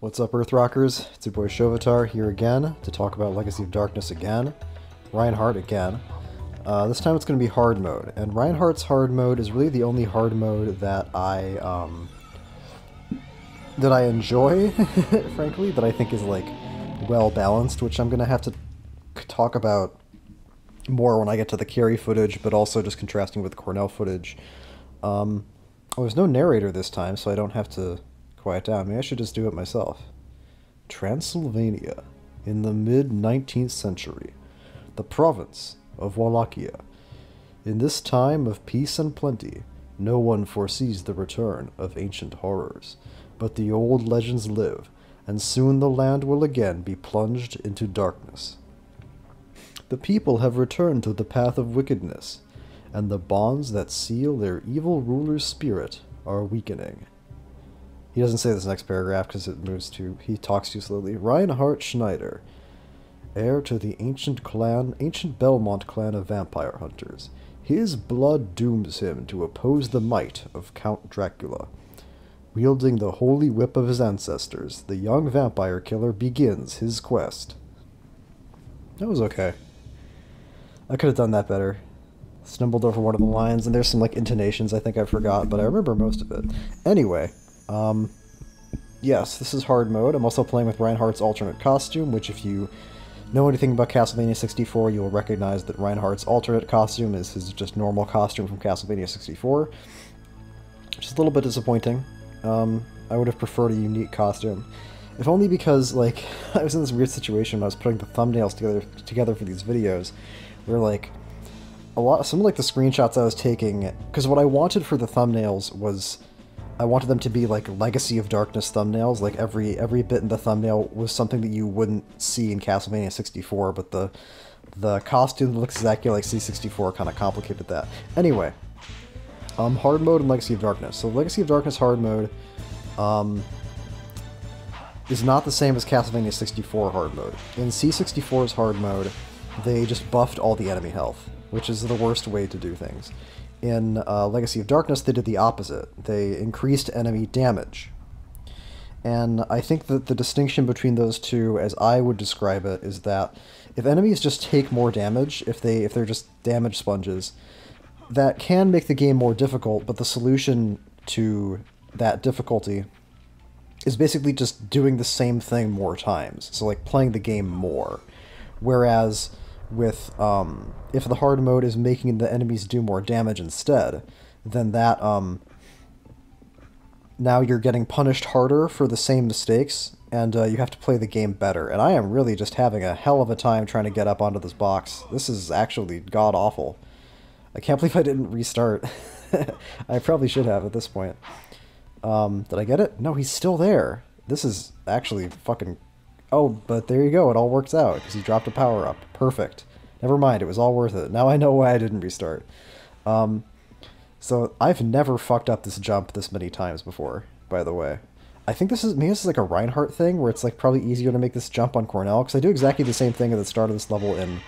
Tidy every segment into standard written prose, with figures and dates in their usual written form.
What's up, Earthrockers? It's your boy Shovatar here again to talk about Legacy of Darkness again. Reinhardt again. This time it's going to be hard mode, and Reinhardt's hard mode is really the only hard mode that I enjoy, frankly, that I think is like well balanced, which I'm going to have to talk about more when I get to the carry footage, but also just contrasting with Cornell footage. Oh, there's no narrator this time, so I don't have to quiet down. Maybe I should just do it myself. Transylvania, in the mid-19th century, the province of Wallachia. In this time of peace and plenty, no one foresees the return of ancient horrors, but the old legends live, and soon the land will again be plunged into darkness. The people have returned to the path of wickedness, and the bonds that seal their evil ruler's spirit are weakening. He doesn't say this next paragraph because he talks too slowly. Reinhardt Schneider, heir to the ancient Belmont clan of vampire hunters. His blood dooms him to oppose the might of Count Dracula. Wielding the holy whip of his ancestors, the young vampire killer begins his quest. That was okay. I could have done that better. Stumbled over one of the lines, and there's some like intonations I think I forgot, but I remember most of it. Anyway, yes, this is hard mode. I'm also playing with Reinhardt's alternate costume, which if you know anything about Castlevania 64, you will recognize that Reinhardt's alternate costume is his just normal costume from Castlevania 64. Which is a little bit disappointing. I would have preferred a unique costume. If only because, like, I was in this weird situation when I was putting the thumbnails together for these videos, where, like, some of, like, the screenshots I was taking, because what I wanted for the thumbnails was, I wanted them to be, like, Legacy of Darkness thumbnails, like, every bit in the thumbnail was something that you wouldn't see in Castlevania 64, but the costume that looks exactly like C64 kind of complicated that. Anyway, hard mode and Legacy of Darkness. So Legacy of Darkness hard mode, is not the same as Castlevania 64 hard mode. In C64's hard mode, they just buffed all the enemy health, which is the worst way to do things. In Legacy of Darkness, they did the opposite. They increased enemy damage. And I think that the distinction between those two, as I would describe it, is that if enemies just take more damage, if they're just damage sponges, that can make the game more difficult, but the solution to that difficulty is basically just doing the same thing more times. So, like, playing the game more. Whereas with, if the hard mode is making the enemies do more damage instead, then that, now you're getting punished harder for the same mistakes, and you have to play the game better. And I am really just having a hell of a time trying to get up onto this box. This is actually god-awful. I can't believe I didn't restart. I probably should have at this point. Did I get it? No, he's still there. This is actually fucking... Oh, but there you go. It all works out, because he dropped a power-up. Perfect. Never mind. It was all worth it. Now I know why I didn't restart. So I've never fucked up this jump this many times before, by the way. I think maybe this is like a Reinhardt thing, where it's like probably easier to make this jump on Cornell, because I do exactly the same thing at the start of this level in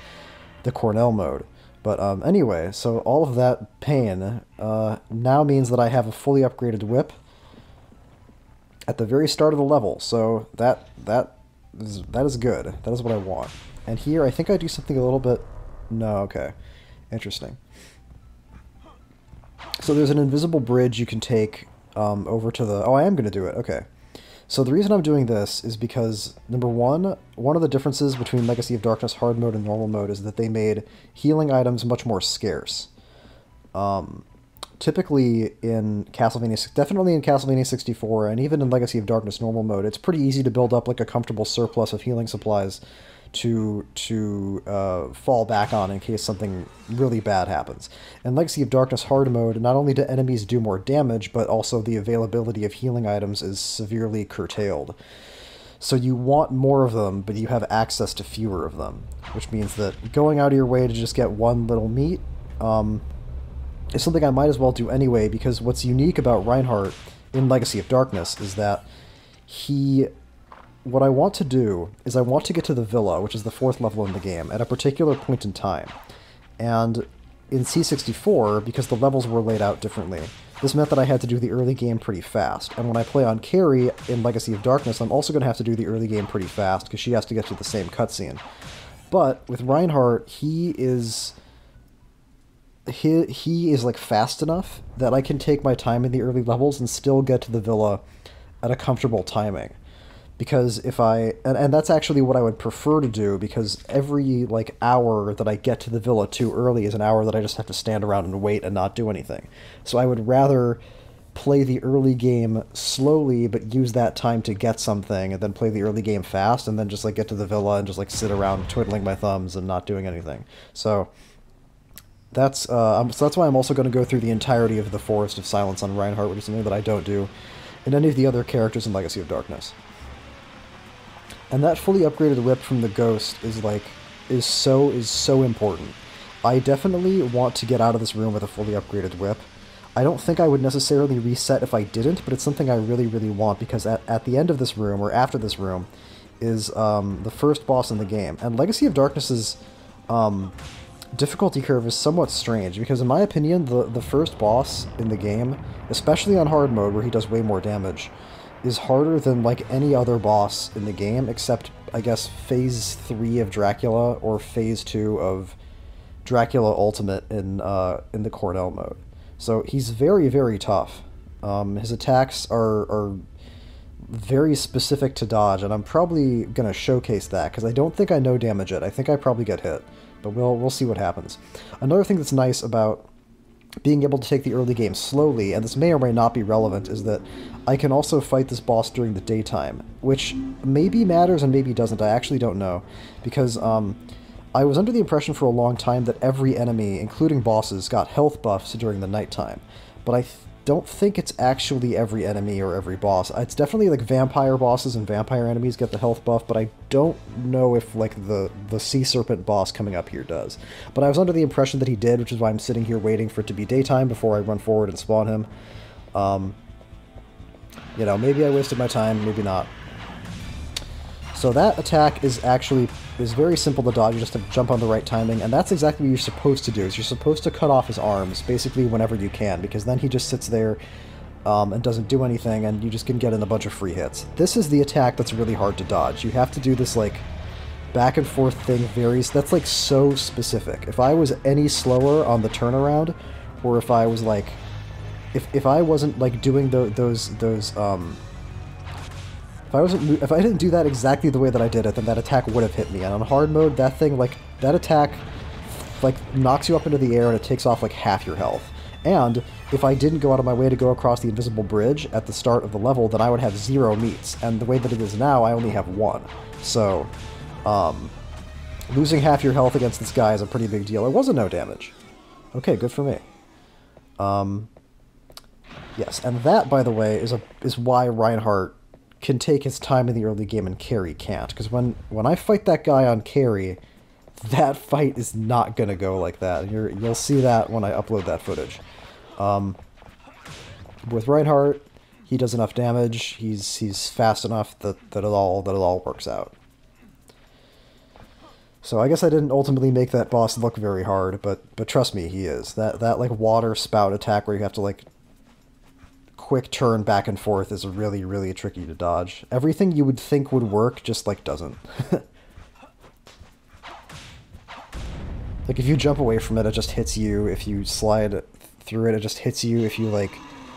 the Cornell mode. But anyway, so all of that pain now means that I have a fully upgraded whip at the very start of the level. So that is good. That is what I want. And here, I think I do something a little bit... No, okay. Interesting. So there's an invisible bridge you can take over to the... Oh, I am going to do it. Okay. So the reason I'm doing this is because, number one of the differences between Legacy of Darkness hard mode and normal mode is that they made healing items much more scarce. Typically in Castlevania, definitely in Castlevania 64, and even in Legacy of Darkness normal mode, it's pretty easy to build up like a comfortable surplus of healing supplies to fall back on in case something really bad happens. In Legacy of Darkness hard mode, not only do enemies do more damage, but also the availability of healing items is severely curtailed. So you want more of them, but you have access to fewer of them, which means that going out of your way to just get one little meat is something I might as well do anyway, because what's unique about Reinhardt in Legacy of Darkness is that what I want to do is I want to get to the villa, which is the 4th level in the game, at a particular point in time. And in C64, because the levels were laid out differently, this meant that I had to do the early game pretty fast. And when I play on Carrie in Legacy of Darkness, I'm also going to have to do the early game pretty fast, because she has to get to the same cutscene. But with Reinhardt, he is like fast enough that I can take my time in the early levels and still get to the villa at a comfortable timing. Because if and that's actually what I would prefer to do, because every like hour that I get to the villa too early is an hour that I just have to stand around and wait and not do anything. So I would rather play the early game slowly but use that time to get something, and then play the early game fast and then just like get to the villa and just like sit around twiddling my thumbs and not doing anything. So that's why I'm also going to go through the entirety of the Forest of Silence on Reinhardt, which is something that I don't do in any of the other characters in Legacy of Darkness. And that fully upgraded whip from the Ghost is so important. I definitely want to get out of this room with a fully upgraded whip. I don't think I would necessarily reset if I didn't, but it's something I really, really want, because at the end of this room, or after this room, is the first boss in the game. And Legacy of Darkness's difficulty curve is somewhat strange, because in my opinion, the first boss in the game, especially on hard mode where he does way more damage, is harder than like any other boss in the game, except I guess Phase 3 of Dracula or Phase 2 of Dracula Ultimate in the Cornell mode. So he's very, very tough. His attacks are very specific to dodge, and I'm probably gonna showcase that, because I don't think I know damage it. I think I probably get hit, but we'll see what happens. Another thing that's nice about being able to take the early game slowly, and this may or may not be relevant, is that I can also fight this boss during the daytime, which maybe matters and maybe doesn't. I actually don't know, because I was under the impression for a long time that every enemy, including bosses, got health buffs during the nighttime, but I don't think it's actually every enemy or every boss. It's definitely like vampire bosses and vampire enemies get the health buff, but I don't know if like the sea serpent boss coming up here does. But I was under the impression that he did, which is why I'm sitting here waiting for it to be daytime before I run forward and spawn him. You know, maybe I wasted my time, maybe not. So that attack is very simple to dodge. You just have to jump on the right timing, and that's exactly what you're supposed to do. Is you're supposed to cut off his arms basically whenever you can, because then he just sits there and doesn't do anything, and you just can get in a bunch of free hits. This is the attack that's really hard to dodge. You have to do this like back and forth thing. That's like so specific. If I was any slower on the turnaround, or if I was like, if I wasn't like doing if I didn't do that exactly the way that I did it, then that attack would have hit me. And on hard mode, that thing, like, that attack, like, knocks you up into the air and it takes off, like, half your health. And if I didn't go out of my way to go across the invisible bridge at the start of the level, then I would have 0 meats. And the way that it is now, I only have 1. So, losing half your health against this guy is a pretty big deal. It wasn't no damage. Okay, good for me. Yes, and that, by the way, is why Reinhardt can take his time in the early game and Carrie can't. Because when I fight that guy on Carrie, that fight is not going to go like that. You'll see that when I upload that footage. With Reinhardt, he does enough damage. He's fast enough that it all works out. So I guess I didn't ultimately make that boss look very hard, but trust me, he is. That like water spout attack where you have to like quick turn back and forth is really, really tricky to dodge. Everything you would think would work just like doesn't. Like if you jump away from it, it just hits you. If you slide through it, it just hits you. If you like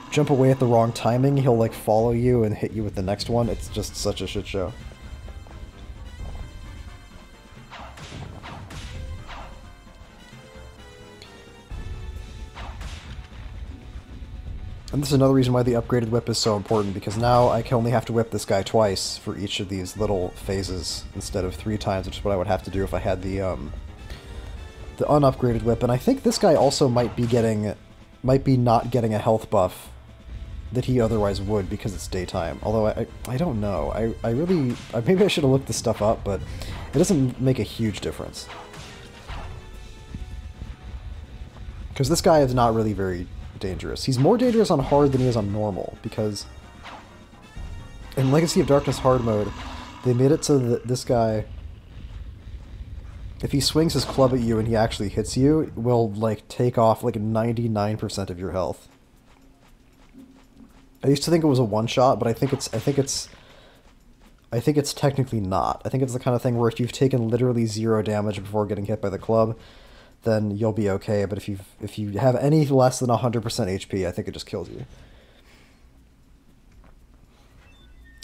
jump away at the wrong timing, he'll like follow you and hit you with the next one. It's just such a shit show. And this is another reason why the upgraded whip is so important, because now I can only have to whip this guy twice for each of these little phases instead of 3 times, which is what I would have to do if I had the unupgraded whip. And I think this guy also might be not getting a health buff that he otherwise would because it's daytime. Although I don't know. Maybe I should have looked this stuff up, but it doesn't make a huge difference. Because this guy is not really very dangerous. He's more dangerous on hard than he is on normal, because in Legacy of Darkness hard mode, they made it so that this guy, if he swings his club at you and he actually hits you, will like take off like 99% of your health. I used to think it was a one-shot, but I think it's technically not. I think it's the kind of thing where if you've taken literally 0 damage before getting hit by the club, then you'll be okay. But if you have any less than 100% HP, I think it just kills you.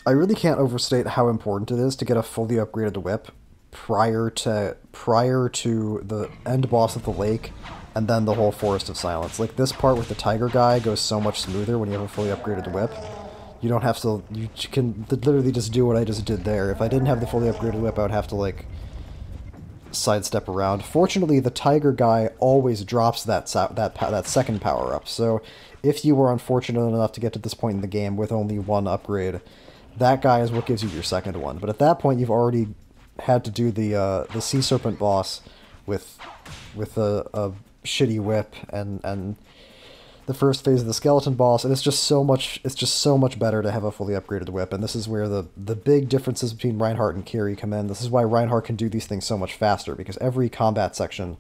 I really can't overstate how important it is to get a fully upgraded whip prior to the end boss of the lake and then the whole Forest of Silence. Like, this part with the tiger guy goes so much smoother when you have a fully upgraded whip. You don't have to... You can literally just do what I just did there. If I didn't have the fully upgraded whip, I would have to, like, sidestep around. Fortunately, the tiger guy always drops that second power-up, so if you were unfortunate enough to get to this point in the game with only one upgrade, that guy is what gives you your second one. But at that point, you've already had to do the Sea Serpent boss with a shitty whip and the first phase of the skeleton boss, and it's just so much better to have a fully upgraded whip. And this is where the big differences between Reinhardt and Kiri come in. This is why Reinhardt can do these things so much faster, because every combat section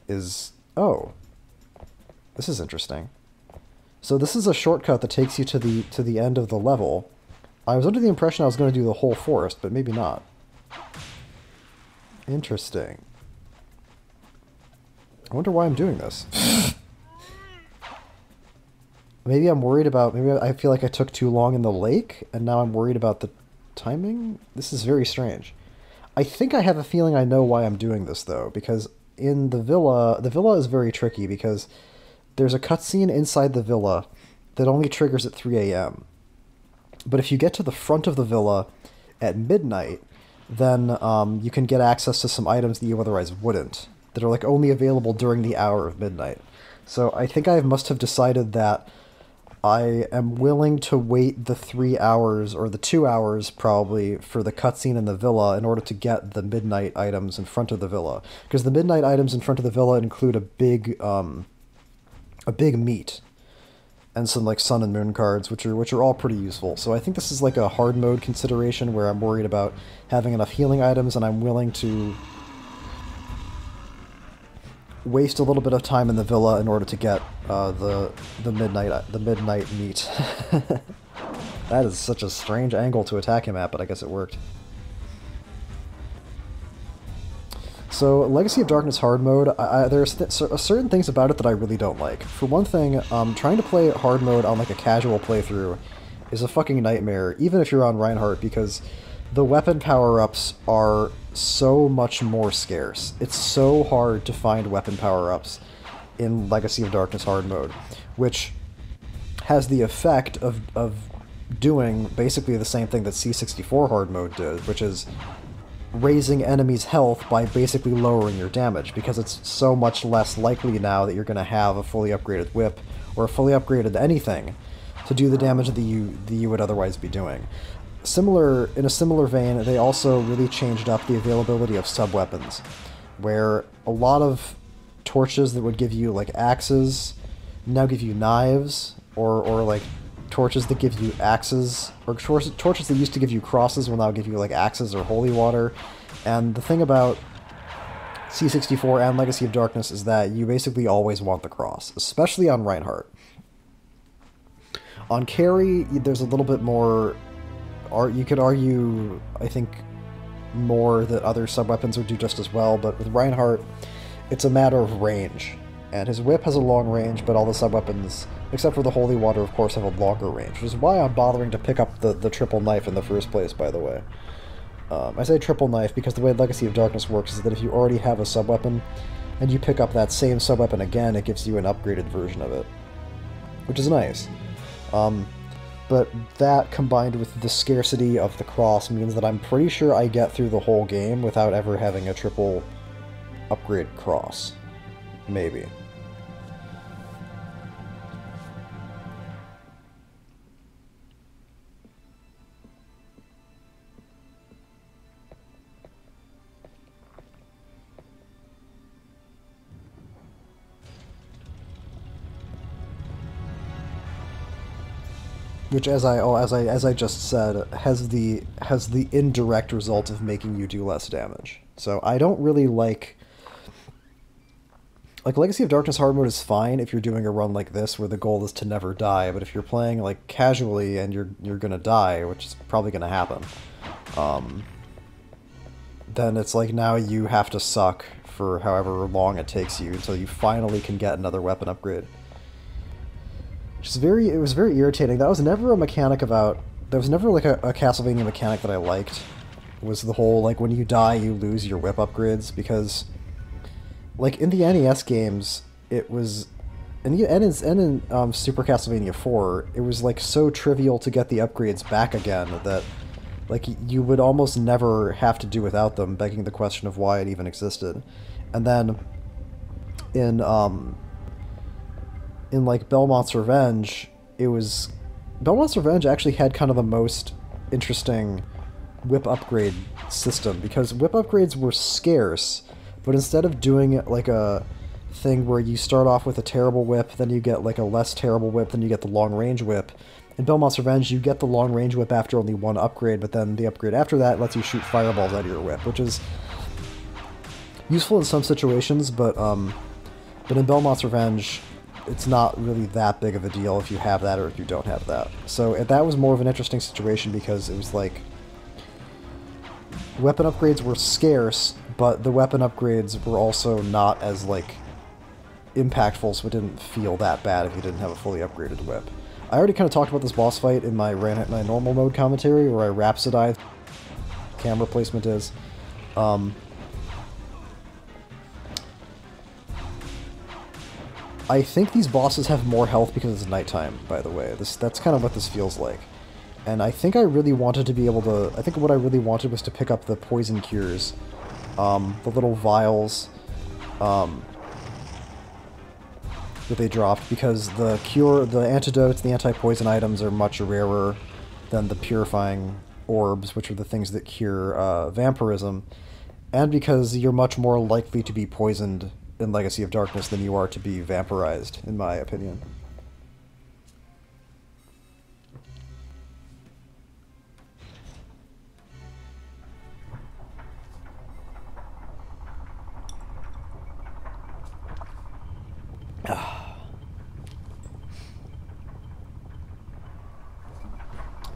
is... Oh, this is interesting. So this is a shortcut that takes you to the end of the level. I was under the impression I was going to do the whole forest, but maybe not. Interesting. I wonder why I'm doing this. Maybe I'm worried about... Maybe I feel like I took too long in the lake, and now I'm worried about the timing? This is very strange. I think I have a feeling I know why I'm doing this, though, because in the villa is very tricky, because there's a cutscene inside the villa that only triggers at 3 a.m. But if you get to the front of the villa at midnight, then you can get access to some items that you otherwise wouldn't, that are like only available during the hour of midnight. So I think I must have decided that I am willing to wait the 3 hours, or the 2 hours probably, for the cutscene in the villa in order to get the midnight items in front of the villa. Because the midnight items in front of the villa include a big meat and some like sun and moon cards, which are all pretty useful. So I think this is like a hard mode consideration where I'm worried about having enough healing items, and I'm willing to waste a little bit of time in the villa in order to get the midnight meat. That is such a strange angle to attack him at, but I guess it worked. So, Legacy of Darkness hard mode, there's certain things about it that I really don't like. For one thing, trying to play hard mode on like a casual playthrough is a fucking nightmare, even if you're on Reinhardt, because the weapon power-ups are so much more scarce. It's so hard to find weapon power-ups in Legacy of Darkness hard mode, which has the effect of doing basically the same thing that C64 hard mode did, which is raising enemies' health by basically lowering your damage, because it's so much less likely now that you're going to have a fully upgraded whip or a fully upgraded anything to do the damage that you would otherwise be doing. In a similar vein, they also really changed up the availability of sub-weapons, where a lot of torches that would give you like axes now give you knives, or like torches that give you axes, or torches that used to give you crosses will now give you like axes or holy water. And the thing about C64 and Legacy of Darkness is that you basically always want the cross, especially on Reinhardt. On Carry, there's a little bit more... You could argue, I think, more that other sub-weapons would do just as well, but with Reinhardt, it's a matter of range. And his whip has a long range, but all the sub-weapons, except for the Holy Water, of course, have a longer range, which is why I'm bothering to pick up the triple knife in the first place, by the way. I say triple knife because the way Legacy of Darkness works is that if you already have a sub-weapon, and you pick up that same sub-weapon again, it gives you an upgraded version of it, which is nice. But that, combined with the scarcity of the cross, means that I'm pretty sure I get through the whole game without ever having a triple upgrade cross. Maybe. Which, as I just said, has the indirect result of making you do less damage. So I don't really like Like, Legacy of Darkness hard mode is fine if you're doing a run like this where the goal is to never die, but if you're playing, like, casually and you're gonna die, which is probably gonna happen, then it's like now you have to suck for however long it takes you until you finally can get another weapon upgrade. It was very irritating. That was never a mechanic about... There was never, like, a Castlevania mechanic that I liked. Was the whole, like, when you die, you lose your whip upgrades, because... Like, in the NES games, it was... And in Super Castlevania 4, it was, like, so trivial to get the upgrades back again that, like, you would almost never have to do without them, begging the question of why it even existed. And then, in like, Belmont's Revenge, it was... Belmont's Revenge actually had kind of the most interesting whip upgrade system, because whip upgrades were scarce, but instead of doing it like a thing where you start off with a terrible whip, then you get like a less terrible whip, then you get the long-range whip, in Belmont's Revenge you get the long-range whip after only one upgrade, but then the upgrade after that lets you shoot fireballs out of your whip, which is useful in some situations, but in Belmont's Revenge, it's not really that big of a deal if you have that or if you don't have that. So that was more of an interesting situation because it was like... Weapon upgrades were scarce, but the weapon upgrades were also not as, like, impactful, so it didn't feel that bad if you didn't have a fully upgraded whip. I already kind of talked about this boss fight in my normal mode commentary, where I rhapsodize camera placement is. I think these bosses have more health because it's nighttime, by the way. That's kind of what this feels like. And I think I really wanted to be able to... I think what I really wanted was to pick up the poison cures. The little vials that they dropped, because the antidotes, the anti-poison items are much rarer than the purifying orbs, which are the things that cure vampirism, and because you're much more likely to be poisoned in Legacy of Darkness than you are to be vampirized, in my opinion.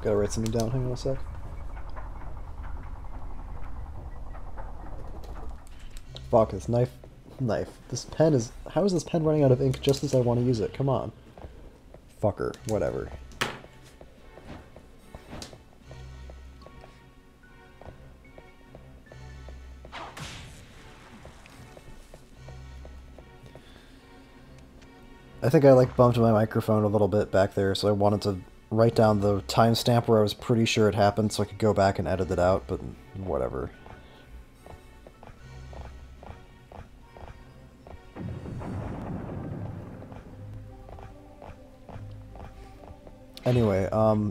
Gotta write something down, hang on a sec. Fuck, this knife. This pen is... How is this pen running out of ink just as I want to use it? Come on. Fucker. Whatever. I think I, like, bumped my microphone a little bit back there, so I wanted to write down the timestamp where I was pretty sure it happened so I could go back and edit it out, but whatever. Anyway,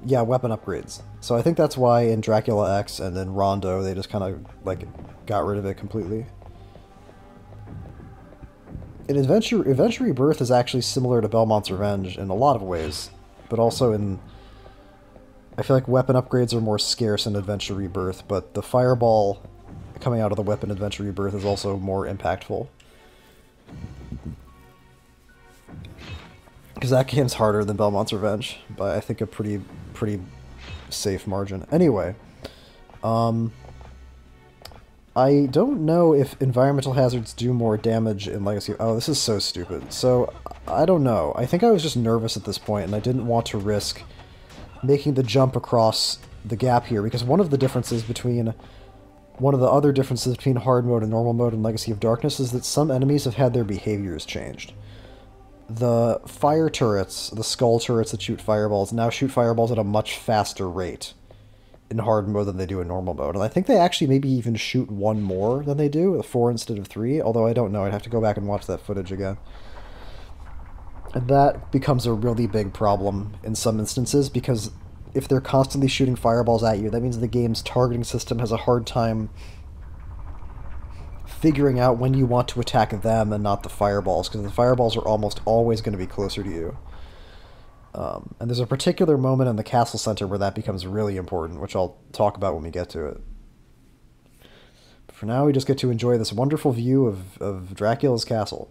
yeah, weapon upgrades. So I think that's why in Dracula X and in Rondo they just kind of, like, got rid of it completely. In Adventure Rebirth is actually similar to Belmont's Revenge in a lot of ways, but also in... I feel like weapon upgrades are more scarce in Adventure Rebirth, but the fireball coming out of the weapon Adventure Rebirth is also more impactful. Because that game's harder than Belmont's Revenge, by I think a pretty safe margin. Anyway, I don't know if environmental hazards do more damage in Legacy. Oh, this is so stupid. So, I don't know. I think I was just nervous at this point, and I didn't want to risk making the jump across the gap here, because one of the other differences between hard mode and normal mode in Legacy of Darkness is that some enemies have had their behaviors changed. The fire turrets, the skull turrets that shoot fireballs, now shoot fireballs at a much faster rate in hard mode than they do in normal mode. And I think they actually maybe even shoot one more than they do, 4 instead of 3, although I don't know, I'd have to go back and watch that footage again. And that becomes a really big problem in some instances, because if they're constantly shooting fireballs at you, that means the game's targeting system has a hard time figuring out when you want to attack them and not the fireballs, because the fireballs are almost always going to be closer to you. And there's a particular moment in the castle center where that becomes really important, which I'll talk about when we get to it. But for now, we just get to enjoy this wonderful view of Dracula's castle.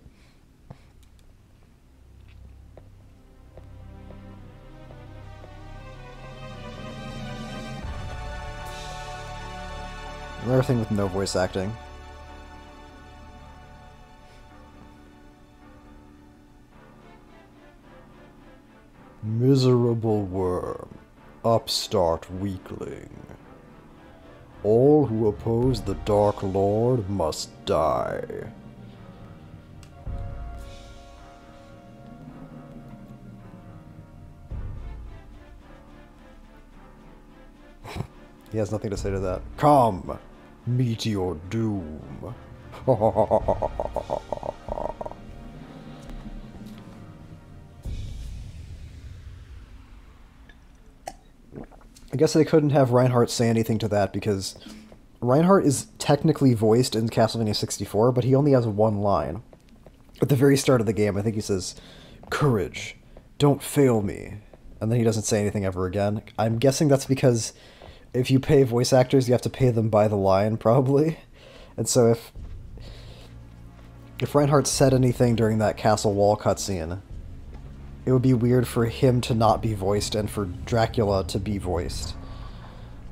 Another thing with no voice acting. Miserable worm, upstart weakling. All who oppose the Dark Lord must die. He has nothing to say to that. Come, meet your doom. I guess they couldn't have Reinhardt say anything to that because Reinhardt is technically voiced in Castlevania 64, but he only has one line. At the very start of the game, I think he says, "Courage, don't fail me." And then he doesn't say anything ever again. I'm guessing that's because if you pay voice actors, you have to pay them by the line, probably. And so if Reinhardt said anything during that castle wall cutscene, it would be weird for him to not be voiced and for Dracula to be voiced.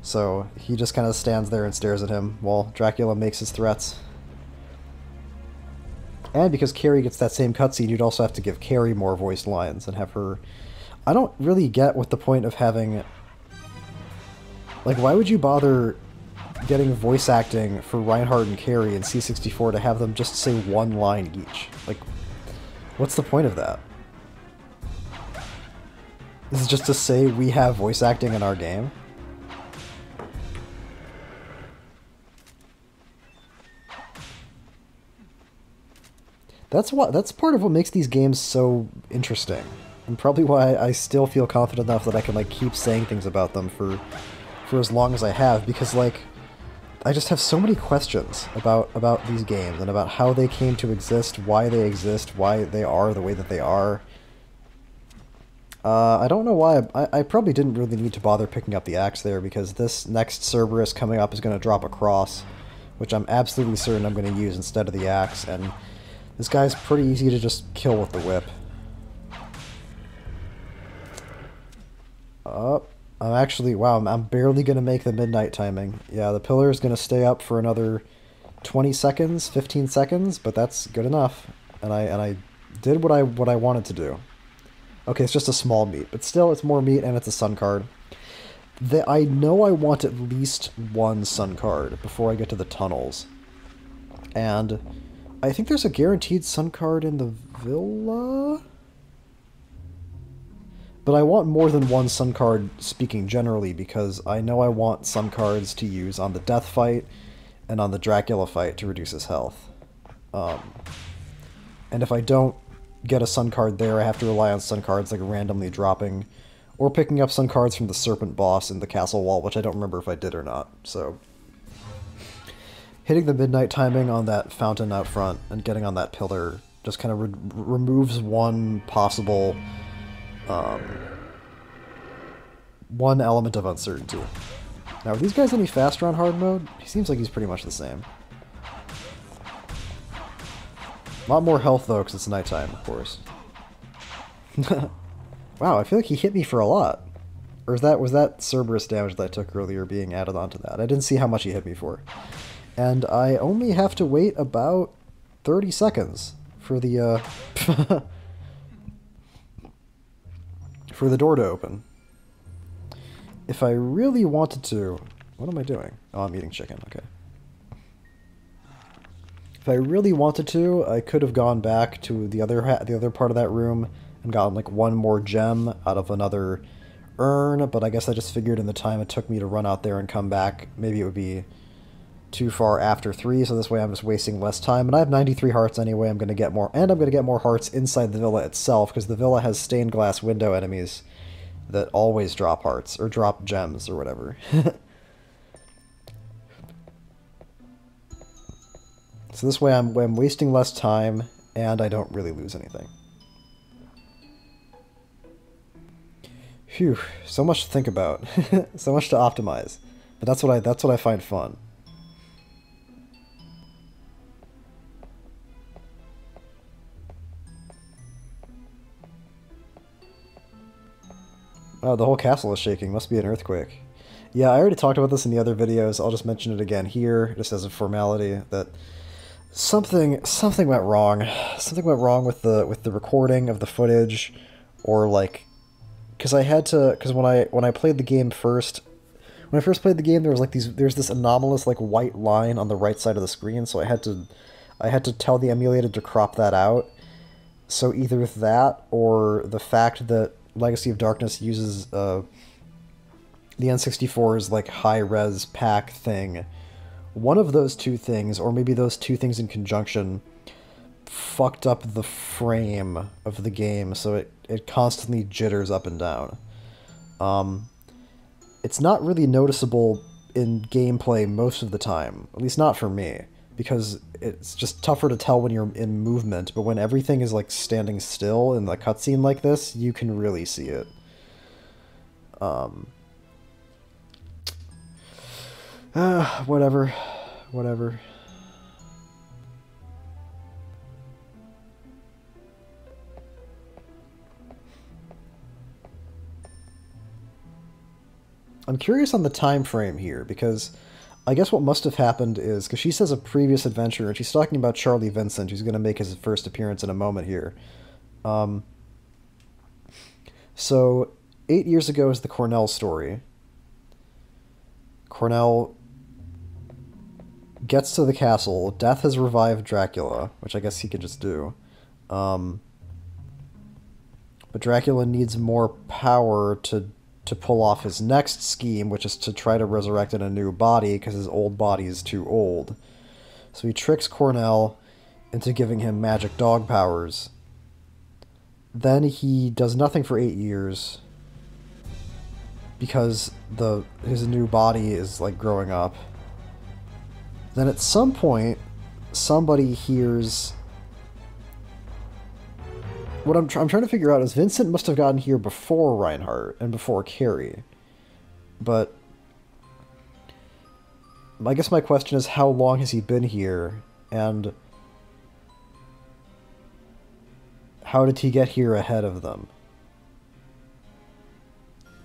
So he just kind of stands there and stares at him while Dracula makes his threats. And because Carrie gets that same cutscene, you'd also have to give Carrie more voiced lines and have her... I don't really get what the point of having... Like, why would you bother getting voice acting for Reinhardt and Carrie in C64 to have them just say one line each? Like, what's the point of that? This is just to say we have voice acting in our game? That's part of what makes these games so interesting. And probably why I still feel confident enough that I can, like, keep saying things about them for as long as I have, because, like, I just have so many questions about these games and about how they came to exist, why they exist, why they are the way that they are. I don't know why. I probably didn't really need to bother picking up the axe there, because this next Cerberus coming up is going to drop a cross, which I'm absolutely certain I'm going to use instead of the axe, and this guy's pretty easy to just kill with the whip. I'm actually... Wow, I'm barely going to make the midnight timing. Yeah, the pillar is going to stay up for another 20 seconds, 15 seconds, but that's good enough. And I did what I wanted to do. Okay, it's just a small meat, but still, it's more meat and it's a sun card. I know I want at least one sun card before I get to the tunnels. And I think there's a guaranteed sun card in the villa? But I want more than one sun card, speaking generally, because I know I want sun cards to use on the death fight and on the Dracula fight to reduce his health. And if I don't get a sun card there, I have to rely on sun cards like randomly dropping, or picking up sun cards from the serpent boss in the castle wall, which I don't remember if I did or not. So hitting the midnight timing on that fountain out front and getting on that pillar just kind of removes one possible one element of uncertainty. Now, are these guys any faster on hard mode? He seems like he's pretty much the same. A lot more health, though, because it's nighttime, of course. Wow, I feel like he hit me for a lot. Or was that Cerberus damage that I took earlier being added onto that? I didn't see how much he hit me for. And I only have to wait about 30 seconds for the, for the door to open. If I really wanted to... What am I doing? Oh, I'm eating chicken, okay. If I really wanted to, I could have gone back to the other part of that room and gotten like one more gem out of another urn, but I guess I just figured in the time it took me to run out there and come back, maybe it would be too far after 3, so this way I'm just wasting less time. And I have 93 hearts anyway, I'm going to get more, and I'm going to get more hearts inside the villa itself, because the villa has stained glass window enemies that always drop hearts, or drop gems, or whatever. So this way I'm wasting less time, and I don't really lose anything. Phew, so much to think about. So much to optimize. But that's what I find fun. Oh, the whole castle is shaking. Must be an earthquake. Yeah, I already talked about this in the other videos. I'll just mention it again here, just as a formality, that something went wrong. Something went wrong with the recording of the footage, or like, because I had to, because when I played the game first, when I first played the game, there was like there's this anomalous like white line on the right side of the screen, so I had to tell the emulator to crop that out. So either that or the fact that Legacy of Darkness uses the N64's like high-res pack thing. One of those two things, or maybe those two things in conjunction, fucked up the frame of the game, so it constantly jitters up and down. It's not really noticeable in gameplay most of the time, at least not for me, because it's just tougher to tell when you're in movement, but when everything is like standing still in the cutscene like this, you can really see it. Whatever. Whatever. I'm curious on the time frame here, because I guess what must have happened is, because she says a previous adventure, and she's talking about Charlie Vincent, who's going to make his first appearance in a moment here. So, 8 years ago is the Cornell story. Cornell gets to the castle. Death has revived Dracula, which I guess he could just do. But Dracula needs more power to pull off his next scheme, which is to try to resurrect in a new body, because his old body is too old. So he tricks Cornell into giving him magic dog powers. Then he does nothing for 8 years, because his new body is like growing up. Then at some point, somebody hears... What I'm trying to figure out is Vincent must have gotten here before Reinhardt and before Carrie. But I guess my question is, how long has he been here? And how did he get here ahead of them?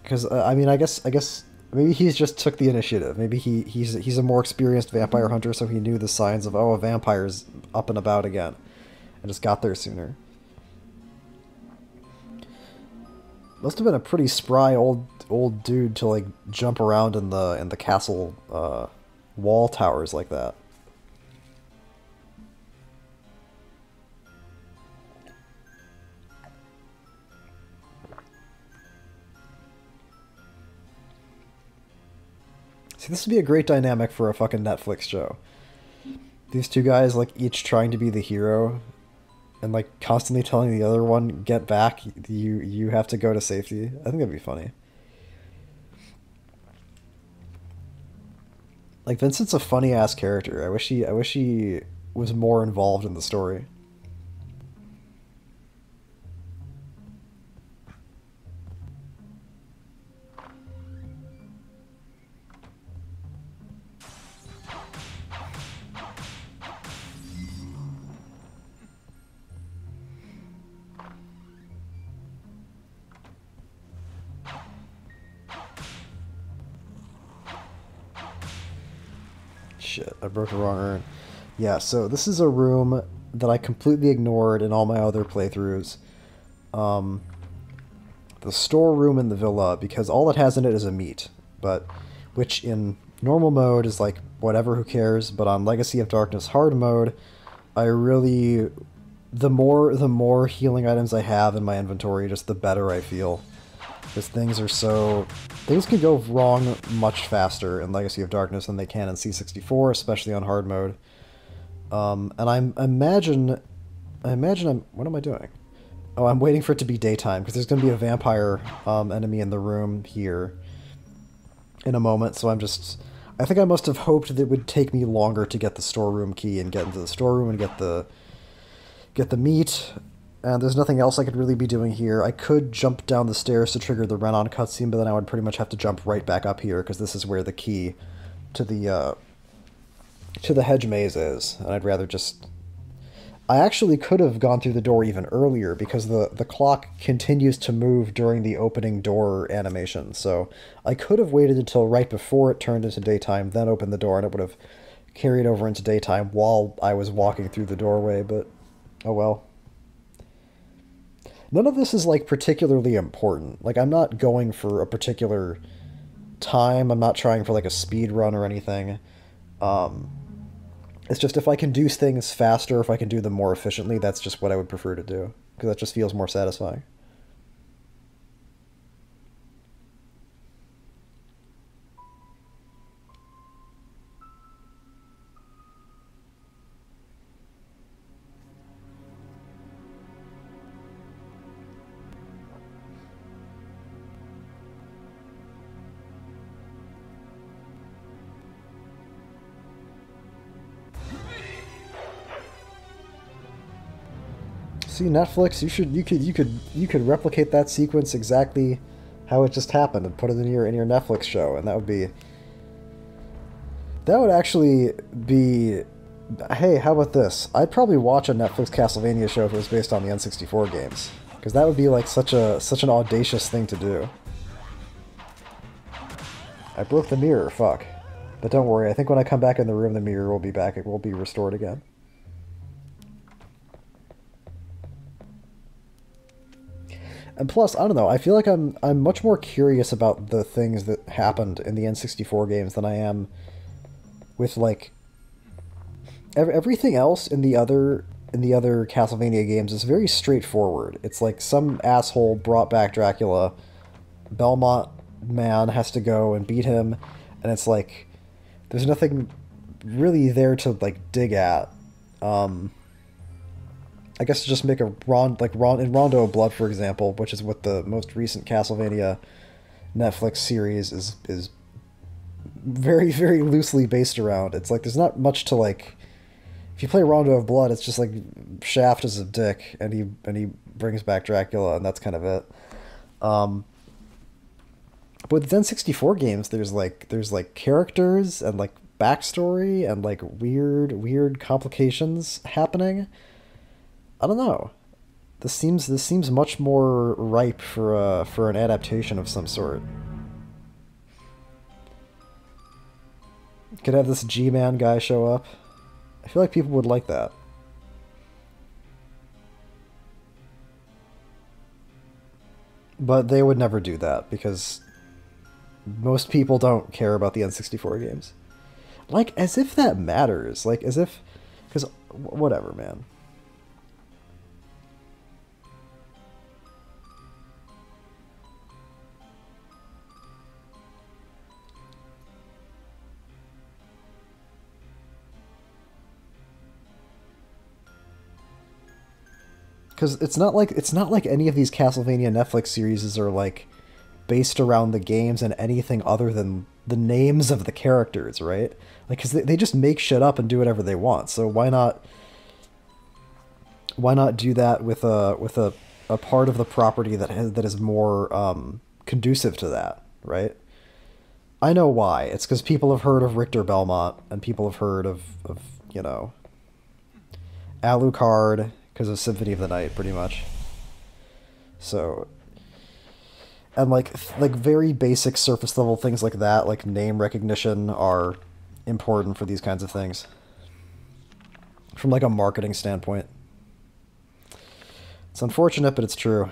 Because, I mean, I guess maybe he's just took the initiative. Maybe he's a more experienced vampire hunter, so he knew the signs of, oh, a vampire's up and about again, and just got there sooner. Must have been a pretty spry old dude to like jump around in the castle wall towers like that. See, this would be a great dynamic for a fucking Netflix show. These two guys, like, each trying to be the hero, and, like, constantly telling the other one, get back, you have to go to safety. I think that'd be funny. Like, Vincent's a funny-ass character. I wish he was more involved in the story. Shit, I broke the wrong urn. Yeah, so this is a room that I completely ignored in all my other playthroughs. The storeroom in the villa, because all it has in it is a meat, but which in normal mode is like, whatever, who cares, but on Legacy of Darkness hard mode, I really... The more healing items I have in my inventory, just the better I feel. Because things can go wrong much faster in Legacy of Darkness than they can in C64, especially on hard mode. And I imagine what am I doing? Oh, I'm waiting for it to be daytime, because there's going to be a vampire enemy in the room here in a moment, so I think I must have hoped that it would take me longer to get the storeroom key and get into the storeroom and get the meat. And there's nothing else I could really be doing here. I could jump down the stairs to trigger the Renan cutscene, but then I would pretty much have to jump right back up here, because this is where the key to the hedge maze is. And I'd rather just... I actually could have gone through the door even earlier because the clock continues to move during the opening door animation. So I could have waited until right before it turned into daytime, then opened the door, and it would have carried over into daytime while I was walking through the doorway, but oh well. None of this is like particularly important. Like I'm not going for a particular time. I'm not trying for like a speed run or anything. Um, it's just if I can do things faster, if I can do them more efficiently, that's just what I would prefer to do because that just feels more satisfying. See, Netflix, you could replicate that sequence exactly how it just happened and put it in your Netflix show, and that would actually be. Hey, how about this? I'd probably watch a Netflix Castlevania show if it was based on the N64 games, because that would be like such an audacious thing to do. I broke the mirror, fuck. But don't worry, I think when I come back in the room, the mirror will be back. It will be restored again. And plus, I don't know, I feel like I'm much more curious about the things that happened in the N64 games than I am with like everything else in the other Castlevania games is very straightforward. It's like some asshole brought back Dracula, Belmont man has to go and beat him, and it's like there's nothing really there to like dig at. I guess to just make a in Rondo of Blood, for example, which is what the most recent Castlevania Netflix series is very, very loosely based around. It's like there's not much to like. If you play Rondo of Blood, it's just like Shaft is a dick, and he brings back Dracula, and that's kind of it. But with the N64 games, there's characters and like backstory and like weird complications happening. I don't know. This seems much more ripe for an adaptation of some sort. Could have this G-Man guy show up. I feel like people would like that. But they would never do that because most people don't care about the N64 games. Like, as if that matters. Like, as if... Because, whatever, man. Because it's not like any of these Castlevania Netflix series are like based around the games and anything other than the names of the characters, right? Like, because they just make shit up and do whatever they want. So why not do that with a part of the property that is more conducive to that, right? I know why. It's because people have heard of Richter Belmont and people have heard of you know Alucard because of Symphony of the Night, pretty much. So, and like very basic surface level things like that, like name recognition, are important for these kinds of things from like a marketing standpoint. It's unfortunate, but it's true.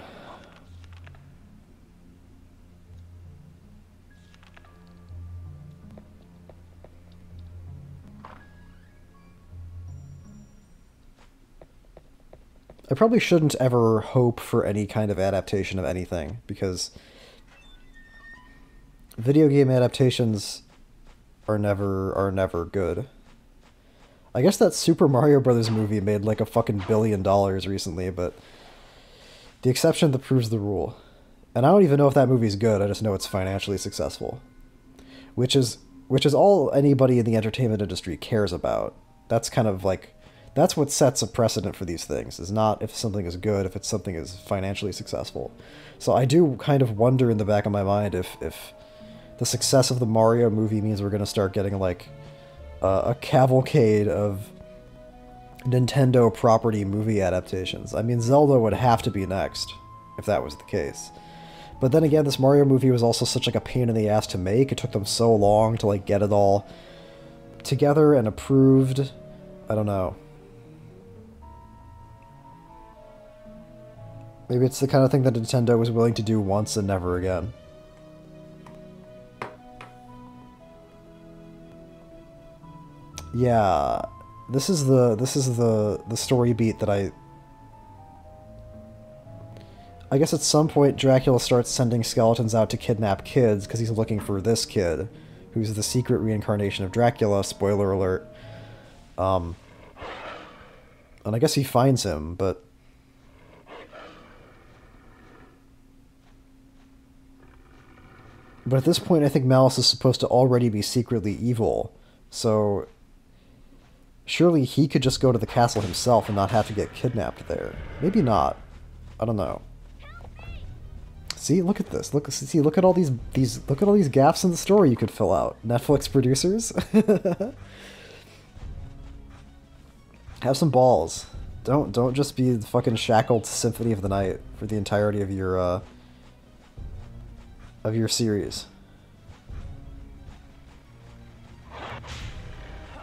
I probably shouldn't ever hope for any kind of adaptation of anything, because video game adaptations are never good. I guess that Super Mario Brothers movie made like a fucking $1 billion recently, but the exception that proves the rule. And I don't even know if that movie's good, I just know it's financially successful. Which is all anybody in the entertainment industry cares about. That's kind of like that's what sets a precedent for these things, is not if something is good, if it's something is financially successful. So I do kind of wonder in the back of my mind if the success of the Mario movie means we're going to start getting like a cavalcade of Nintendo property movie adaptations. I mean, Zelda would have to be next, if that was the case. But then again, this Mario movie was also such like a pain in the ass to make. It took them so long to like get it all together and approved. I don't know. Maybe it's the kind of thing that Nintendo was willing to do once and never again. Yeah, this is the story beat that I guess at some point Dracula starts sending skeletons out to kidnap kids because he's looking for this kid, who's the secret reincarnation of Dracula, spoiler alert. And I guess he finds him, but at this point I think Malice is supposed to already be secretly evil, so surely he could just go to the castle himself and not have to get kidnapped there. Maybe not. I don't know. See, look at this. Look at all these gaps in the story you could fill out. Netflix producers. Have some balls. Don't just be the fucking shackled Symphony of the Night for the entirety of your series.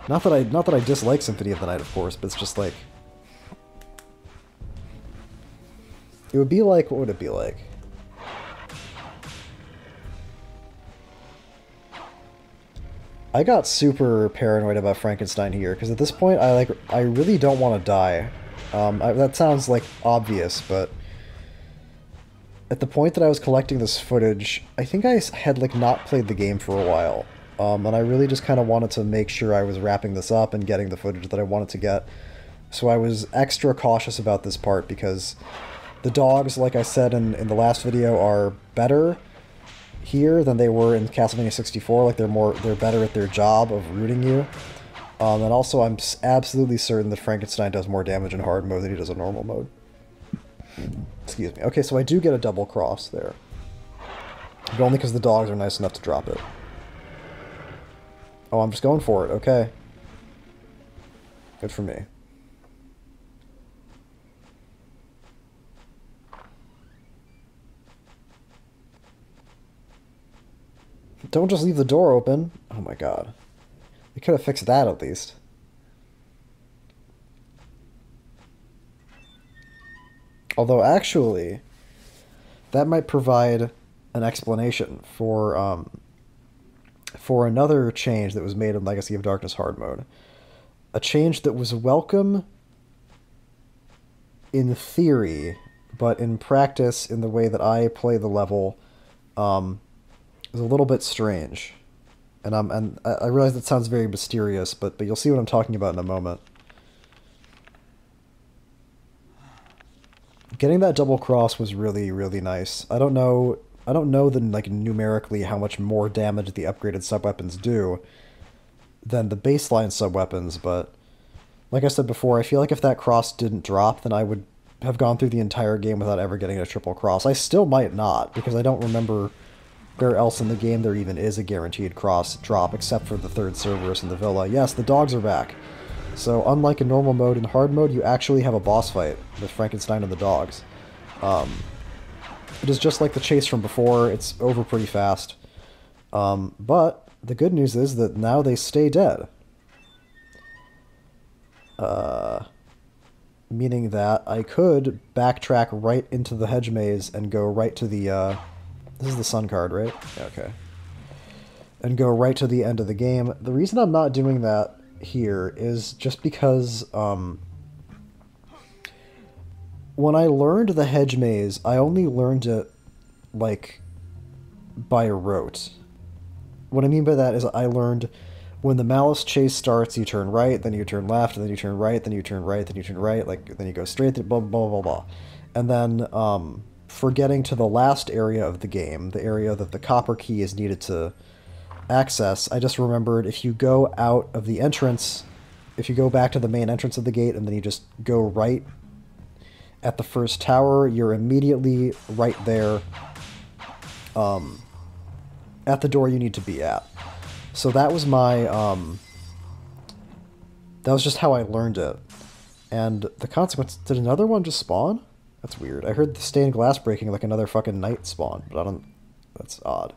Not that I dislike Symphony of the Night, of course, but it's just like it would be like, what would it be like? I got super paranoid about Frankenstein here, because at this point I really don't want to die. That sounds like obvious, but at the point that I was collecting this footage, I think I had like not played the game for a while. And I really just kind of wanted to make sure I was wrapping this up and getting the footage that I wanted to get. So I was extra cautious about this part because the dogs, like I said in the last video, are better here than they were in Castlevania 64. Like they're better at their job of rooting you. And also I'm absolutely certain that Frankenstein does more damage in hard mode than he does in normal mode. Excuse me. Okay, so I do get a double cross there. But only because the dogs are nice enough to drop it. Oh, I'm just going for it. Okay. Good for me. Don't just leave the door open. Oh my god. We could have fixed that at least. Although actually, that might provide an explanation for another change that was made in Legacy of Darkness hard mode. A change that was welcome in theory, but in practice, in the way that I play the level, is a little bit strange. And I realize that sounds very mysterious, but you'll see what I'm talking about in a moment. Getting that double cross was really, really nice. I don't know then like numerically how much more damage the upgraded sub-weapons do than the baseline sub-weapons, but like I said before, I feel like if that cross didn't drop, then I would have gone through the entire game without ever getting a triple cross. I still might not, because I don't remember where else in the game there even is a guaranteed cross drop, except for the third Cerberus in the villa. Yes, the dogs are back. So unlike in normal mode, in hard mode, you actually have a boss fight with Frankenstein and the dogs. It is just like the chase from before. It's over pretty fast. But the good news is that now they stay dead. Meaning that I could backtrack right into the hedge maze and go right to the... this is the sun card, right? Yeah, okay. And go right to the end of the game. The reason I'm not doing that here is just because... when I learned the hedge maze, I only learned it, like, by rote. What I mean by that is I learned when the Malice chase starts, you turn right, then you turn left, and then you turn right, then you turn right, then you turn right, like, then you go straight, blah, blah, blah, blah. And then, for getting to the last area of the game, the area that the copper key is needed to access, I just remembered if you go out of the entrance, if you go back to the main entrance of the gate, and then you just go right at the first tower, you're immediately right there at the door you need to be at. So that was my, that was just how I learned it. And the consequence... Did another one just spawn? That's weird. I heard the stained glass breaking like another fucking knight spawn, but I don't... That's odd.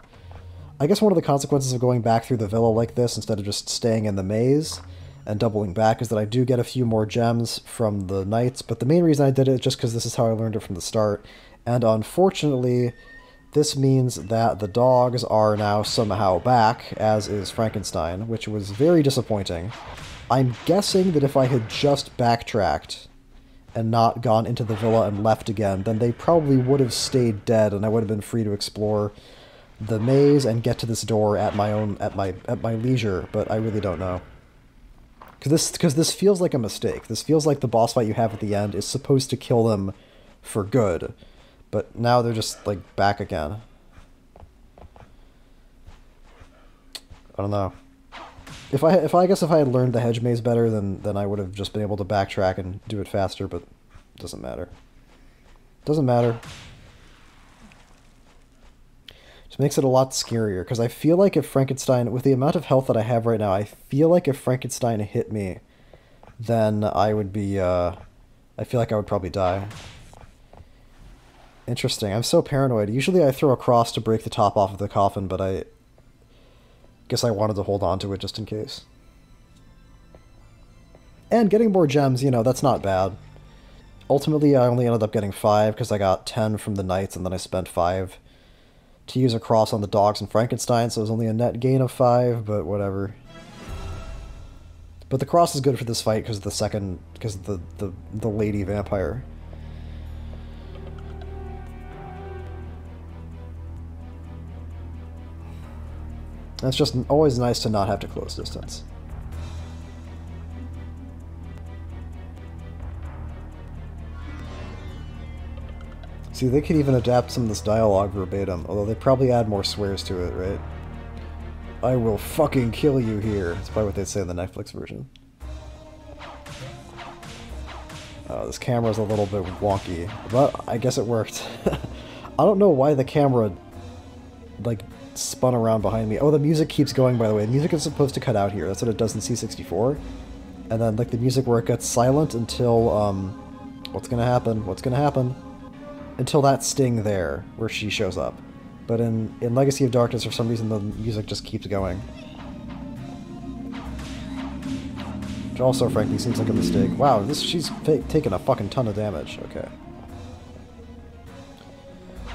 I guess one of the consequences of going back through the villa like this instead of just staying in the maze and doubling back is that I do get a few more gems from the knights, but the main reason I did it is just because this is how I learned it from the start. And unfortunately, this means that the dogs are now somehow back, as is Frankenstein, which was very disappointing. I'm guessing that if I had just backtracked and not gone into the villa and left again, then they probably would have stayed dead and I would have been free to explore the maze and get to this door at my leisure, but I really don't know. Because this feels like a mistake. This feels like the boss fight you have at the end is supposed to kill them for good. But now they're just, like, back again. I don't know. I guess if I had learned the hedge maze better, then I would have just been able to backtrack and do it faster, but it doesn't matter. Doesn't matter. Just makes it a lot scarier, because I feel like if Frankenstein, with the amount of health that I have right now, I feel like if Frankenstein hit me, then I would be, I feel like I would probably die. Interesting. I'm so paranoid. Usually I throw a cross to break the top off of the coffin, but I guess I wanted to hold on to it just in case. And getting more gems, you know, that's not bad. Ultimately, I only ended up getting 5 because I got 10 from the knights, and then I spent 5 to use a cross on the dogs and Frankenstein, so it was only a net gain of 5, but whatever. But the cross is good for this fight because the lady vampire. It's just always nice to not have to close distance. See, they could even adapt some of this dialogue verbatim, although they probably add more swears to it, right? I will fucking kill you here. That's probably what they'd say in the Netflix version. This camera's a little bit wonky, but I guess it worked. I don't know why the camera, like, spun around behind me. Oh, the music keeps going, by the way. The music is supposed to cut out here. That's what it does in C64. And then, like, the music where it gets silent until, what's gonna happen? What's gonna happen? Until that sting there, where she shows up. But in Legacy of Darkness, for some reason, the music just keeps going. Which also, frankly, seems like a mistake. Wow, she's taking a fucking ton of damage. Okay.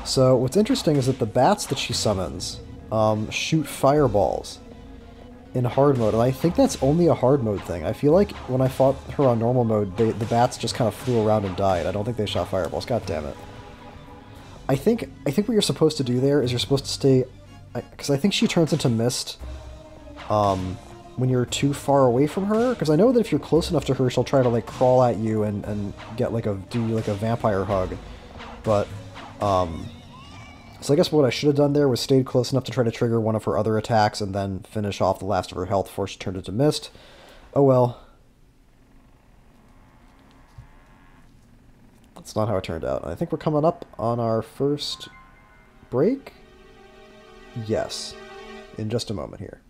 So, what's interesting is that the bats that she summons shoot fireballs in hard mode, and I think that's only a hard mode thing. I feel like when I fought her on normal mode, the bats just kind of flew around and died. I don't think they shot fireballs. God damn it. I think what you're supposed to do there is you're supposed to stay... Because I think she turns into mist when you're too far away from her. Because I know that if you're close enough to her, she'll try to, like, crawl at you and get, like, do like a vampire hug. But, so I guess what I should have done there was stayed close enough to try to trigger one of her other attacks and then finish off the last of her health before she turned into mist. Oh well. That's not how it turned out. I think we're coming up on our first break? Yes. In just a moment here.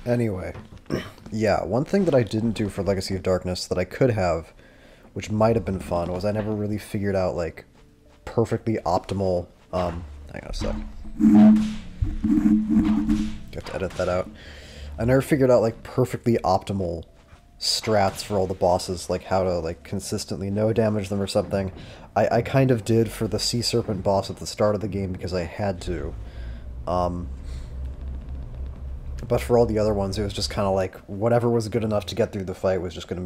Anyway. Yeah, one thing that I didn't do for Legacy of Darkness that I could have, which might have been fun, was I never really figured out, like, perfectly optimal, hang on a sec. You have to edit that out. I never figured out, like, perfectly optimal strats for all the bosses, like how to, like, consistently no damage them or something. I kind of did for the Sea Serpent boss at the start of the game because I had to. But for all the other ones, it was just kind of like whatever was good enough to get through the fight was just good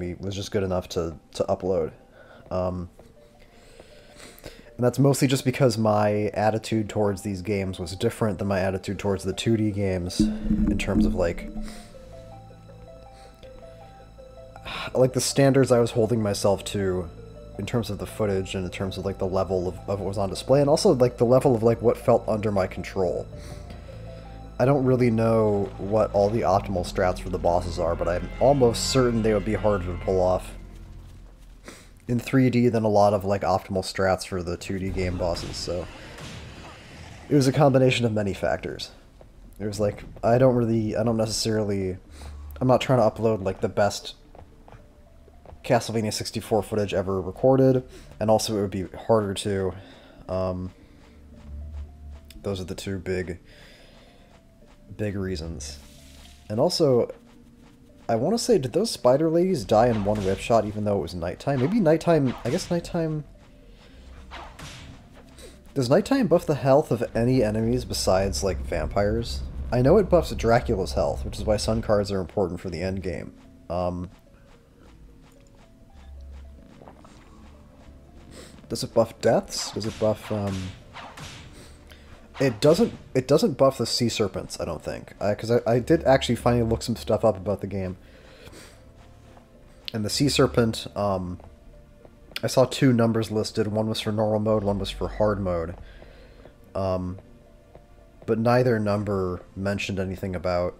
enough to upload. And that's mostly just because my attitude towards these games was different than my attitude towards the 2D games in terms of like the standards I was holding myself to in terms of the footage and in terms of like the level of what was on display, and also like the level of like what felt under my control. I don't really know what all the optimal strats for the bosses are, but I'm almost certain they would be harder to pull off in 3D than a lot of like optimal strats for the 2D game bosses, so It was a combination of many factors. It was like, I don't necessarily, I'm not trying to upload like the best Castlevania 64 footage ever recorded, and also it would be harder to. Those are the two big reasons. And also, I want to say, did those spider ladies die in one whip shot even though it was nighttime? Maybe nighttime, I guess nighttime... Does nighttime buff the health of any enemies besides, like, vampires? I know it buffs Dracula's health, which is why sun cards are important for the end game. Does it buff deaths? Does it buff, It doesn't buff the sea serpents, I don't think. Because I did actually finally look some stuff up about the game. And the sea serpent, I saw two numbers listed. One was for normal mode, one was for hard mode. But neither number mentioned anything about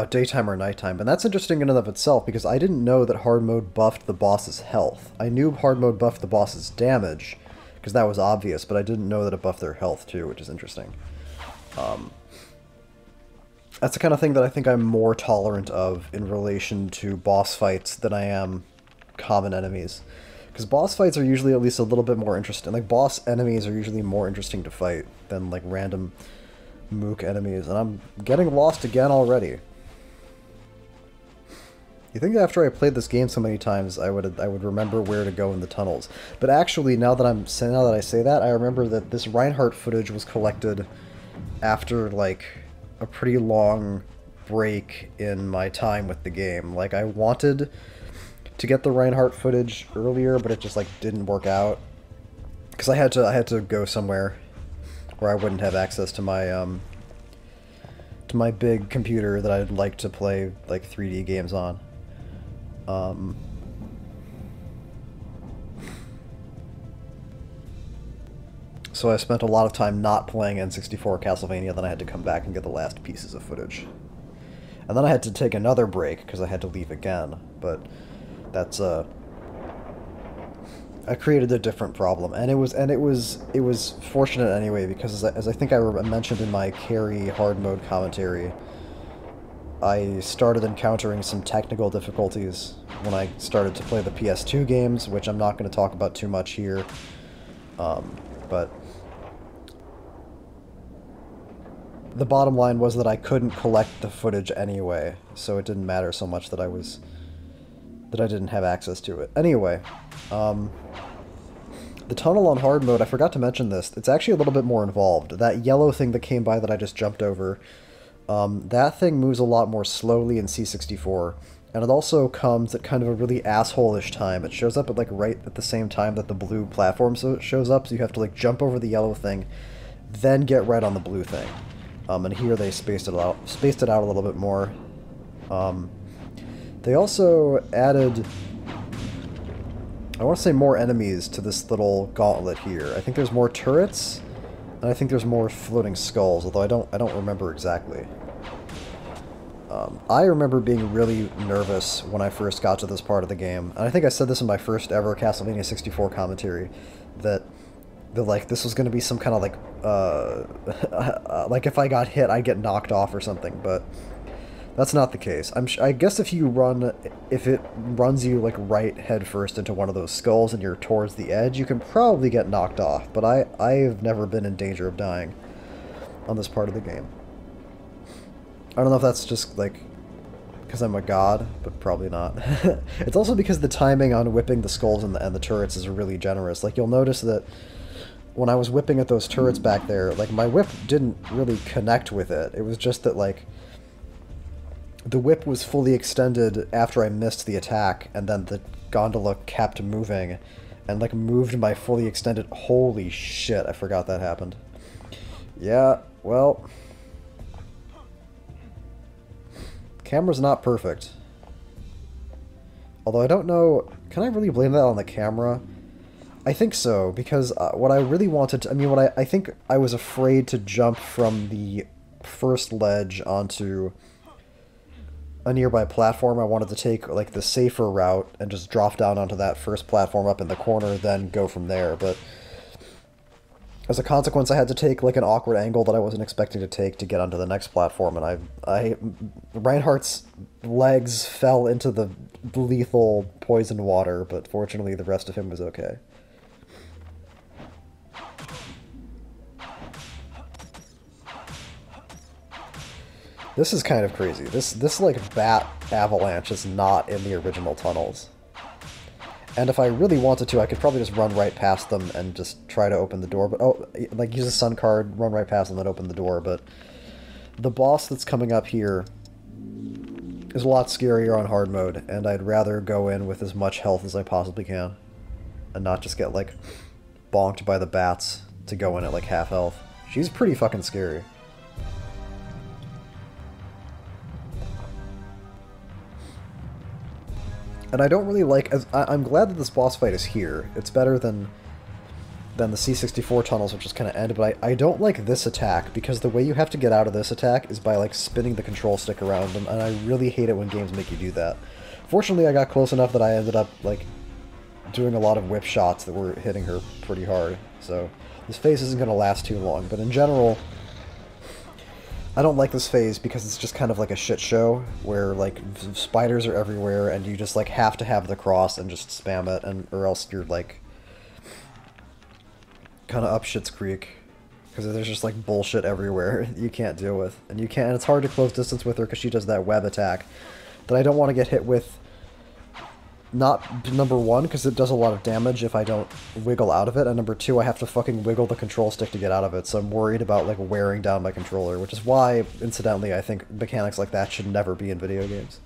daytime or nighttime. And that's interesting in and of itself, because I didn't know that hard mode buffed the boss's health. I knew hard mode buffed the boss's damage, because that was obvious, but I didn't know that it buffed their health too, which is interesting. That's the kind of thing that I think I'm more tolerant of in relation to boss fights than I am common enemies. Because boss fights are usually at least a little bit more interesting. Like, boss enemies are usually more interesting to fight than, like, random mook enemies. And I'm getting lost again already. You think after I played this game so many times, I would remember where to go in the tunnels. But actually, now that I say that, I remember that this Reinhardt footage was collected after, like, a pretty long break in my time with the game. Like, I wanted to get the Reinhardt footage earlier, but it just, like, didn't work out. Because I had to go somewhere where I wouldn't have access to my big computer that I'd like to play, like, 3D games on. So I spent a lot of time not playing N64 Castlevania, then I had to come back and get the last pieces of footage. And then I had to take another break, because I had to leave again, but that's, I created a different problem, and it was fortunate anyway, because as I think I mentioned in my Carry hard mode commentary, I started encountering some technical difficulties when I started to play the PS2 games, which I'm not going to talk about too much here, but the bottom line was that I couldn't collect the footage anyway, so it didn't matter so much that I didn't have access to it. Anyway, the tunnel on hard mode, I forgot to mention this, it's actually a little bit more involved. That yellow thing that came by that I just jumped over, that thing moves a lot more slowly in C64, and it also comes at kind of a really asshole-ish time. It shows up at, like, right at the same time that the blue platform shows up, so you have to, like, jump over the yellow thing, then get right on the blue thing. And here they spaced it out a little bit more. They also added, I want to say, more enemies to this little gauntlet here. I think there's more turrets, and I think there's more floating skulls, although I don't remember exactly. I remember being really nervous when I first got to this part of the game, and I think I said this in my first ever Castlevania 64 commentary, that like, this was going to be some kind of, like, like, if I got hit, I'd get knocked off or something, but that's not the case. I guess if it runs you, like, right head first into one of those skulls and you're towards the edge, you can probably get knocked off, but I've never been in danger of dying on this part of the game. I don't know if that's just, like, because I'm a god, but probably not. It's also because the timing on whipping the skulls and the turrets is really generous. Like, you'll notice that when I was whipping at those turrets back there, like, my whip didn't really connect with it. It was just that, like, the whip was fully extended after I missed the attack, and then the gondola kept moving, and, like, moved my fully extended... Holy shit, I forgot that happened. Yeah, well... Camera's not perfect. Although I don't know... Can I really blame that on the camera? I think so, because what I really wanted to... I mean, I think I was afraid to jump from the first ledge onto a nearby platform, I wanted to take like the safer route and just drop down onto that first platform up in the corner, then go from there. But as a consequence, I had to take like an awkward angle that I wasn't expecting to take to get onto the next platform, and Reinhardt's legs fell into the lethal poison water, but fortunately the rest of him was okay. This is kind of crazy. This like bat avalanche is not in the original tunnels. And if I really wanted to, I could probably just run right past them and just try to open the door. But like use a sun card, run right past them, and open the door. But the boss that's coming up here is a lot scarier on hard mode, and I'd rather go in with as much health as I possibly can, and not just get like bonked by the bats to go in at like half health. She's pretty fucking scary. And I don't really like... I'm glad that this boss fight is here. It's better than the C64 tunnels, which just kind of end, but I don't like this attack, because the way you have to get out of this attack is by, like, spinning the control stick around, and I really hate it when games make you do that. Fortunately, I got close enough that I ended up, like, doing a lot of whip shots that were hitting her pretty hard, so this phase isn't going to last too long, but in general... I don't like this phase because it's just kind of like a shit show where like spiders are everywhere and you just like have to have the cross and just spam it, and or else you're like kind of up shit's creek because there's just like bullshit everywhere you can't deal with, and it's hard to close distance with her because she does that web attack that I don't want to get hit with. Not number one, because it does a lot of damage if I don't wiggle out of it, and number two, I have to fucking wiggle the control stick to get out of it, so I'm worried about, like, wearing down my controller, which is why, incidentally, I think mechanics like that should never be in video games.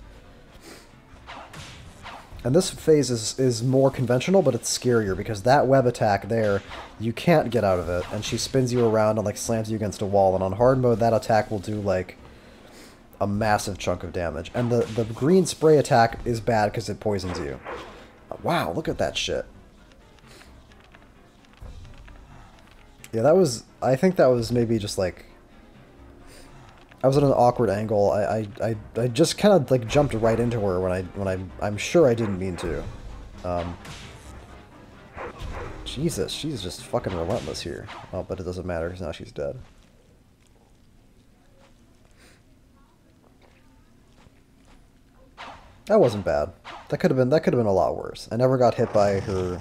And this phase is more conventional, but it's scarier, because that web attack there, you can't get out of it, and she spins you around and, like, slams you against a wall, and on hard mode, that attack will do, like, a massive chunk of damage. And the green spray attack is bad because it poisons you. Wow, look at that shit. Yeah, that was... I think that was maybe just like... I was at an awkward angle. I just kind of like jumped right into her when I'm sure I didn't mean to. Jesus, she's just fucking relentless here. Oh, but it doesn't matter because now she's dead. That wasn't bad. That could have been a lot worse. I never got hit by her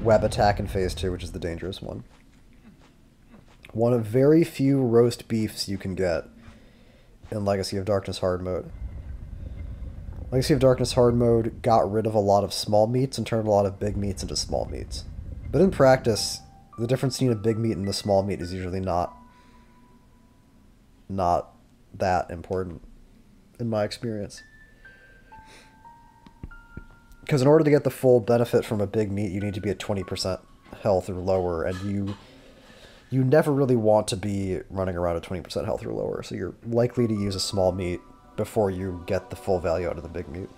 web attack in phase 2, which is the dangerous one. One of very few roast beefs you can get in Legacy of Darkness hard mode. Legacy of Darkness hard mode got rid of a lot of small meats and turned a lot of big meats into small meats. But in practice, the difference between a big meat and the small meat is usually not that important, in my experience. Because in order to get the full benefit from a big meat, you need to be at 20% health or lower, and you never really want to be running around at 20% health or lower, so you're likely to use a small meat before you get the full value out of the big meat.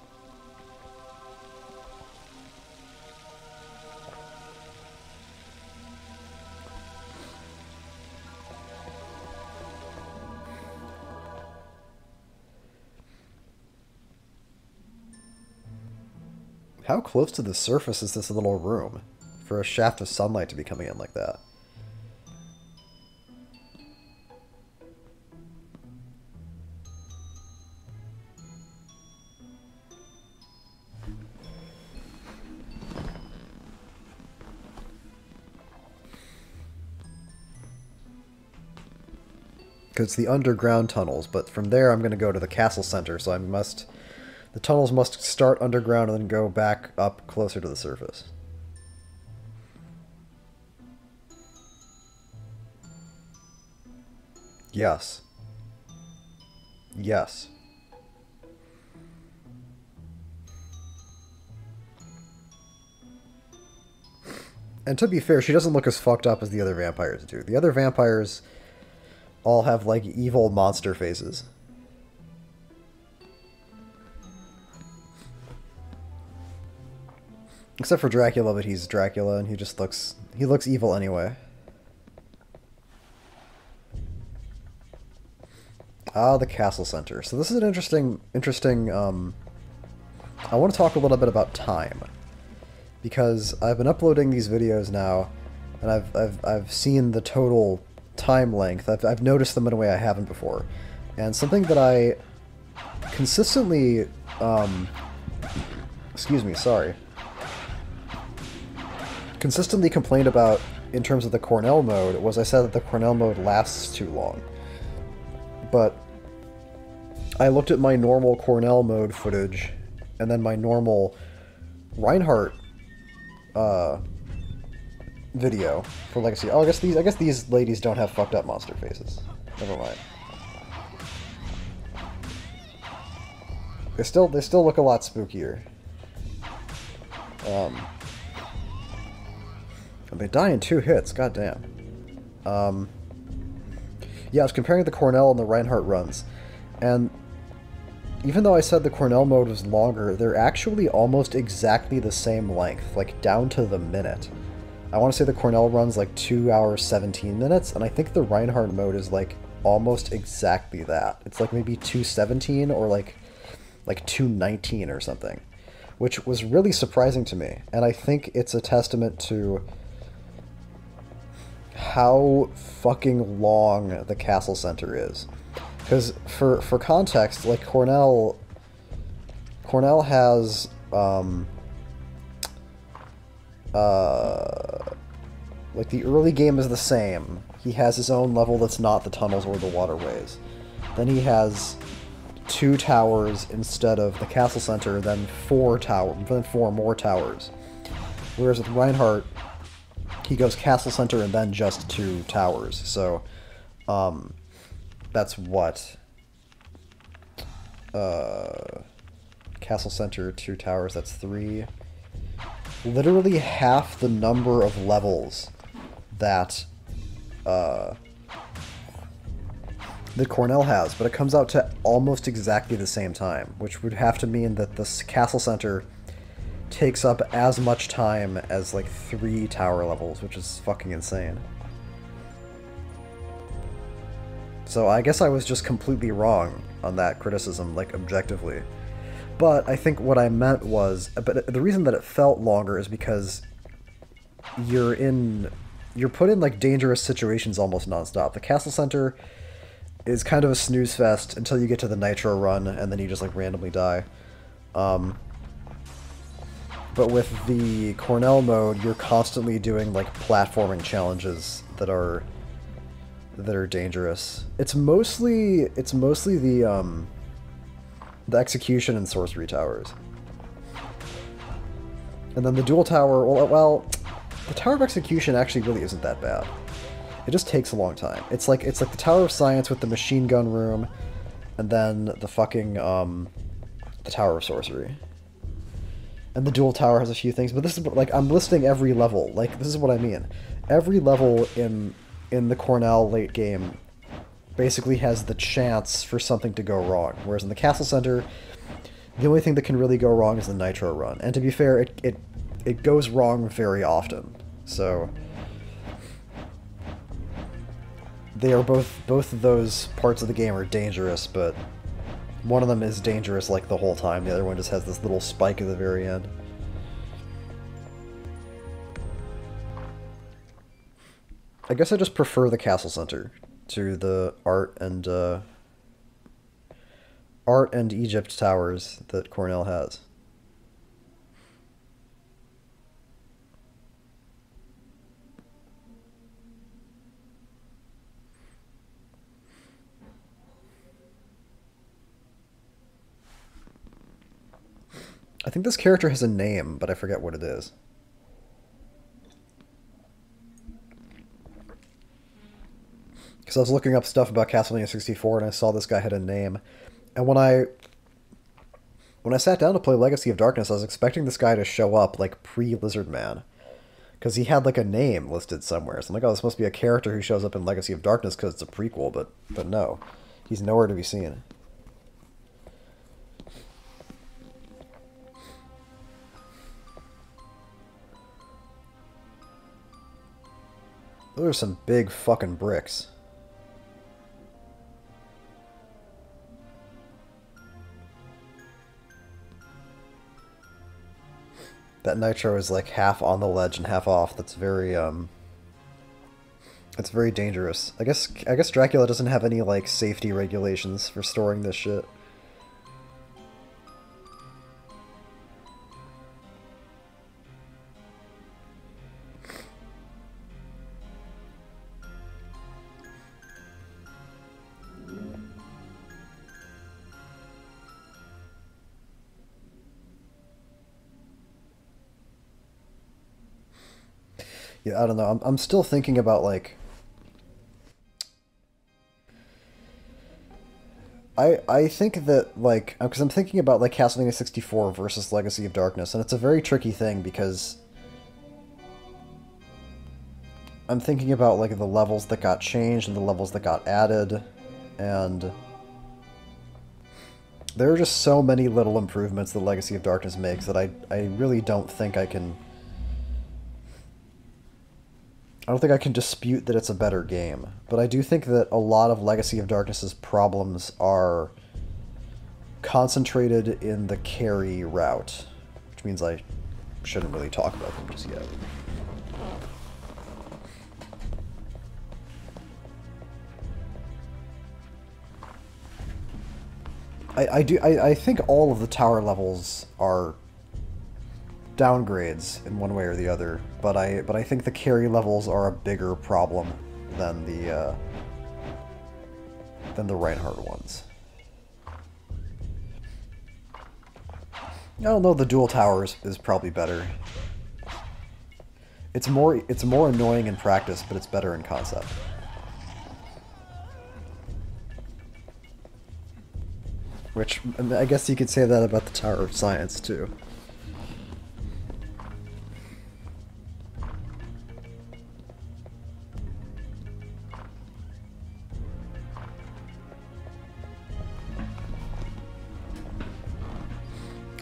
How close to the surface is this little room for a shaft of sunlight to be coming in like that? Because it's the underground tunnels, but from there I'm going to go to the castle center, so the tunnels must start underground and then go back up closer to the surface. Yes. Yes. And to be fair, she doesn't look as fucked up as the other vampires do. The other vampires all have, like, evil monster faces. Except for Dracula, but he's Dracula, and he looks evil anyway. Ah, the Castle Center. So this is an interesting. I want to talk a little bit about time, because I've been uploading these videos now, and I've seen the total time length. I've noticed them in a way I haven't before, and something that I consistently, excuse me, sorry, consistently complained about in terms of the Cornell mode was I said that the Cornell mode lasts too long. But I looked at my normal Cornell mode footage and then my normal Reinhardt video for Legacy. Oh, I guess these ladies don't have fucked up monster faces. Never mind. They still look a lot spookier. And they die in 2 hits. Goddamn. Yeah, I was comparing the Cornell and the Reinhardt runs, and even though I said the Cornell mode was longer, they're actually almost exactly the same length, like down to the minute. I want to say the Cornell run's like 2 hours 17 minutes, and I think the Reinhardt mode is like almost exactly that. It's like maybe 2:17 or like 2:19 or something, which was really surprising to me, and I think it's a testament to how fucking long the Castle Center is. Because for context, like Cornell has like the early game is the same. He has his own level that's not the tunnels or the waterways. Then he has 2 towers instead of the Castle Center, then 4 more towers. Whereas with Reinhardt, he goes Castle Center and then just 2 towers. So, that's what? Castle Center, 2 towers, that's 3. Literally half the number of levels that, that Cornell has, but it comes out to almost exactly the same time, which would have to mean that this Castle Center takes up as much time as like 3 tower levels, which is fucking insane. So I guess I was just completely wrong on that criticism, like objectively. But I think what I meant was, but the reason that it felt longer is because you're put in like dangerous situations almost nonstop. The Castle Center is kind of a snooze fest until you get to the Nitro run, and then you just like randomly die. But with the Cornell mode, you're constantly doing like platforming challenges that are dangerous. It's mostly the execution and sorcery towers. And then the dual tower, well, the Tower of Execution actually really isn't that bad. It just takes a long time. It's like the Tower of Science with the machine gun room, and then the fucking the Tower of Sorcery. And the dual tower has a few things, but this is like I'm listing every level. Like this is what I mean. Every level in the Cornell late game basically has the chance for something to go wrong. Whereas in the Castle Center, the only thing that can really go wrong is the Nitro run. And to be fair, it goes wrong very often. So they are both of those parts of the game are dangerous, but one of them is dangerous like the whole time. The other one just has this little spike at the very end. I guess I just prefer the Castle Center to the art and Egypt towers that Cornell has. I think this character has a name, but I forget what it is. Because I was looking up stuff about Castlevania 64 and I saw this guy had a name. And when I sat down to play Legacy of Darkness, I was expecting this guy to show up like pre-Lizard Man. Because he had like a name listed somewhere. So I'm like, oh, this must be a character who shows up in Legacy of Darkness because it's a prequel, but no. He's nowhere to be seen. Those are some big fucking bricks. That nitro is like half on the ledge and half off. That's very it's very dangerous. I guess Dracula doesn't have any like safety regulations for storing this shit. Yeah, I don't know. I'm still thinking about like I think that like because I'm thinking about like Castlevania 64 versus Legacy of Darkness, and it's a very tricky thing because I'm thinking about like the levels that got changed and the levels that got added, and there are just so many little improvements that Legacy of Darkness makes that I really don't think I can dispute that it's a better game, but I do think that a lot of Legacy of Darkness's problems are concentrated in the carry route, which means I shouldn't really talk about them just yet. I think all of the tower levels are downgrades in one way or the other, but I think the carry levels are a bigger problem than the Reinhardt ones. I don't know, the dual towers is probably better. It's more annoying in practice, but it's better in concept. Which, I guess you could say that about the Tower of Science, too.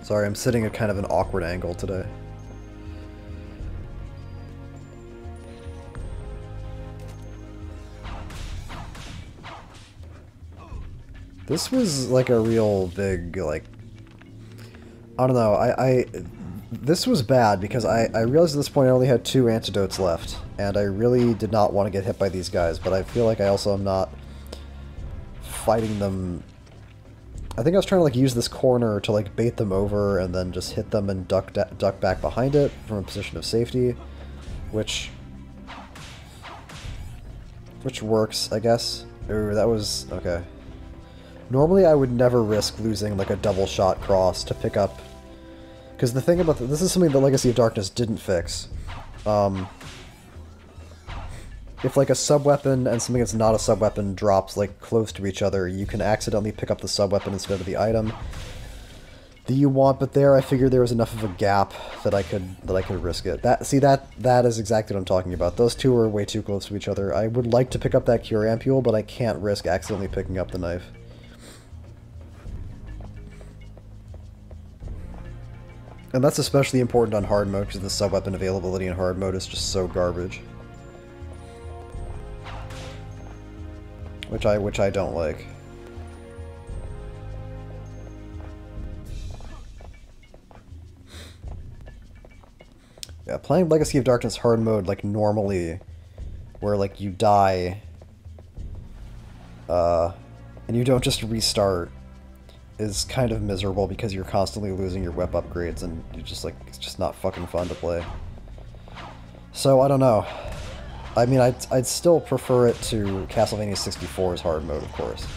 Sorry, I'm sitting at kind of an awkward angle today. This was like a real big, like, I don't know, this was bad because I realized at this point I only had 2 antidotes left, and I really did not want to get hit by these guys, but I feel like I also am not fighting them. I think I was trying to like use this corner to like bait them over and then just hit them and duck back behind it from a position of safety, which works, I guess. Ooh, that was okay. Normally I would never risk losing like a double shot cross to pick up, because the thing about this is something that Legacy of Darkness didn't fix. If like a sub-weapon and something that's not a sub-weapon drops like close to each other, you can accidentally pick up the sub-weapon instead of the item that you want, but there I figured there was enough of a gap that I could risk it. That is exactly what I'm talking about. Those two are way too close to each other. I would like to pick up that cure ampule, but I can't risk accidentally picking up the knife. And that's especially important on hard mode because the sub-weapon availability in hard mode is just so garbage. Which I don't like. Yeah, playing Legacy of Darkness hard mode like normally, where like you die, and you don't just restart, is kind of miserable because you're constantly losing your whip upgrades and you just like it's just not fucking fun to play. So I don't know. I mean, I'd still prefer it to Castlevania 64's hard mode, of course.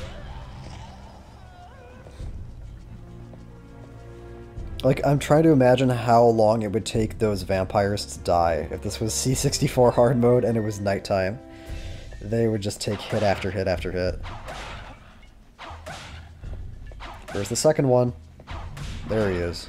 Like, I'm trying to imagine how long it would take those vampires to die if this was C64 hard mode and it was nighttime. They would just take hit after hit after hit. There's the second one. There he is.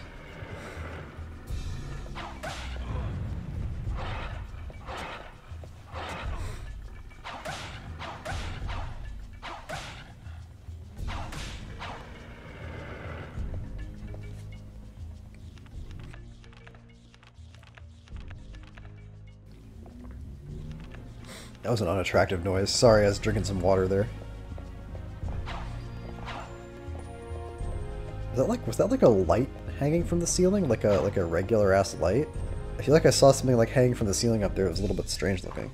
That was an unattractive noise. Sorry, I was drinking some water there. Was that like a light hanging from the ceiling, like a regular ass light. I feel like I saw something like hanging from the ceiling up there. It was a little bit strange looking.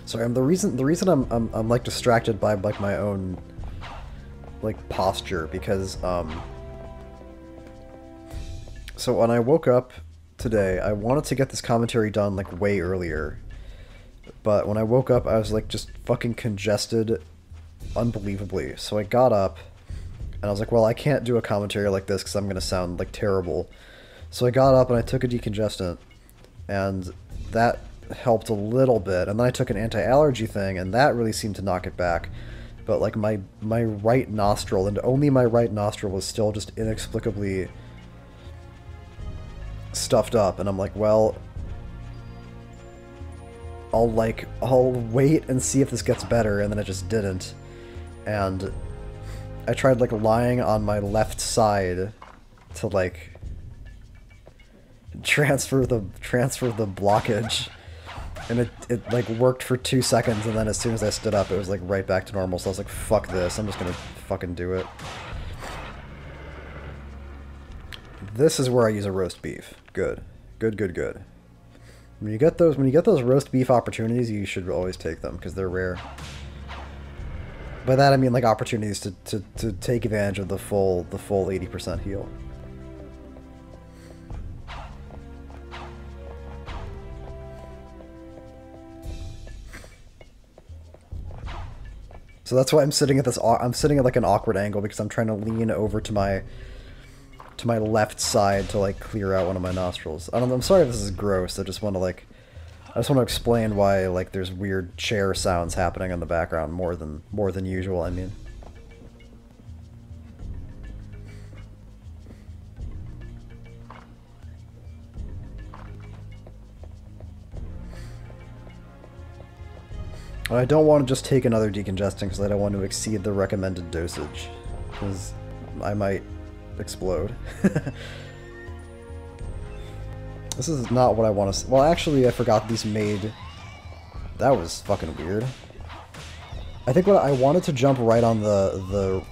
Sorry, the reason I'm like distracted by like my own like posture because so when I woke up today, I wanted to get this commentary done like way earlier, but when I woke up I was like just fucking congested unbelievably. So I got up and I was like, well, I can't do a commentary like this because I'm gonna sound like terrible. So I got up and I took a decongestant, and that helped a little bit, and then I took an anti-allergy thing, and that really seemed to knock it back. But like my right nostril, and only my right nostril, was still just inexplicably stuffed up, and I'm like, well, I'll wait and see if this gets better, and then it just didn't. And I tried like lying on my left side to like transfer the blockage. And it like worked for 2 seconds, and then as soon as I stood up, it was like right back to normal. So I was like, fuck this, I'm just gonna fucking do it. This is where I use a roast beef. Good. Good, good, good. When you get those roast beef opportunities, you should always take them, because they're rare. By that I mean like opportunities to take advantage of the full 80% heal. So that's why I'm sitting at this. I'm sitting at like an awkward angle because I'm trying to lean over to my left side to like clear out one of my nostrils. I don't know. I'm sorry if this is gross. I just want to explain why like there's weird chair sounds happening in the background more than usual. I mean. I don't want to just take another decongestant because I don't want to exceed the recommended dosage, because I might explode. This is not what I want to... Well, actually, I forgot these made... That was fucking weird. I think what I wanted to jump right on the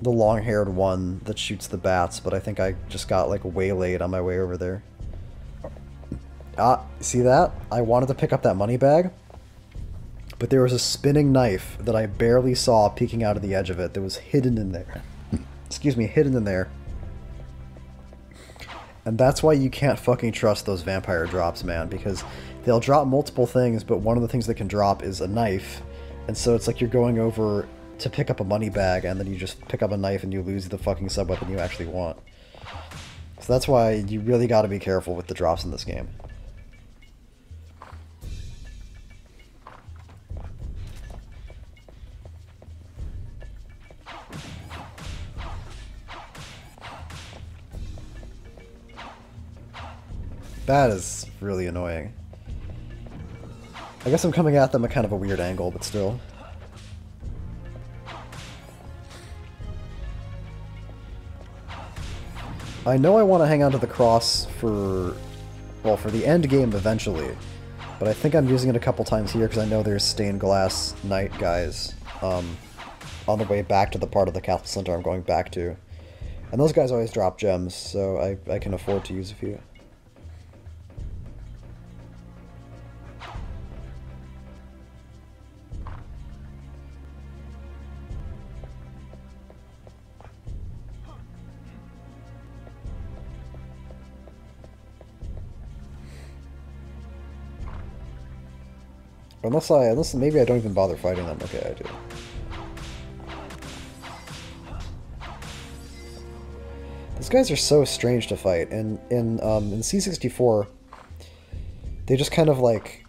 long-haired one that shoots the bats, but I think I just got like waylaid on my way over there. Ah, see that? I wanted to pick up that money bag, but there was a spinning knife that I barely saw peeking out of the edge of it that was hidden in there. Excuse me, hidden in there. And that's why you can't fucking trust those vampire drops, man, because they'll drop multiple things, but one of the things they can drop is a knife. And so it's like you're going over to pick up a money bag, and then you just pick up a knife and you lose the fucking sub-weapon you actually want. So that's why you really gotta be careful with the drops in this game. That is really annoying. I guess I'm coming at them at kind of a weird angle, but still. I know I want to hang on to the cross for, well, for the end game eventually, but I think I'm using it a couple times here because I know there's stained glass knight guys on the way back to the part of the castle center I'm going back to. And those guys always drop gems, so I can afford to use a few. Unless maybe I don't even bother fighting them. Okay, I do. These guys are so strange to fight. In C64, they just kind of like...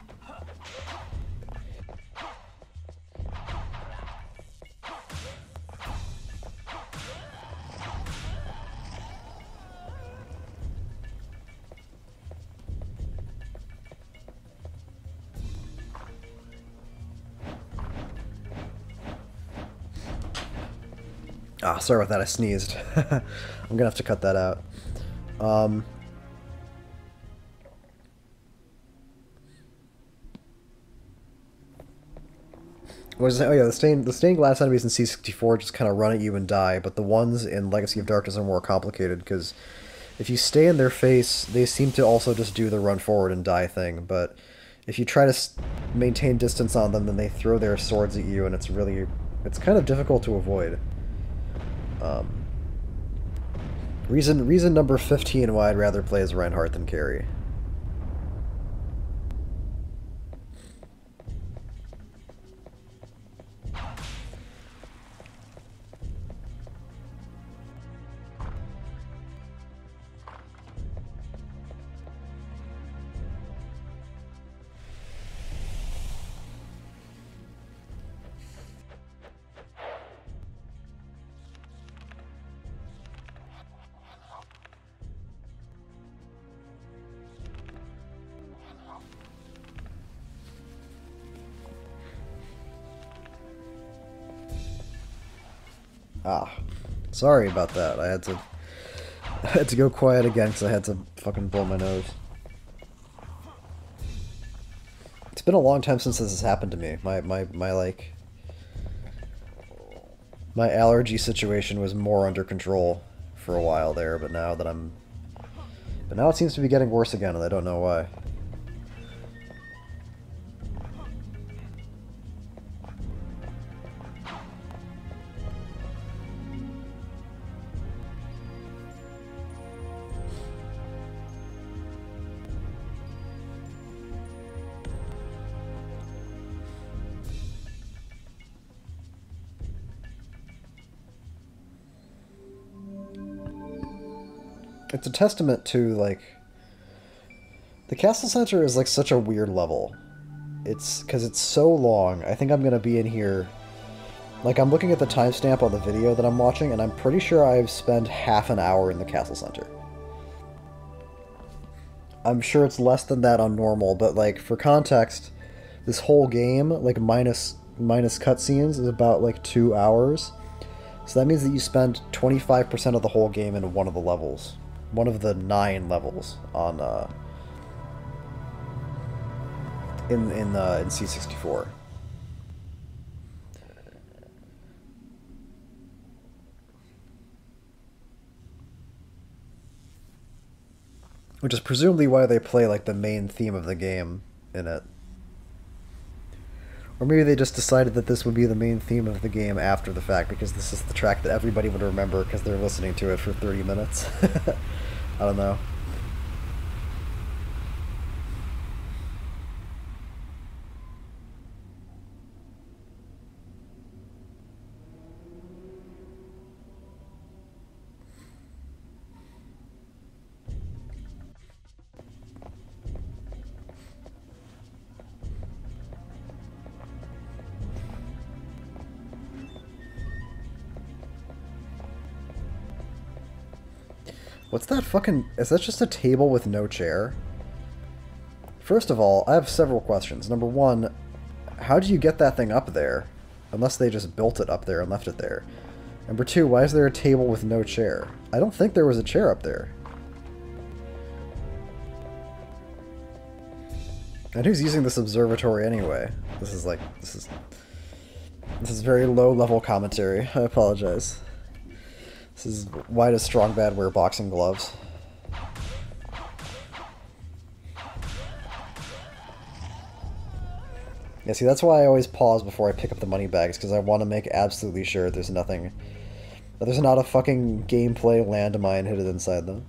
Ah, sorry about that, I sneezed. I'm gonna have to cut that out. What was I saying? Oh yeah, the stained glass enemies in C64 just kind of run at you and die, but the ones in Legacy of Darkness are more complicated, because if you stay in their face, they seem to also just do the run forward and die thing, but if you try to maintain distance on them, then they throw their swords at you, and it's kind of difficult to avoid. Reason number 15 why I'd rather play as Reinhardt than carry. Ah, sorry about that. I had to go quiet again because I had to fucking blow my nose. It's been a long time since this has happened to me. My allergy situation was more under control for a while there, but now it seems to be getting worse again, and I don't know why. It's a testament to, like, the Castle Center is, like, such a weird level. Because it's so long. I think I'm going to be in here, like, I'm looking at the timestamp on the video that I'm watching, and I'm pretty sure I've spent half an hour in the Castle Center. I'm sure it's less than that on normal, but, like, for context, this whole game, like, minus cutscenes, is about, like, 2 hours. So that means that you spend 25% of the whole game in one of the levels. One of the 9 levels on in C64. Which is presumably why they play, like, the main theme of the game in it. Or maybe they just decided that this would be the main theme of the game after the fact, because this is the track that everybody would remember because they're listening to it for 30 minutes. I don't know. What's that fucking... Is that just a table with no chair? First of all, I have several questions. Number one, how do you get that thing up there? Unless they just built it up there and left it there. Number two, why is there a table with no chair? I don't think there was a chair up there. And who's using this observatory anyway? This is very low-level commentary. I apologize. This is why does Strong Bad wear boxing gloves? Yeah, see, that's why I always pause before I pick up the money bags, because I want to make absolutely sure there's nothing... that there's not a fucking gameplay landmine hidden inside them.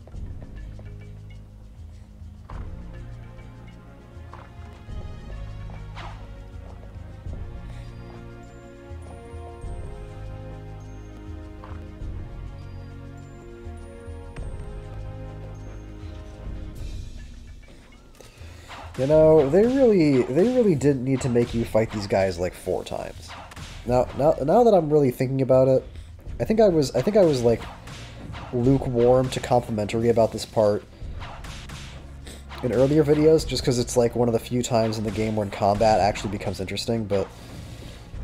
You know, they really didn't need to make you fight these guys like 4 times. Now that I'm really thinking about it, I think I was like lukewarm to complimentary about this part in earlier videos, just because it's like one of the few times in the game when combat actually becomes interesting. But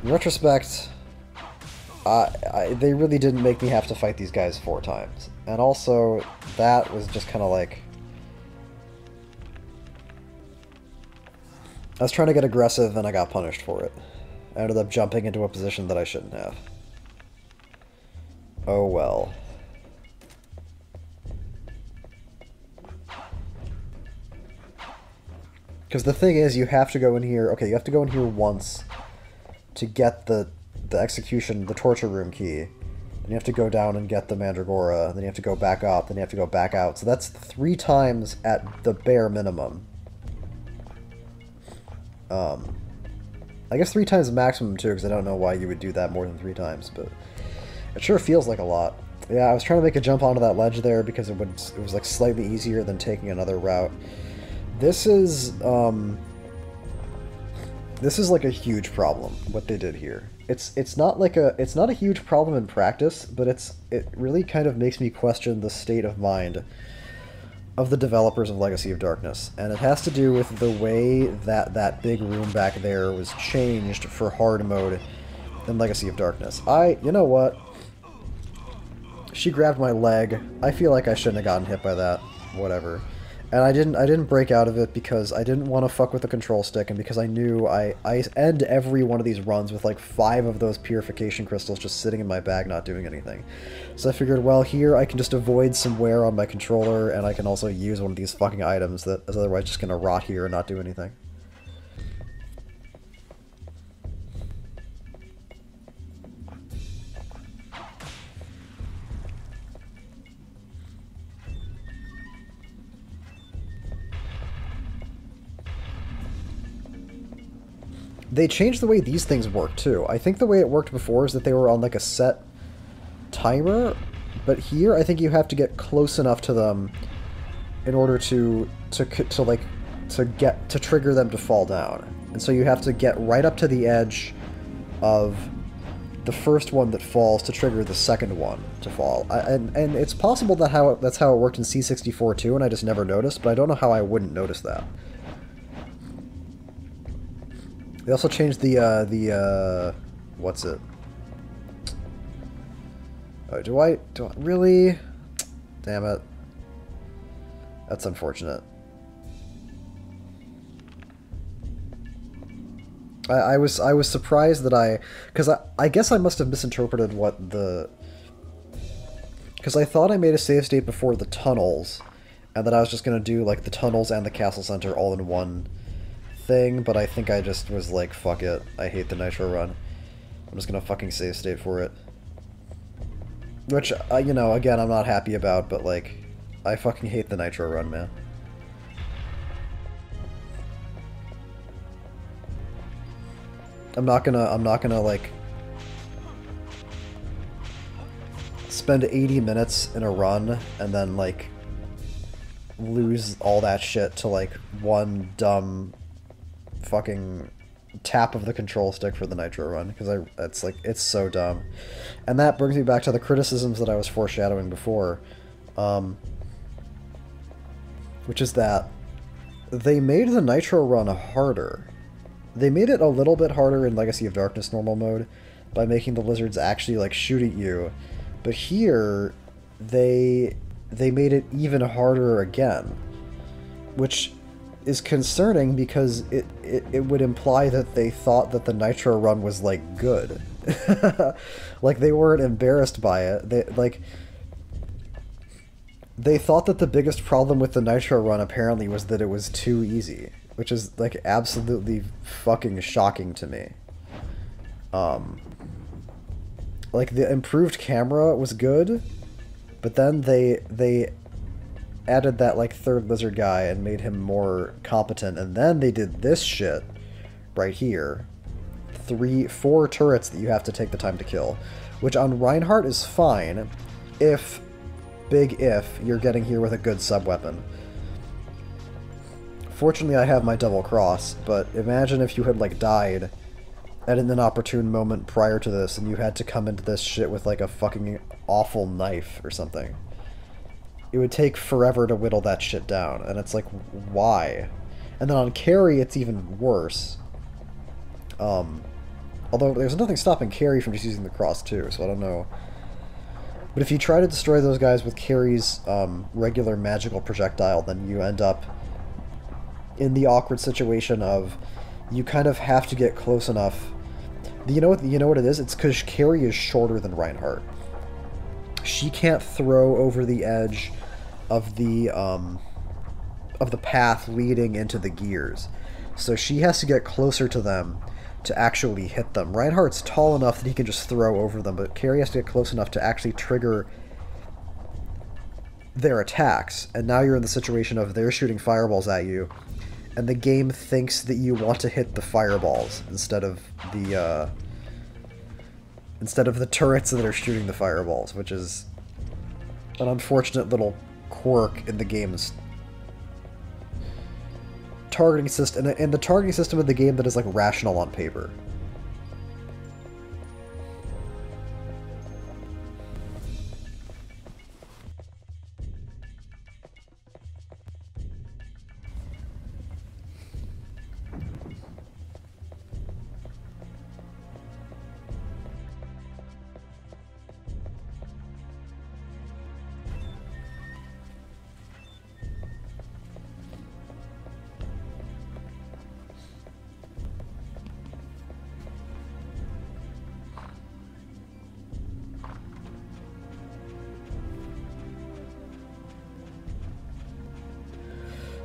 in retrospect, They really didn't make me have to fight these guys 4 times. And also, that was just kind of like... I was trying to get aggressive and I got punished for it. I ended up jumping into a position that I shouldn't have. Oh well. Because the thing is, you have to go in here... Okay, you have to go in here once to get the execution, the torture room key. Then you have to go down and get the Mandragora. Then you have to go back up. Then you have to go back out. So that's 3 times at the bare minimum. I guess 3 times maximum too, because I don't know why you would do that more than 3 times, but it sure feels like a lot. Yeah, I was trying to make a jump onto that ledge there because it was like slightly easier than taking another route. This is like a huge problem, what they did here. It's not a huge problem in practice, but it really kind of makes me question the state of mind of the developers of Legacy of Darkness, and it has to do with the way that big room back there was changed for hard mode in Legacy of Darkness. You know what? She grabbed my leg. I feel like I shouldn't have gotten hit by that. Whatever. And I didn't break out of it because I didn't want to fuck with the control stick, and because I knew I end every one of these runs with like 5 of those purification crystals just sitting in my bag not doing anything. So I figured, well, here I can just avoid some wear on my controller, and I can also use one of these fucking items that is otherwise just going to rot here and not do anything. They changed the way these things work, too. I think the way it worked before is that they were on, like, a set timer, but here I think you have to get close enough to them in order to trigger them to fall down. And so you have to get right up to the edge of the first one that falls to trigger the second one to fall. And it's possible that's how it worked in C64 too, and I just never noticed, but I don't know how I wouldn't notice that. They also changed what's it? Oh, do I really? Damn it. That's unfortunate. I was surprised that because I guess I must have misinterpreted because I thought I made a save state before the tunnels, and that I was just gonna do like the tunnels and the castle center all in one thing, but I think I just was like, fuck it, I hate the Nitro run. I'm just gonna fucking save state for it. Which, you know, again, I'm not happy about, but like, I fucking hate the Nitro run, man. I'm not gonna like spend 80 minutes in a run and then like lose all that shit to like one dumb fucking tap of the control stick for the Nitro run, because it's so dumb. And that brings me back to the criticisms that I was foreshadowing before, which is that they made the Nitro run harder. They made it a little bit harder in Legacy of Darkness normal mode by making the lizards actually like shoot at you, but here they made it even harder again, which is concerning because it would imply that they thought that the Nitro run was like good. Like they weren't embarrassed by it. They thought that the biggest problem with the Nitro run apparently was that it was too easy, which is like absolutely fucking shocking to me. Like the improved camera was good, but then they added that like third lizard guy and made him more competent, and then they did this shit right here. 4 turrets that you have to take the time to kill, which on Reinhardt is fine if you're getting here with a good sub-weapon. Fortunately, I have my double cross, but imagine if you had like died at an inopportune moment prior to this and you had to come into this shit with like a fucking awful knife or something. It would take forever to whittle that shit down, and it's like, why? And then on carry, it's even worse. Although there's nothing stopping Carrie from just using the cross too, so I don't know. But if you try to destroy those guys with Carrie's regular magical projectile, then you end up in the awkward situation of you kind of have to get close enough. You know what it is? It's because Carrie is shorter than Reinhardt. She can't throw over the edge of the path leading into the gears. So she has to get closer to them to actually hit them. Reinhardt's tall enough that he can just throw over them, but Carrie has to get close enough to actually trigger their attacks. And now you're in the situation of they're shooting fireballs at you, and the game thinks that you want to hit the fireballs instead of the turrets that are shooting the fireballs, which is an unfortunate little quirk in the game's targeting system, and the targeting system of the game that is like rational on paper.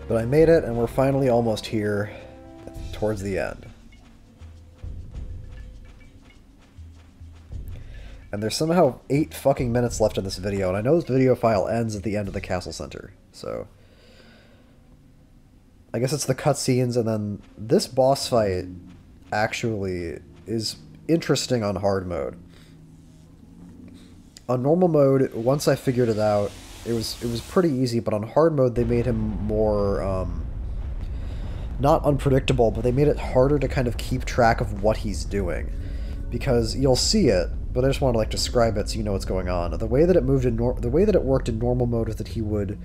But I made it, and we're finally almost here, towards the end. And there's somehow 8 fucking minutes left in this video, and I know this video file ends at the end of the castle center, so... I guess it's the cutscenes, and then this boss fight actually is interesting on hard mode. On normal mode, once I figured it out, it was pretty easy, but on hard mode they made him more, not unpredictable, but they made it harder to kind of keep track of what he's doing. Because you'll see it, but I just want to like describe it so you know what's going on. The way that it moved in the way that it worked in normal mode is that he would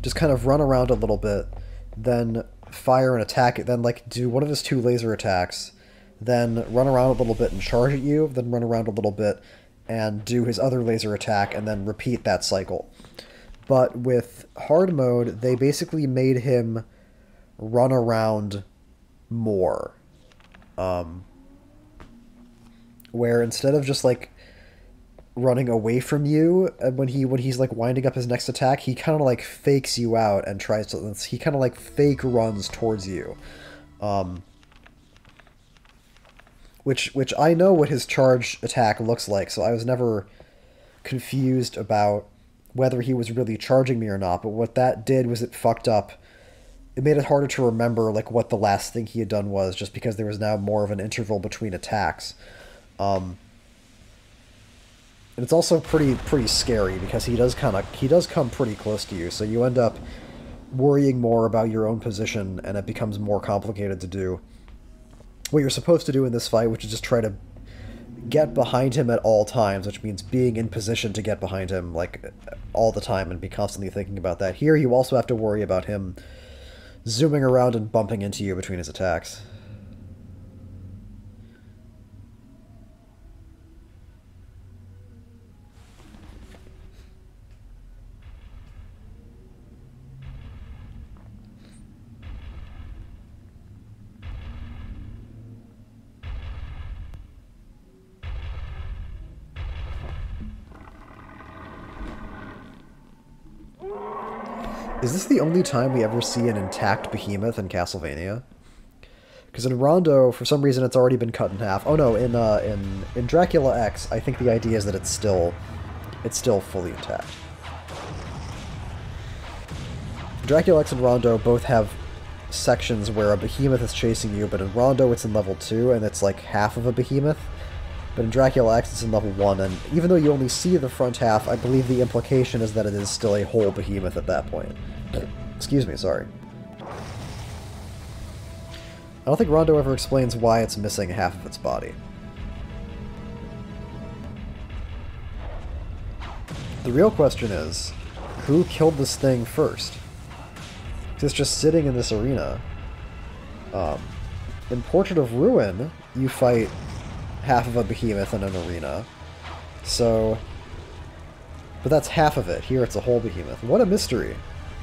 just kind of run around a little bit, then fire an attack, then like do one of his 2 laser attacks, then run around a little bit and charge at you, then run around a little bit and do his other laser attack, and then repeat that cycle. But with hard mode, they basically made him run around more. Where instead of just like running away from you, when he's like winding up his next attack, he kind of like fakes you out and tries to. He kind of like fake runs towards you. Which I know what his charge attack looks like, so I was never confused about whether he was really charging me or not, but what that did was it fucked up. It made it harder to remember like what the last thing he had done was, just because there was now more of an interval between attacks. And it's also pretty scary, because he does come pretty close to you, so you end up worrying more about your own position, and it becomes more complicated to do what you're supposed to do in this fight, which is just try to get behind him at all times, which means being in position to get behind him like all the time and be constantly thinking about that. Here you also have to worry about him zooming around and bumping into you between his attacks. Is this the only time we ever see an intact behemoth in Castlevania? Because in Rondo, for some reason, it's already been cut in half. Oh no, in Dracula X, I think the idea is that it's still fully intact. Dracula X and Rondo both have sections where a behemoth is chasing you, but in Rondo it's in level 2, and it's like half of a behemoth. But in Dracula X it's in level 1, and even though you only see the front half, I believe the implication is that it is still a whole behemoth at that point. Excuse me, sorry. I don't think Rondo ever explains why it's missing half of its body. The real question is, who killed this thing first? It's just sitting in this arena. in Portrait of Ruin, you fight half of a behemoth in an arena. So, but that's half of it. Here it's a whole behemoth. What a mystery.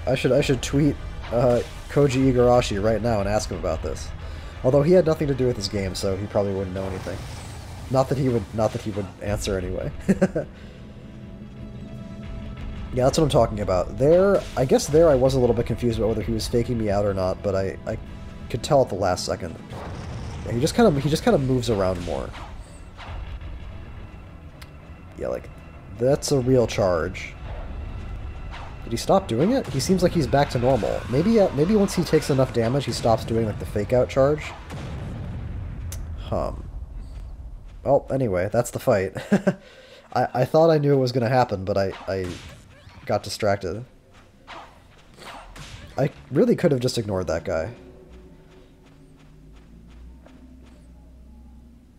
I should tweet Koji Igarashi right now and ask him about this. Although he had nothing to do with this game, so he probably wouldn't know anything. Not that he would answer anyway. Yeah, that's what I'm talking about. I guess I was a little bit confused about whether he was faking me out or not, but I could tell at the last second. Yeah, he just kind of moves around more. Yeah, like that's a real charge. Did he stop doing it? He seems like he's back to normal. Maybe once he takes enough damage, he stops doing like the fake out charge. Well, anyway, that's the fight. I thought I knew it was going to happen, but I got distracted. I really could have just ignored that guy.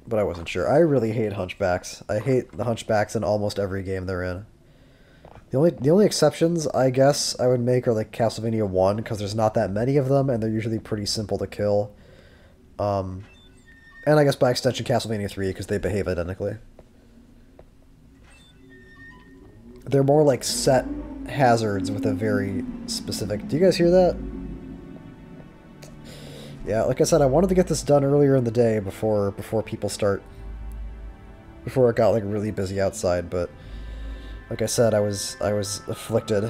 But I wasn't sure. I really hate hunchbacks. I hate the hunchbacks in almost every game they're in. The only exceptions, I guess, I would make are like Castlevania 1, because there's not that many of them, and they're usually pretty simple to kill. And I guess by extension Castlevania 3, because they behave identically. They're more like set hazards with a very specific... Do you guys hear that? Yeah, like I said, I wanted to get this done earlier in the day before people start... Before it got like really busy outside, but... Like I said, I was afflicted.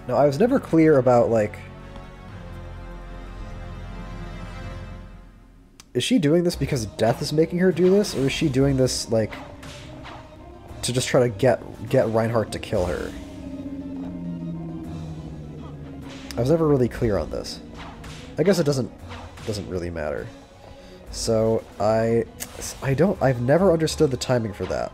No, I was never clear about, like... Is she doing this because Death is making her do this, or is she doing this, like, to just try to get Reinhardt to kill her? I was never really clear on this. I guess it doesn't really matter. So, I've never understood the timing for that.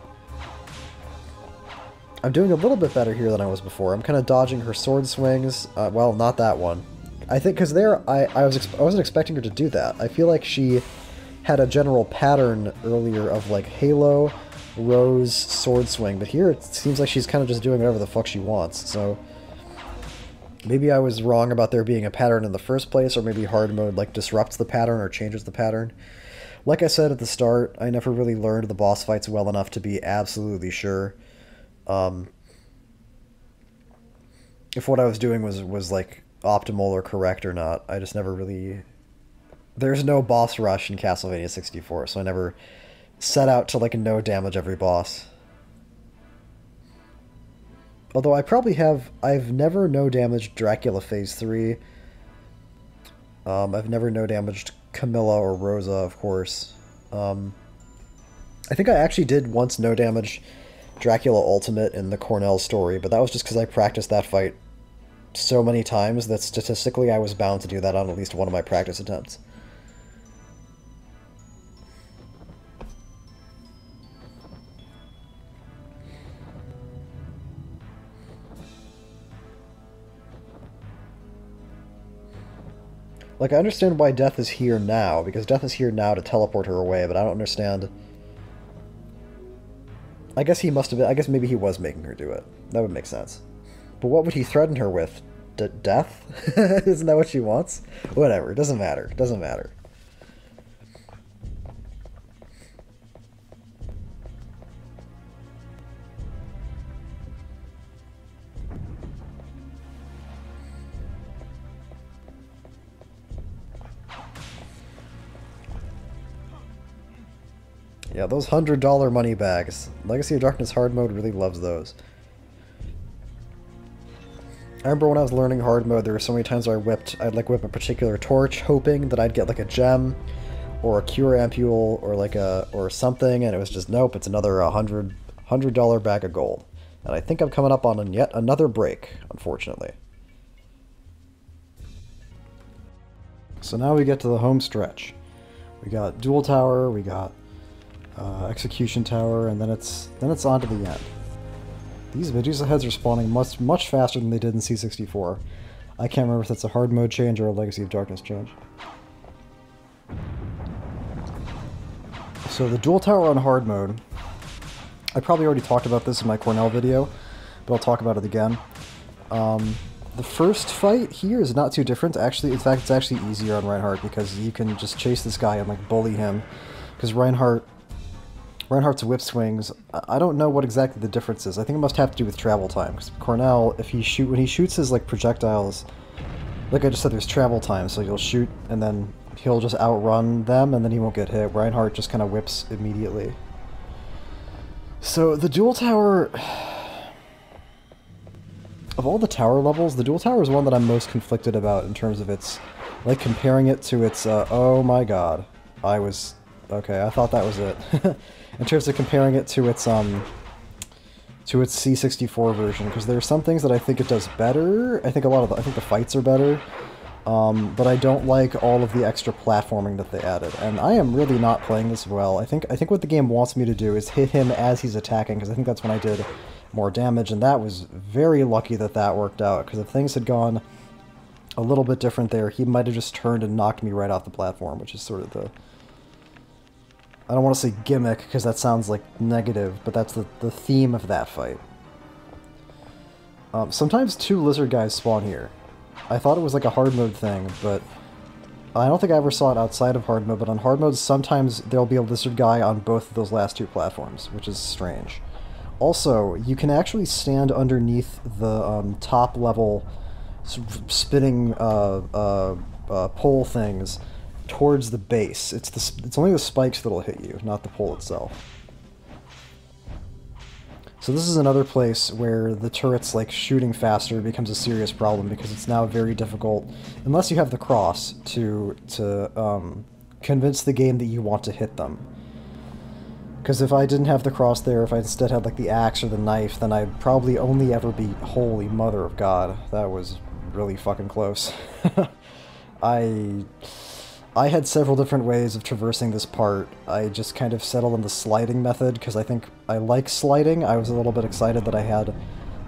I'm doing a little bit better here than I was before. I'm kind of dodging her sword swings. Well, not that one. I think because I wasn't expecting her to do that. I feel like she had a general pattern earlier of like Halo, Rose, sword swing, but here it seems like she's kind of just doing whatever the fuck she wants. So maybe I was wrong about there being a pattern in the first place, or maybe hard mode like disrupts the pattern or changes the pattern. Like I said at the start, I never really learned the boss fights well enough to be absolutely sure if what I was doing was like optimal or correct or not. I just never really... There's no boss rush in Castlevania 64, so I never set out to like no damage every boss. Although I've never no damaged Dracula Phase 3. I've never no damaged Camilla or Rosa, of course. I think I actually did once no damage Dracula Ultimate in the Cornell story, but that was just because I practiced that fight so many times that statistically I was bound to do that on at least one of my practice attempts. Like, I understand why Death is here now, because Death is here now to teleport her away, but I don't understand... I guess he must have been... I guess maybe he was making her do it. That would make sense. But what would he threaten her with? Death? Isn't that what she wants? Whatever, it doesn't matter. It doesn't matter. Yeah, those $100 money bags. Legacy of Darkness hard mode really loves those. I remember when I was learning hard mode, there were so many times where I'd like whip a particular torch, hoping that I'd get like a gem, or a cure ampule, or like or something, and it was just nope. It's another $100 bag of gold, and I think I'm coming up on yet another break, unfortunately. So now we get to the home stretch. We got Dual Tower, we got Execution Tower, and then it's on to the end. These Medusa heads are spawning much faster than they did in C64. I can't remember if that's a hard mode change or a Legacy of Darkness change. So the dual tower on hard mode, I probably already talked about this in my Cornell video, but I'll talk about it again. The first fight here is not too different. Actually, in fact, it's actually easier on Reinhardt because you can just chase this guy and like bully him. Because Reinhardt's whip swings, I don't know what exactly the difference is. I think it must have to do with travel time. Because Cornell, when he shoots his like projectiles, like I just said, there's travel time. So you'll shoot and then he'll just outrun them and then he won't get hit. Reinhardt just kind of whips immediately. So the dual tower, of all the tower levels, the dual tower is one that I'm most conflicted about in terms of its, like comparing it to its, oh my god, okay, I thought that was it. In terms of comparing it to its C64 version, because there are some things that I think it does better. I think I think the fights are better. But I don't like all of the extra platforming that they added, and I am really not playing this well. I think what the game wants me to do is hit him as he's attacking, because I think that's when I did more damage, and that was very lucky that that worked out, because if things had gone a little bit different there, he might have just turned and knocked me right off the platform, which is sort of the... I don't want to say gimmick, because that sounds like negative, but that's the theme of that fight. Sometimes two lizard guys spawn here. I thought it was like a hard mode thing, but I don't think I ever saw it outside of hard mode, but on hard mode sometimes there'll be a lizard guy on both of those last two platforms, which is strange. Also, you can actually stand underneath the top level spinning pole things towards the base. It's only the spikes that'll hit you, not the pole itself. So this is another place where the turrets, like, shooting faster becomes a serious problem, because it's now very difficult, unless you have the cross, to convince the game that you want to hit them. Because if I didn't have the cross there, if I instead had, like, the axe or the knife, then I'd probably only ever be... Holy mother of God, that was really fucking close. I had several different ways of traversing this part. I just kind of settled on the sliding method, because I think I like sliding. I was a little bit excited that I had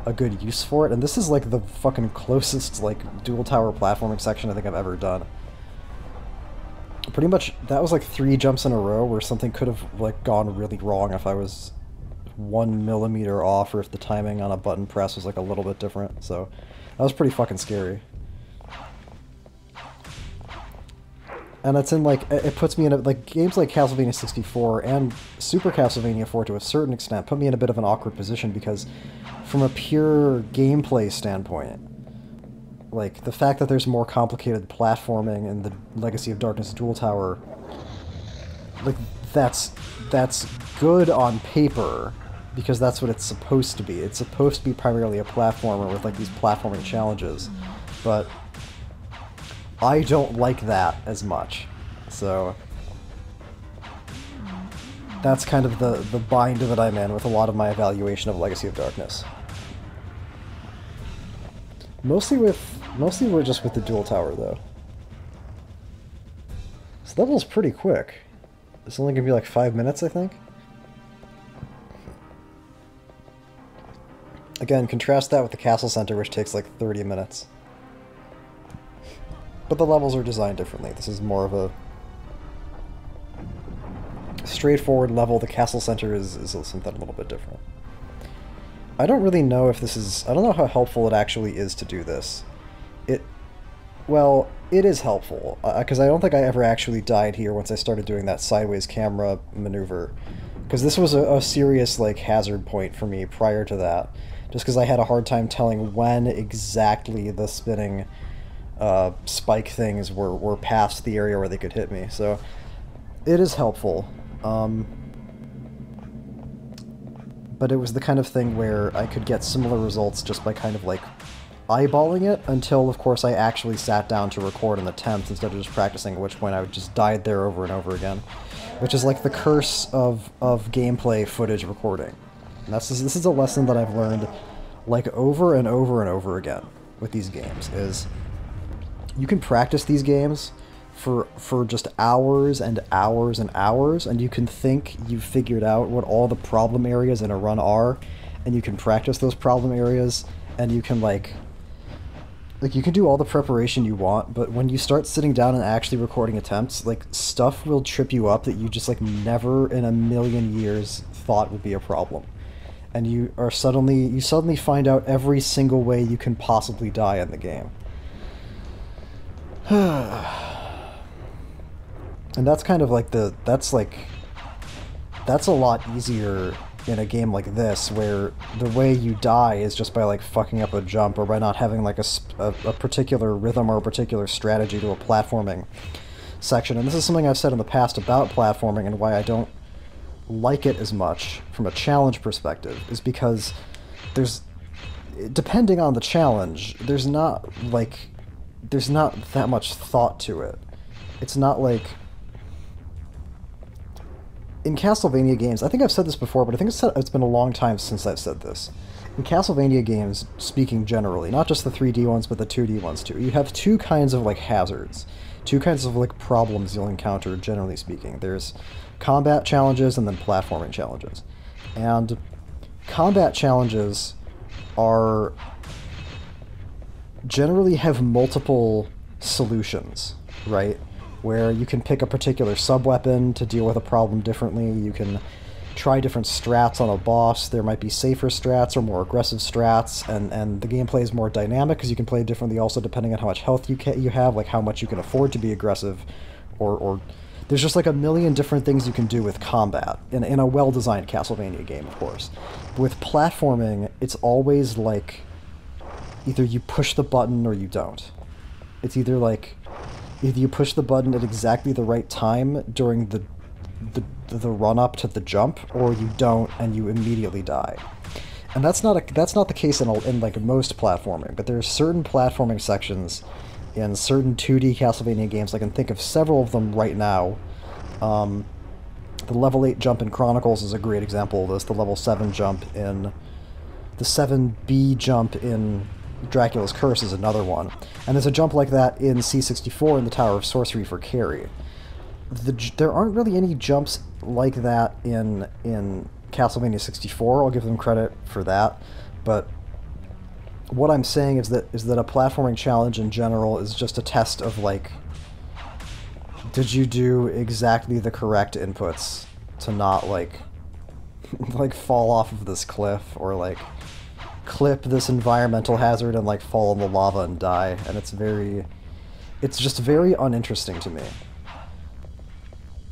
a good use for it, and this is like the fucking closest, like, dual tower platforming section I think I've ever done. Pretty much, that was like 3 jumps in a row where something could have, like, gone really wrong if I was 1 millimeter off, or if the timing on a button press was, like, a little bit different, so that was pretty fucking scary. And it's in, like, it puts me in, like, games like Castlevania 64 and Super Castlevania 4 to a certain extent put me in a bit of an awkward position, because from a pure gameplay standpoint, like, the fact that there's more complicated platforming in the Legacy of Darkness Dual Tower, like, that's good on paper, because that's what it's supposed to be. It's supposed to be primarily a platformer with, like, these platforming challenges, but I don't like that as much, so that's kind of the bind that I'm in with a lot of my evaluation of Legacy of Darkness. Mostly we're just with the dual tower, though. This level's pretty quick. It's only gonna be like 5 minutes, I think. Again, contrast that with the castle center, which takes like 30 minutes. But the levels are designed differently. This is more of a straightforward level. The castle center is something a little bit different. I don't really know if this is... I don't know how helpful it actually is to do this. Well, it is helpful, because I don't think I ever actually died here once I started doing that sideways camera maneuver. Because this was a serious, like, hazard point for me prior to that. Just because I had a hard time telling when exactly the spinning spike things were past the area where they could hit me. So, it is helpful. But it was the kind of thing where I could get similar results just by kind of, like, eyeballing it, until, of course, I actually sat down to record an attempt instead of just practicing, at which point I just died there over and over again. Which is like the curse of gameplay footage recording. And this is a lesson that I've learned, like, over and over and over again with these games, is you can practice these games for just hours and hours and hours, and you can think you've figured out what all the problem areas in a run are, and you can practice those problem areas, and you can like you can do all the preparation you want, but when you start sitting down and actually recording attempts, like, stuff will trip you up that you just, like, never in a million years thought would be a problem. And you suddenly find out every single way you can possibly die in the game. And that's kind of like that's a lot easier in a game like this, where the way you die is just by, like, fucking up a jump, or by not having, like, a particular rhythm or a particular strategy to a platforming section. And this is something I've said in the past about platforming, and why I don't like it as much from a challenge perspective, is because depending on the challenge, there's not that much thought to it. It's not like... In Castlevania games, I think I've said this before, but I think it's been a long time since I've said this. In Castlevania games, speaking generally, not just the 3D ones, but the 2D ones too, you have two kinds of, like, hazards. Two kinds of, like, problems you'll encounter, generally speaking. There's combat challenges and then platforming challenges. And combat challenges generally have multiple solutions, right? Where you can pick a particular sub-weapon to deal with a problem differently. You can try different strats on a boss. There might be safer strats or more aggressive strats, and the gameplay is more dynamic because you can play differently also depending on how much health you have, like how much you can afford to be aggressive, or there's just like a million different things you can do with combat in a well-designed Castlevania game, of course. With platforming, it's always like either you push the button or you don't. It's either you push the button at exactly the right time during the run-up to the jump, or you don't and you immediately die. And that's not the case in like most platforming, but there's certain platforming sections in certain 2D Castlevania games. I can think of several of them right now. The level 8 jump in Chronicles is a great example of this. The level 7 jump in... The 7B jump in Dracula's Curse is another one. And there's a jump like that in C64 in the Tower of Sorcery for Carrie. There aren't really any jumps like that in Castlevania 64. I'll give them credit for that. But what I'm saying is that a platforming challenge in general is just a test of, like, did you do exactly the correct inputs to not, like fall off of this cliff, or, like, clip this environmental hazard and, like, fall in the lava and die. And it's just very uninteresting to me.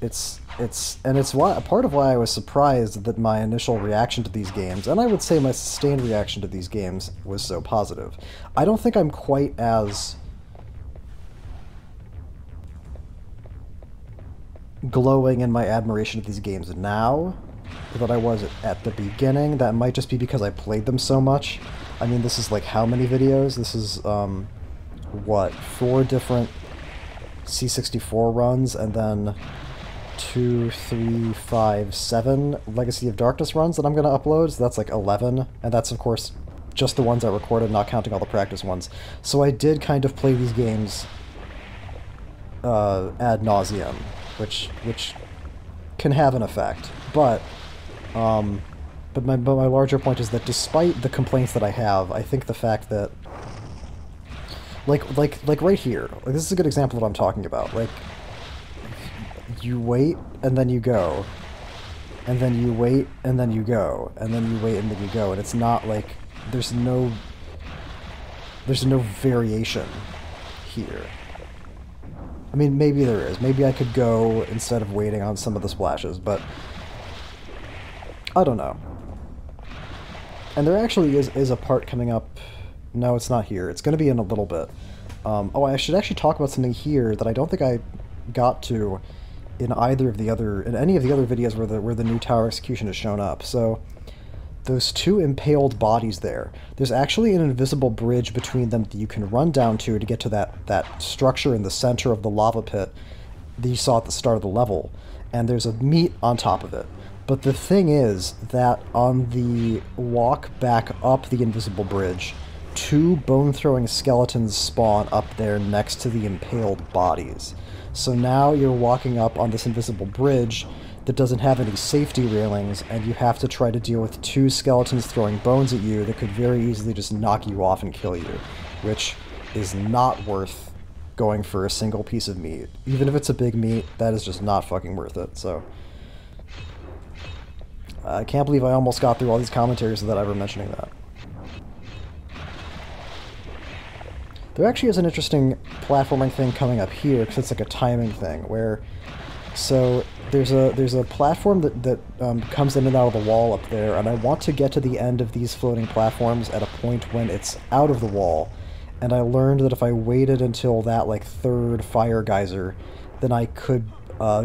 It's part of why I was surprised that my initial reaction to these games, and I would say my sustained reaction to these games, was so positive. I don't think I'm quite as glowing in my admiration of these games now that I was at the beginning. That might just be because I played them so much. I mean, this is like how many videos? This is, what, 4 different C64 runs, and then 2, 3, 5, 7 Legacy of Darkness runs that I'm going to upload, so that's like 11, and that's, of course, just the ones I recorded, not counting all the practice ones. So I did kind of play these games ad nauseum, which can have an effect. But my larger point is that despite the complaints that I have, I think the fact that like right here, like, this is a good example of what I'm talking about. Like, you wait and then you go, and then you wait and then you go, and then you wait and then you go, and it's not like there's no variation here. I mean, maybe there is. Maybe I could go instead of waiting on some of the splashes, but I don't know. And there actually is a part coming up. No, it's not here. It's going to be in a little bit. Oh, I should actually talk about something here that I don't think I got to in any of the other videos where the new tower execution has shown up. So those 2 impaled bodies there's actually an invisible bridge between them that you can run down to get to that structure in the center of the lava pit that you saw at the start of the level, and there's a meat on top of it. But the thing is that on the walk back up the invisible bridge, 2 bone-throwing skeletons spawn up there next to the impaled bodies. So now you're walking up on this invisible bridge that doesn't have any safety railings, and you have to try to deal with two skeletons throwing bones at you that could very easily just knock you off and kill you, which is not worth going for a single piece of meat. Even if it's a big meat, that is just not fucking worth it, so... I can't believe I almost got through all these commentaries without ever mentioning that. There actually is an interesting platforming thing coming up here, because it's like a timing thing, where... So, there's a platform that comes in and out of the wall up there, and I want to get to the end of these floating platforms at a point when it's out of the wall, and I learned that if I waited until that, like, third fire geyser, then I could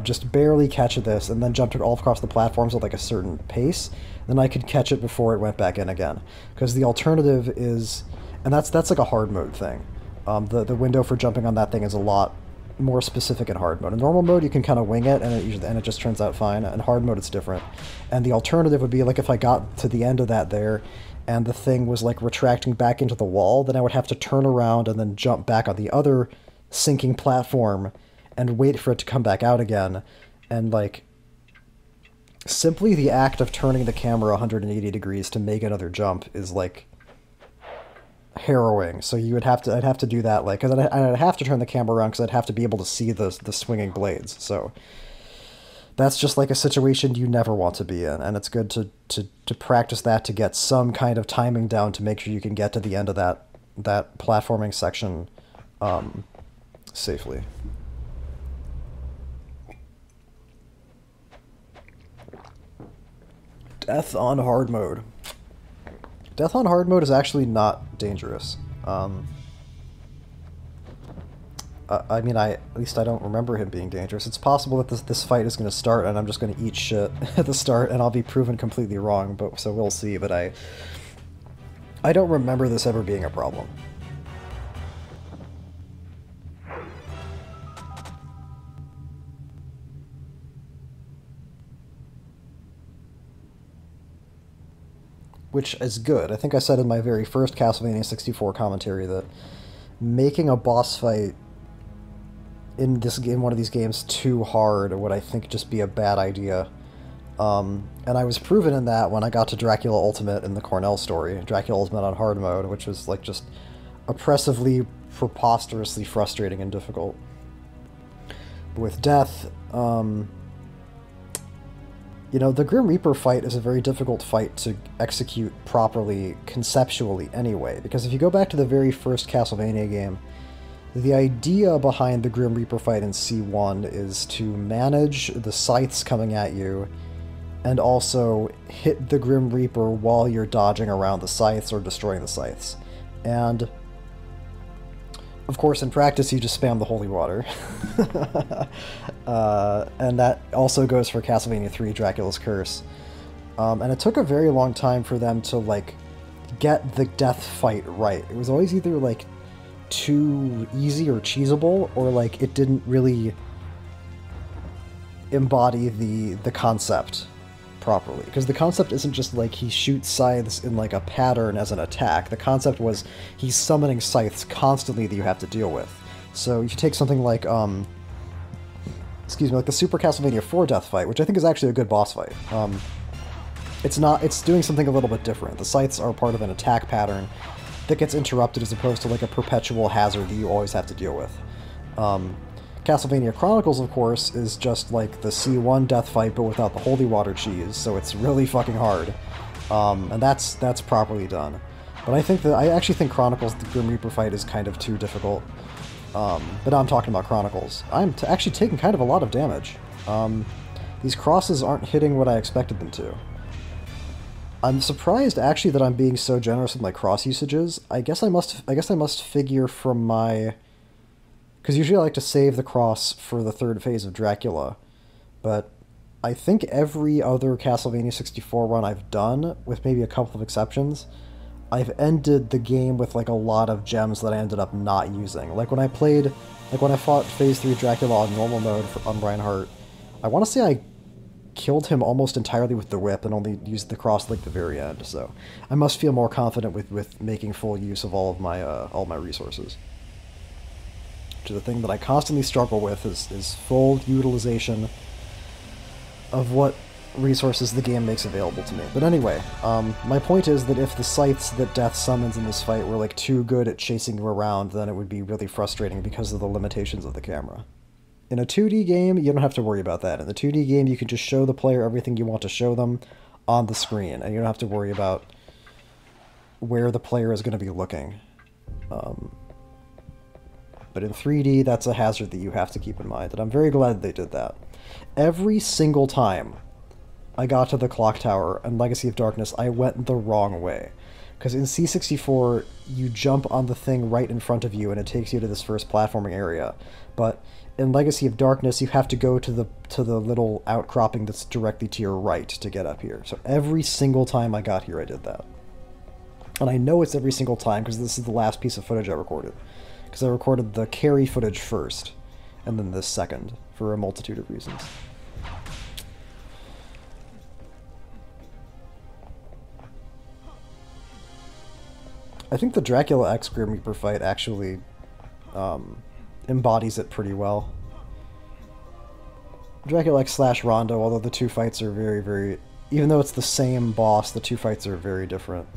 just barely catch this, and then jumped it all across the platforms at, like, a certain pace, then I could catch it before it went back in again. Because the alternative is... And that's like a hard mode thing. The window for jumping on that thing is a lot more specific in hard mode. In normal mode, you can kind of wing it, and it just turns out fine. In hard mode, it's different. And the alternative would be, like, if I got to the end of that there, and the thing was, like, retracting back into the wall, then I would have to turn around and then jump back on the other sinking platform and wait for it to come back out again. And, like, simply the act of turning the camera 180 degrees to make another jump is, like, harrowing. So I'd have to do that, like, because I'd have to turn the camera around because I'd have to be able to see the swinging blades. So that's just like a situation you never want to be in, and it's good to practice that to get some kind of timing down to make sure you can get to the end of that platforming section safely. Death on hard mode. Death on hard mode is actually not dangerous. I mean, at least I don't remember him being dangerous. It's possible that this fight is going to start and I'm just going to eat shit at the start and I'll be proven completely wrong, so we'll see, but I don't remember this ever being a problem. Which is good. I think I said in my very first Castlevania 64 commentary that making a boss fight in one of these games too hard would, I think, just be a bad idea. And I was proven in that when I got to Dracula Ultimate in the Cornell story, Dracula Ultimate on hard mode, which was, like, just oppressively, preposterously frustrating and difficult. But with Death, you know, the Grim Reaper fight is a very difficult fight to execute properly, conceptually, anyway, because if you go back to the very first Castlevania game, the idea behind the Grim Reaper fight in C1 is to manage the scythes coming at you, and also hit the Grim Reaper while you're dodging around the scythes or destroying the scythes. And of course, in practice, you just spam the holy water. And that also goes for Castlevania 3, Dracula's Curse. And it took a very long time for them to, like, get the death fight right. It was always either, like, too easy or cheesable, or, like, it didn't really embody the concept properly. Because the concept isn't just, like, he shoots scythes in, like, a pattern as an attack. The concept was he's summoning scythes constantly that you have to deal with. So if you take something like, excuse me, like the Super Castlevania 4 death fight, which I think is actually a good boss fight. It's doing something a little bit different. The scythes are part of an attack pattern that gets interrupted as opposed to, like, a perpetual hazard that you always have to deal with. Castlevania Chronicles, of course, is just like the C1 death fight, but without the holy water cheese, so it's really fucking hard. And that's properly done. But I actually think Chronicles, the Grim Reaper fight, is kind of too difficult. But now I'm talking about Chronicles. I'm actually taking kind of a lot of damage. These crosses aren't hitting what I expected them to. I'm surprised, actually, that I'm being so generous with my cross usages. I guess I must figure from my... Because usually I like to save the cross for the third phase of Dracula, but I think every other Castlevania 64 run I've done, with maybe a couple of exceptions, I've ended the game with, like, a lot of gems that I ended up not using. Like when I fought phase 3 Dracula on normal mode on Reinhardt, I want to say I killed him almost entirely with the whip and only used the cross, like, the very end, so I must feel more confident with making full use of all my resources. The thing that I constantly struggle with is full utilization of what resources the game makes available to me. But anyway, my point is that if the scythes that Death summons in this fight were like too good at chasing you around, then it would be really frustrating because of the limitations of the camera. In a 2D game, you don't have to worry about that. In the 2D game, you can just show the player everything you want to show them on the screen, and you don't have to worry about where the player is going to be looking. But in 3D, that's a hazard that you have to keep in mind, and I'm very glad they did that. Every single time I got to the clock tower in Legacy of Darkness, I went the wrong way. Because in C64, you jump on the thing right in front of you, and it takes you to this first platforming area. But in Legacy of Darkness, you have to go to the little outcropping that's directly to your right to get up here. So every single time I got here, I did that. And I know it's every single time, because this is the last piece of footage I recorded. Because I recorded the carry footage first, and then this second, for a multitude of reasons. I think the Dracula X Grim Reaper fight actually embodies it pretty well. Dracula X / Rondo, although the two fights are very, very... Even though it's the same boss, the two fights are very different.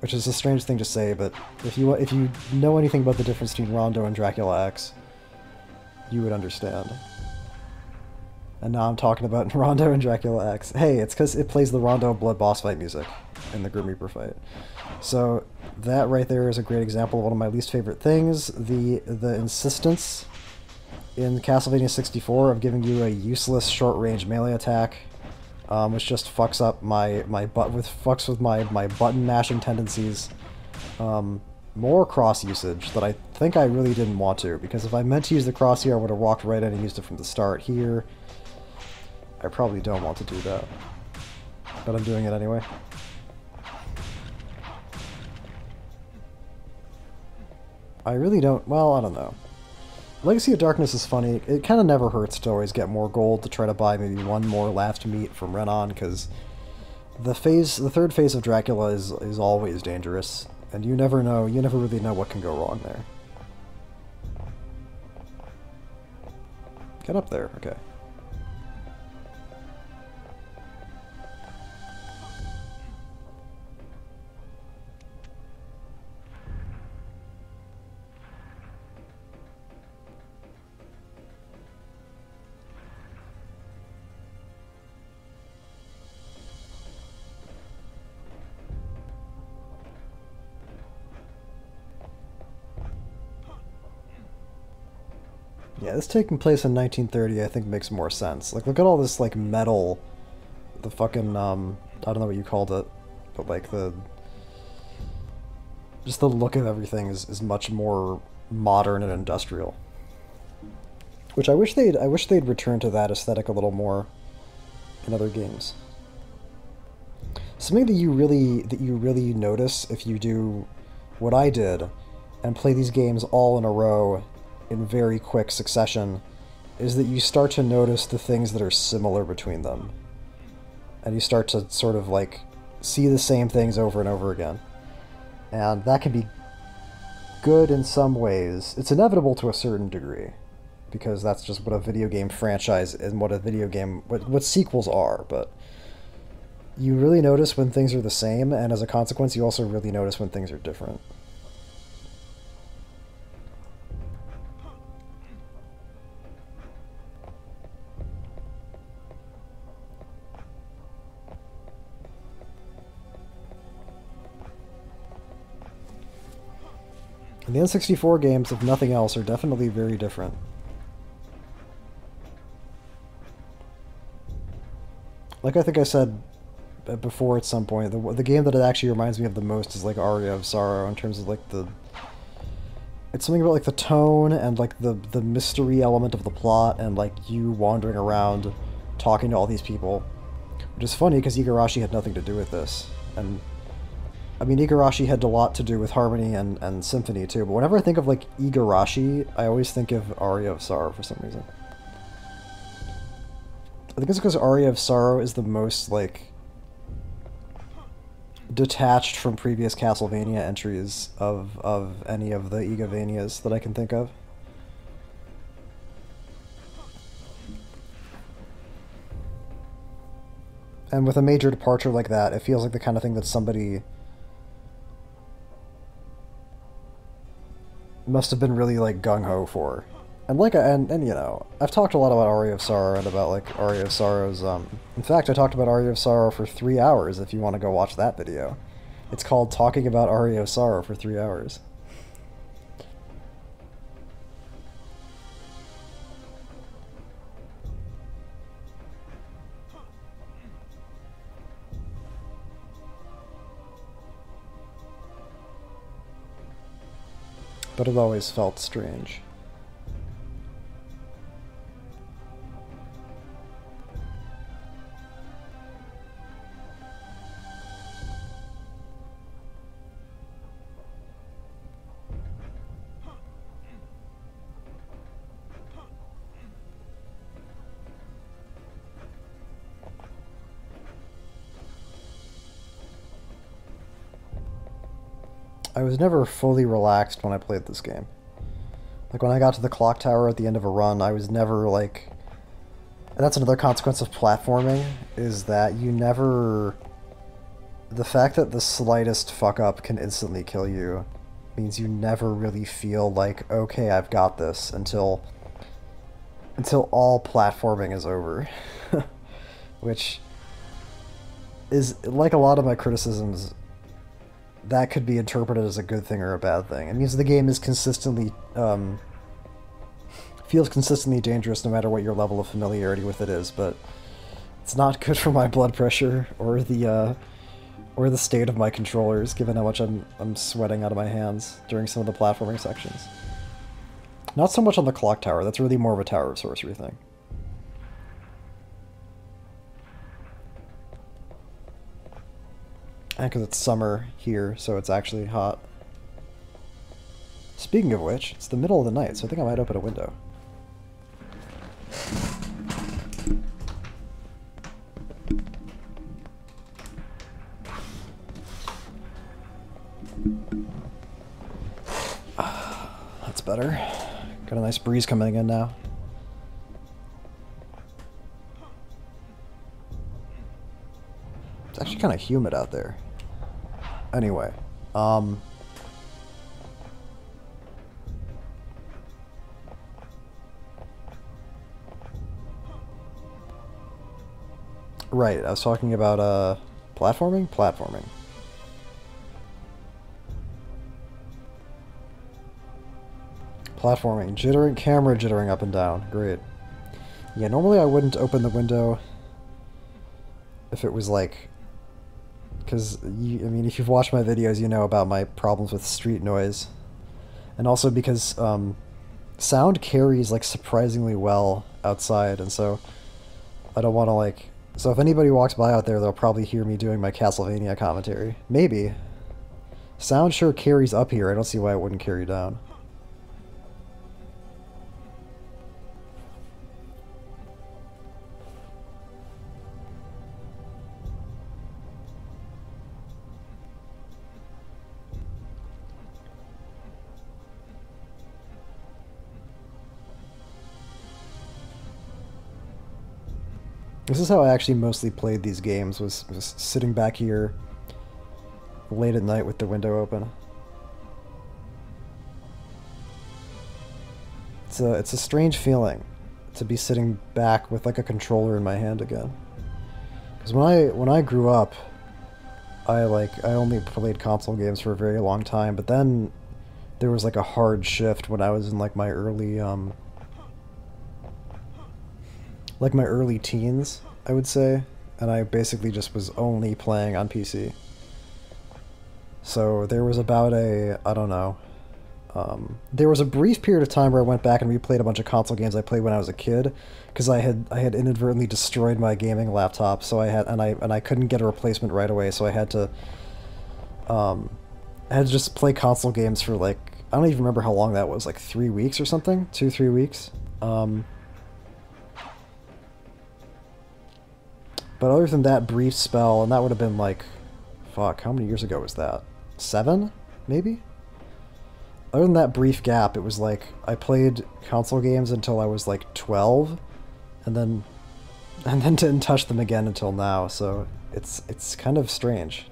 Which is a strange thing to say, but if you know anything about the difference between Rondo and Dracula X, you would understand. And now I'm talking about Rondo and Dracula X. Hey, it's because it plays the Rondo Blood boss fight music in the Grim Reaper fight. So that right there is a great example of one of my least favorite things. The insistence in Castlevania 64 of giving you a useless short-range melee attack, which just fucks up fucks with my button mashing tendencies. More cross usage that I think I really didn't want to, because if I meant to use the cross here, I would have walked right in and used it from the start. Here, I probably don't want to do that, but I'm doing it anyway. I really don't... Well, I don't know. Legacy of Darkness is funny. It kind of never hurts to always get more gold to try to buy maybe one more last meat from Renan, because the third phase of Dracula is always dangerous, and you never know, you never really know what can go wrong there. Get up there, okay. Yeah, this taking place in 1930 I think makes more sense. Like, look at all this, like, metal, the fucking, I don't know what you called it, but, like, just the look of everything is much more modern and industrial. Which I wish they'd return to that aesthetic a little more in other games. Something that you really notice if you do what I did and play these games all in a row in very quick succession is that you start to notice the things that are similar between them. And you start to sort of like see the same things over and over again. And that can be good in some ways. It's inevitable to a certain degree, because that's just what a video game franchise and what a video game, what sequels are, but you really notice when things are the same, and as a consequence you also really notice when things are different. And the N64 games, if nothing else, are definitely very different. Like I think I said before at some point, the game that it actually reminds me of the most is like Aria of Sorrow, in terms of like it's something about like the tone and like the mystery element of the plot, and like you wandering around talking to all these people. Which is funny because Igarashi had nothing to do with this. And I mean, Igarashi had a lot to do with harmony and symphony too, but whenever I think of like Igarashi, I always think of Aria of Sorrow for some reason. I think it's because Aria of Sorrow is the most like detached from previous Castlevania entries of any of the Igavanias that I can think of. And with a major departure like that, it feels like the kind of thing that somebody must have been really like gung-ho for. And like, and you know, I've talked a lot about Aria of Sorrow and about like Aria of Sorrow's, in fact, I talked about Aria of Sorrow for 3 hours if you want to go watch that video. It's called Talking About Aria of Sorrow for 3 hours. But it always felt strange. I was never fully relaxed when I played this game. Like, when I got to the clock tower at the end of a run, I was never, like... And that's another consequence of platforming, is that you never... The fact that the slightest fuck-up can instantly kill you means you never really feel like, okay, I've got this, until all platforming is over. Which is, like a lot of my criticisms, that could be interpreted as a good thing or a bad thing. It means the game is consistently, feels consistently dangerous no matter what your level of familiarity with it is, but it's not good for my blood pressure or the state of my controllers, given how much I'm sweating out of my hands during some of the platforming sections. Not so much on the clock tower, that's really more of a Tower of Sorcery thing. And because it's summer here, so it's actually hot. Speaking of which, it's the middle of the night, so I think I might open a window. That's better. Got a nice breeze coming in now. It's actually kind of humid out there. Anyway, right, I was talking about, platforming? Platforming. Platforming. Jittering, camera jittering up and down. Great. Yeah, normally I wouldn't open the window if it was like... Because, I mean, if you've watched my videos, you know about my problems with street noise. And also because sound carries, like, surprisingly well outside, and so I don't want to, like... So if anybody walks by out there, they'll probably hear me doing my Castlevania commentary. Maybe. Sound sure carries up here. I don't see why it wouldn't carry down. This is how I actually mostly played these games, was sitting back here late at night with the window open. It's a strange feeling to be sitting back with like a controller in my hand again. Because when I grew up, I only played console games for a very long time, but then there was like a hard shift when I was in like my early teens, I would say, and I basically just was only playing on PC. So there was about I don't know, there was a brief period of time where I went back and replayed a bunch of console games I played when I was a kid, because I had inadvertently destroyed my gaming laptop, so I couldn't get a replacement right away, so I had to just play console games for like, I don't even remember how long that was, like 3 weeks or something, 2-3 weeks. But other than that brief spell, and that would have been like, fuck, how many years ago was that? 7, maybe? Other than that brief gap, it was like, I played console games until I was like 12, and then And then didn't touch them again until now, so it's kind of strange.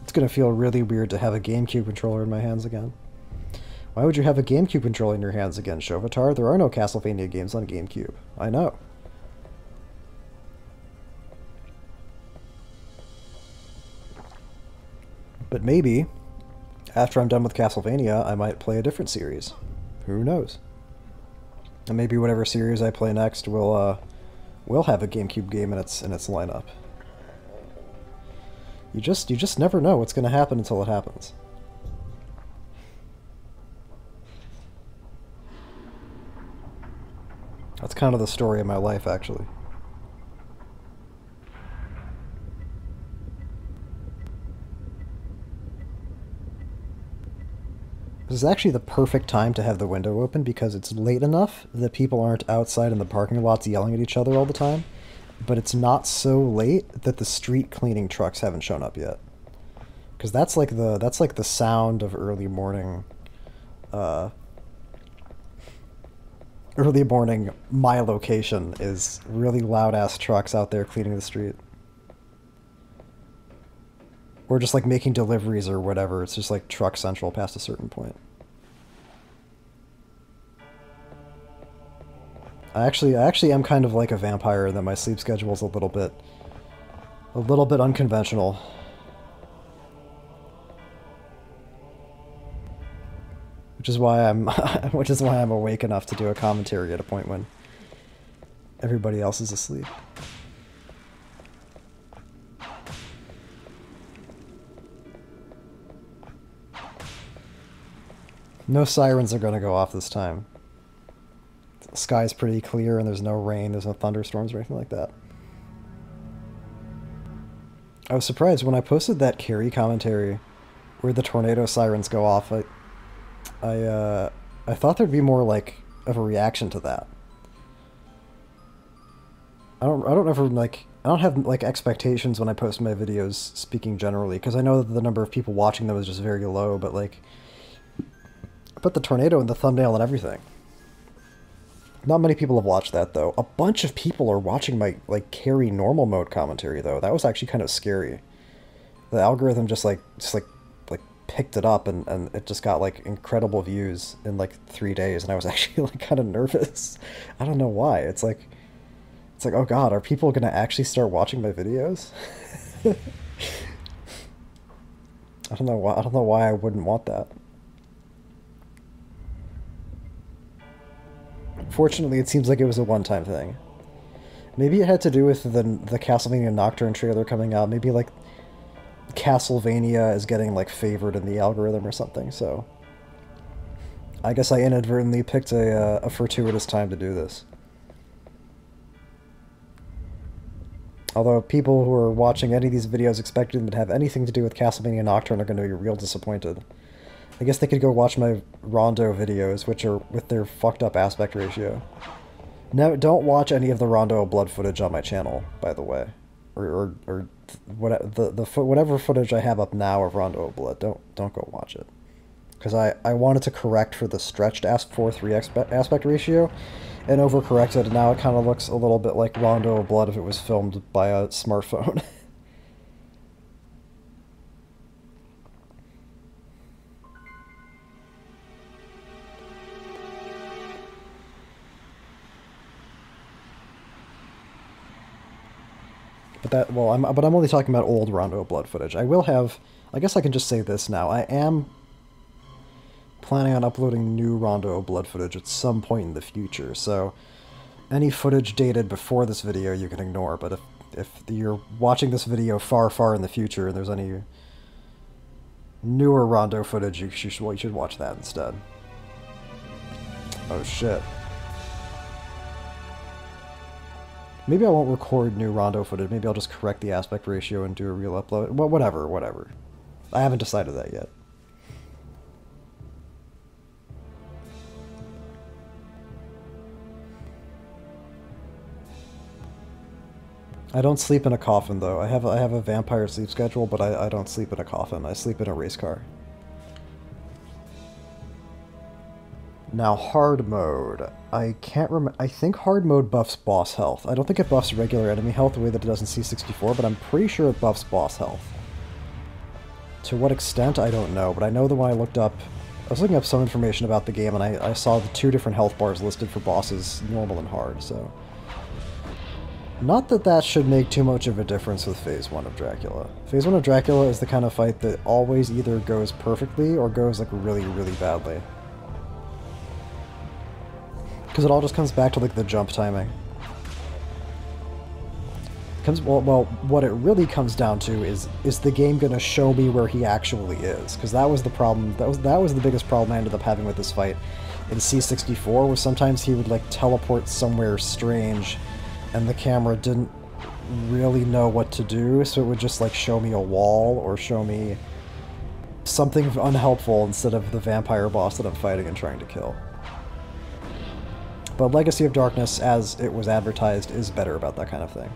It's gonna feel really weird to have a GameCube controller in my hands again. Why would you have a GameCube controller in your hands again, Shovatar? There are no Castlevania games on GameCube. I know. But maybe, after I'm done with Castlevania, I might play a different series. Who knows? And maybe whatever series I play next will have a GameCube game in its lineup. You just never know what's going to happen until it happens. That's kind of the story of my life, actually. This is actually the perfect time to have the window open because it's late enough that people aren't outside in the parking lots yelling at each other all the time, but it's not so late that the street cleaning trucks haven't shown up yet. Because that's like the sound of early morning. Early morning, my location is really loud-ass trucks out there cleaning the street. Or just like making deliveries or whatever. It's just like truck central past a certain point. I actually am kind of like a vampire in that my sleep schedule is a little bit unconventional. Which is why I'm awake enough to do a commentary at a point when everybody else is asleep. No sirens are going to go off this time. The sky's pretty clear and there's no rain, there's no thunderstorms or anything like that. I was surprised when I posted that Carrie commentary where the tornado sirens go off. I thought there'd be more like of a reaction to that. I don't have like expectations when I post my videos speaking generally because I know that the number of people watching them is just very low, but like I put the tornado in the thumbnail and everything. Not many people have watched that though. A bunch of people are watching my like Carrie normal mode commentary though. That was actually kind of scary. The algorithm just picked it up and it just got like incredible views in like 3 days and I was actually like kind of nervous. I don't know why. It's like oh god, are people gonna actually start watching my videos? I don't know why I wouldn't want that. Fortunately, it seems like it was a one-time thing. Maybe it had to do with the Castlevania Nocturne trailer coming out. Maybe like Castlevania is getting like favored in the algorithm or something, so I guess I inadvertently picked a fortuitous time to do this. Although people who are watching any of these videos expecting them to have anything to do with Castlevania Nocturne are going to be real disappointed. I guess they could go watch my Rondo videos, which are with their fucked up aspect ratio. No, don't watch any of the Rondo blood footage on my channel, by the way. Or whatever footage I have up now of Rondo blood, don't go watch it. Because I wanted to correct for the stretched 4:3 aspect ratio, and overcorrected, and now it kind of looks a little bit like Rondo blood if it was filmed by a smartphone. But I'm only talking about old Rondo blood footage. I guess I can just say this now. I am planning on uploading new Rondo blood footage at some point in the future, so any footage dated before this video you can ignore, but if you're watching this video far in the future and there's any newer Rondo footage, you should watch that instead. Oh shit. Maybe I won't record new Rondo footage. Maybe I'll just correct the aspect ratio and do a real upload. Well, whatever. I haven't decided that yet. I don't sleep in a coffin, though. I have a vampire sleep schedule, but I don't sleep in a coffin. I sleep in a race car. Now, hard mode. I can't remember. I think hard mode buffs boss health. I don't think it buffs regular enemy health the way that it does in C64, but I'm pretty sure it buffs boss health. To what extent, I don't know, but I know that when I looked up... I was looking up some information about the game, and I saw the 2 different health bars listed for bosses, normal and hard, so... Not that that should make too much of a difference with Phase 1 of Dracula. Phase 1 of Dracula is the kind of fight that always either goes perfectly or goes, like, really, really badly. Because it all just comes back to, like, the jump timing. Well, what it really comes down to is the game gonna show me where he actually is? Because that was the problem, that was the biggest problem I ended up having with this fight in C64, was sometimes he would, like, teleport somewhere strange, and the camera didn't really know what to do, so it would just, like, show me a wall, or show me something unhelpful instead of the vampire boss that I'm fighting and trying to kill. But Legacy of Darkness, as it was advertised, is better about that kind of thing.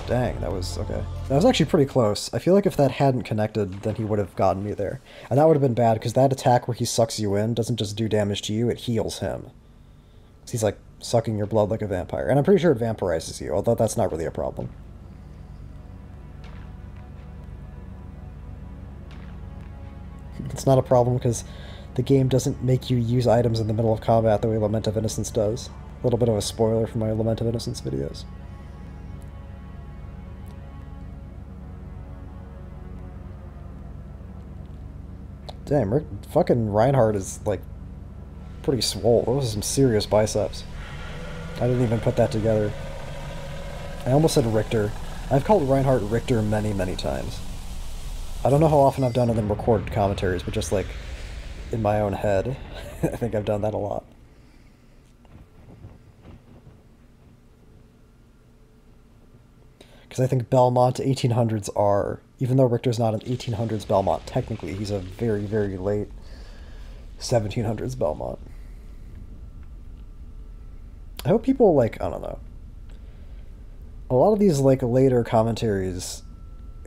Dang, that was... okay. That was actually pretty close. I feel like if that hadn't connected, then he would have gotten me there. And that would have been bad, because that attack where he sucks you in doesn't just do damage to you, it heals him. He's, like, sucking your blood like a vampire. And I'm pretty sure it vampirizes you, although that's not really a problem. It's not a problem because the game doesn't make you use items in the middle of combat the way Lament of Innocence does. A little bit of a spoiler for my Lament of Innocence videos. Damn, fucking Reinhardt is, like, pretty swole. Those are some serious biceps. I didn't even put that together. I almost said Richter. I've called Reinhardt Richter many, many times. I don't know how often I've done it in recorded commentaries, but just, like, in my own head, I think I've done that a lot. Because I think Belmont 1800s are, even though Richter's not an 1800s Belmont, technically he's a very, very late 1700s Belmont. I hope people, like, I don't know. A lot of these, like, later commentaries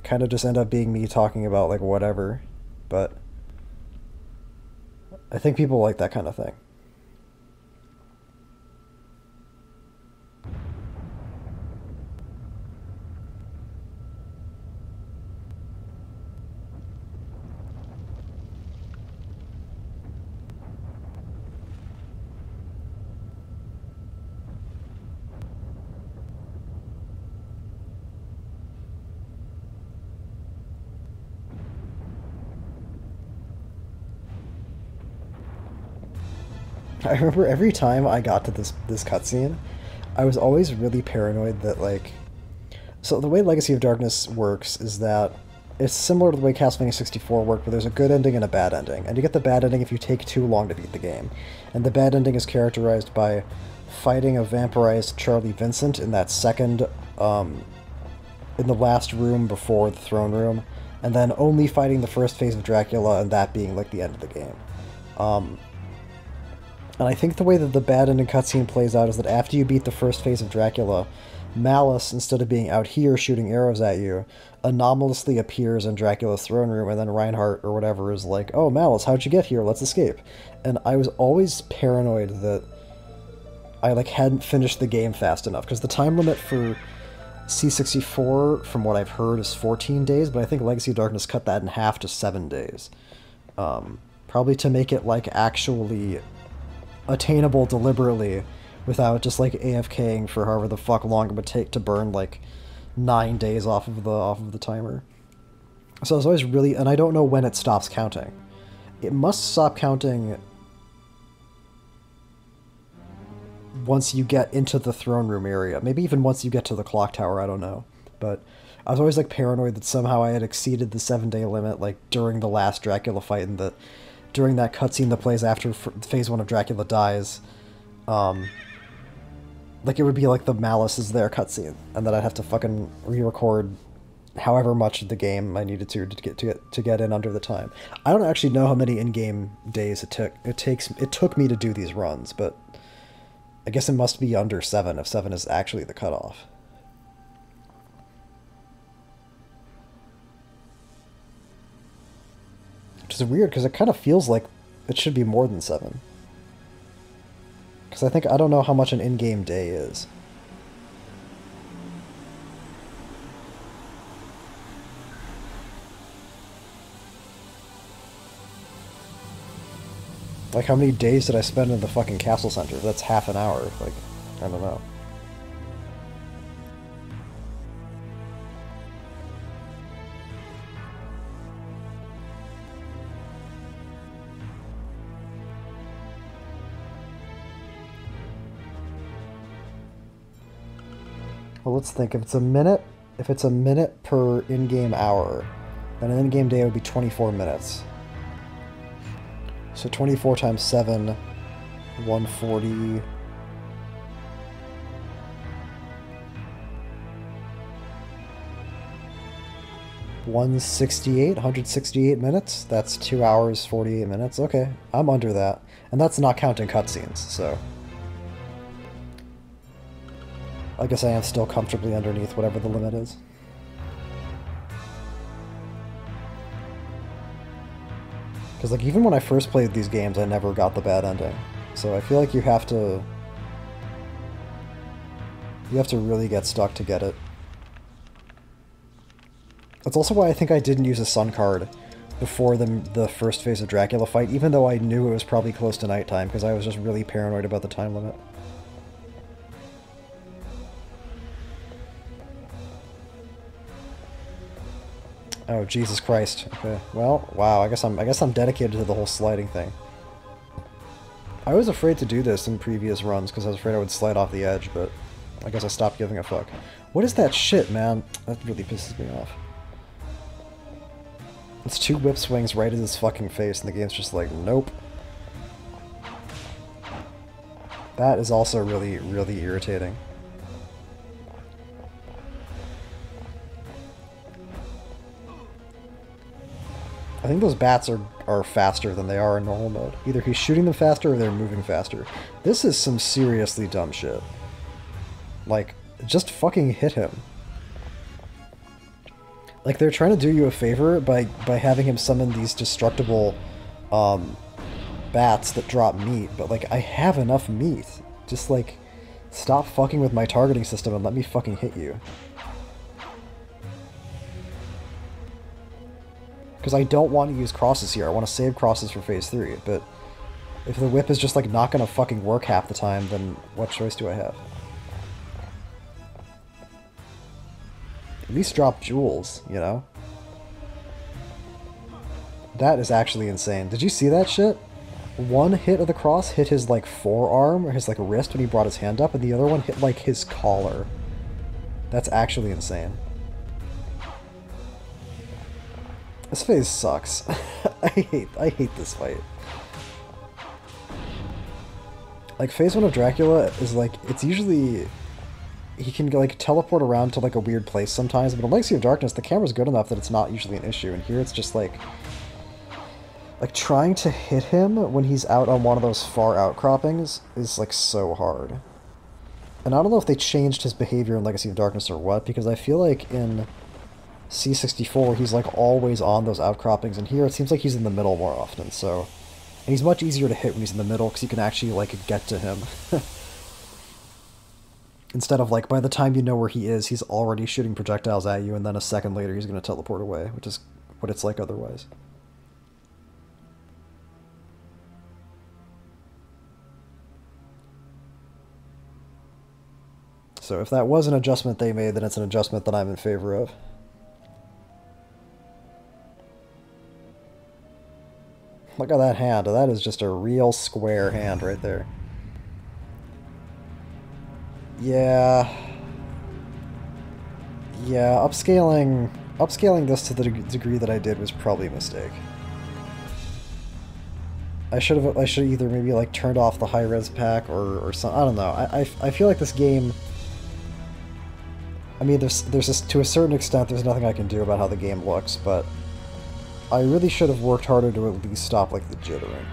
kind of just end up being me talking about, like, whatever, but I think people like that kind of thing. I remember every time I got to this cutscene, I was always really paranoid that, like... So the way Legacy of Darkness works is that it's similar to the way Castlevania 64 worked, where there's a good ending and a bad ending. And you get the bad ending if you take too long to beat the game. And the bad ending is characterized by fighting a vampirized Charlie Vincent in that second, in the last room before the throne room, and then only fighting the first phase of Dracula, and that being, like, the end of the game. And I think the way that the bad ending cutscene plays out is that after you beat the first phase of Dracula, Malice, instead of being out here shooting arrows at you, anomalously appears in Dracula's throne room, and then Reinhardt or whatever is like, "Oh, Malice, how'd you get here? Let's escape." And I was always paranoid that I, like, hadn't finished the game fast enough, because the time limit for C64, from what I've heard, is 14 days, but I think Legacy of Darkness cut that in half to 7 days. Probably to make it, like, actually attainable deliberately, without just, like, AFKing for however the fuck long it would take to burn, like, 9 days off of the timer. So I was always really... and I don't know when it stops counting. It must stop counting once you get into the throne room area. Maybe even once you get to the clock tower, I don't know. But I was always, like, paranoid that somehow I had exceeded the 7-day limit, like, during the last Dracula fight, and that during that cutscene that plays after Phase 1 of Dracula dies, like, it would be like the Malice is there cutscene, and that I'd have to fucking re-record however much of the game I needed to get in under the time. I don't actually know how many in-game days it took me to do these runs, but I guess it must be under 7 if 7 is actually the cutoff. Which is weird, because it kind of feels like it should be more than 7. Because I don't know how much an in-game day is. Like, how many days did I spend in the fucking castle center? That's half an hour. Like, I don't know. Well, let's think. If it's a minute per in-game hour, then an in-game day would be 24 minutes. So 24 times 7, 140. $168 minutes? That's 2 hours, 48 minutes. Okay, I'm under that. And that's not counting cutscenes, so... I guess I am still comfortably underneath whatever the limit is. Because, like, even when I first played these games, I never got the bad ending. So I feel like you have to really get stuck to get it. That's also why I think I didn't use a sun card before the first phase of Dracula fight, even though I knew it was probably close to nighttime, because I was just really paranoid about the time limit. Oh, Jesus Christ. Okay. Well, wow, I guess I'm dedicated to the whole sliding thing. I was afraid to do this in previous runs because I was afraid I would slide off the edge, but I guess I stopped giving a fuck. What is that shit, man? That really pisses me off. It's 2 whip swings right in his fucking face, and the game's just like, nope. That is also really, really irritating. I think those bats are faster than they are in normal mode. Either he's shooting them faster or they're moving faster. This is some seriously dumb shit. Like, just fucking hit him. Like, they're trying to do you a favor by having him summon these destructible bats that drop meat, but, like, I have enough meat. Just, like, stop fucking with my targeting system and let me fucking hit you. Because I don't want to use crosses here. I want to save crosses for phase 3, but if the whip is just, like, not gonna fucking work half the time, then what choice do I have? At least drop jewels, you know? That is actually insane. Did you see that shit? One hit of the cross hit his, like, forearm, or his, like, wrist when he brought his hand up, and the other one hit, like, his collar. That's actually insane. This phase sucks. I hate this fight. Like, phase 1 of Dracula is, like, it's usually... He can, like, teleport around to, like, a weird place sometimes, but in Legacy of Darkness, the camera's good enough that it's not usually an issue, and here it's just, like, trying to hit him when he's out on one of those far outcroppings is, like, so hard. And I don't know if they changed his behavior in Legacy of Darkness or what, because I feel like in C64, he's, like, always on those outcroppings, and here it seems like he's in the middle more often, so... And he's much easier to hit when he's in the middle, because you can actually, like, get to him. Instead of, like, by the time you know where he is, he's already shooting projectiles at you, and then a second later he's going to teleport away, which is what it's like otherwise. So if that was an adjustment they made, then it's an adjustment that I'm in favor of. Look at that hand. That is just a real square hand right there. Yeah. Yeah, upscaling this to the degree that I did was probably a mistake. I should either maybe, like, turned off the high-res pack or something. I don't know. I feel like this game... I mean, there's just, to a certain extent, there's nothing I can do about how the game looks, but I really should have worked harder to at least stop, like, the jittering.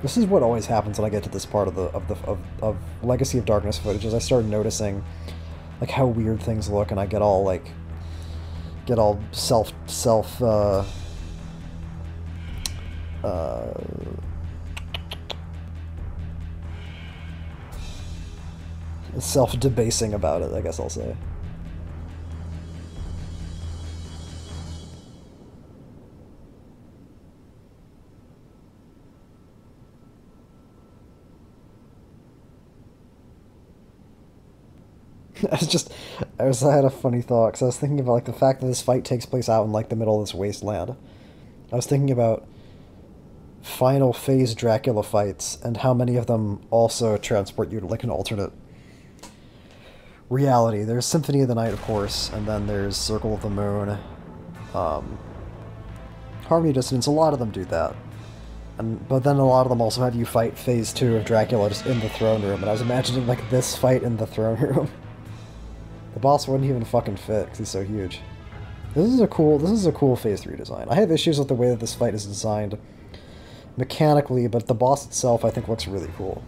This is what always happens when I get to this part of Legacy of Darkness footage, is I start noticing, like, how weird things look, and I get all, like, self-debasing about it, I guess I'll say. I had a funny thought, because I was thinking about, like, the fact that this fight takes place out in, like, the middle of this wasteland. I was thinking about final phase Dracula fights, and how many of them also transport you to, like, an alternate reality. There's Symphony of the Night, of course, and then there's Circle of the Moon, Harmony of Dissonance. A lot of them do that. But then a lot of them also have you fight phase 2 of Dracula just in the throne room, and I was imagining, like, this fight in the throne room. The boss wouldn't even fucking fit, because he's so huge. This is a cool phase 3 design. I have issues with the way that this fight is designed mechanically, but the boss itself I think looks really cool.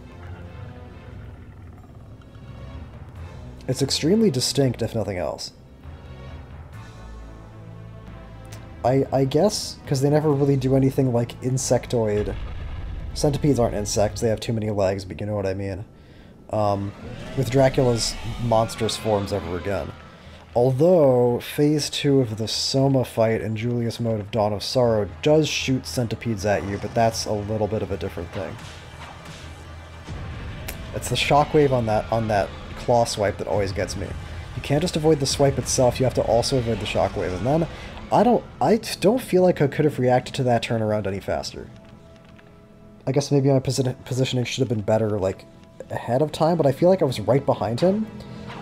It's extremely distinct, if nothing else. I guess, because they never really do anything like insectoid. Centipedes aren't insects, they have too many legs, but you know what I mean. With Dracula's monstrous forms ever again. Although, phase 2 of the Soma fight in Julius mode of Dawn of Sorrow does shoot centipedes at you, but that's a little bit of a different thing. It's the shockwave on that claw swipe that always gets me. You can't just avoid the swipe itself, you have to also avoid the shockwave, and then I don't feel like I could have reacted to that turnaround any faster. I guess maybe my positioning should have been better, like, ahead of time, but I feel like I was right behind him.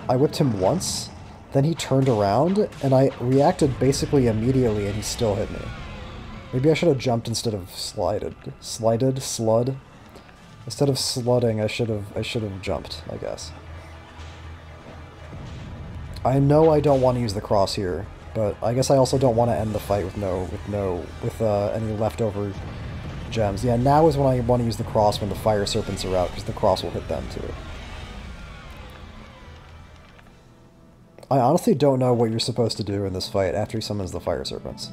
I whipped him once, then he turned around, and I reacted basically immediately, and he still hit me. Maybe I should have jumped instead of slided. Slud? Instead of sludding, I should have jumped, I guess. I know I don't want to use the cross here, but I guess I also don't want to end the fight with any leftover gems. Yeah, now is when I want to use the cross when the fire serpents are out, because the cross will hit them too. I honestly don't know what you're supposed to do in this fight after he summons the fire serpents.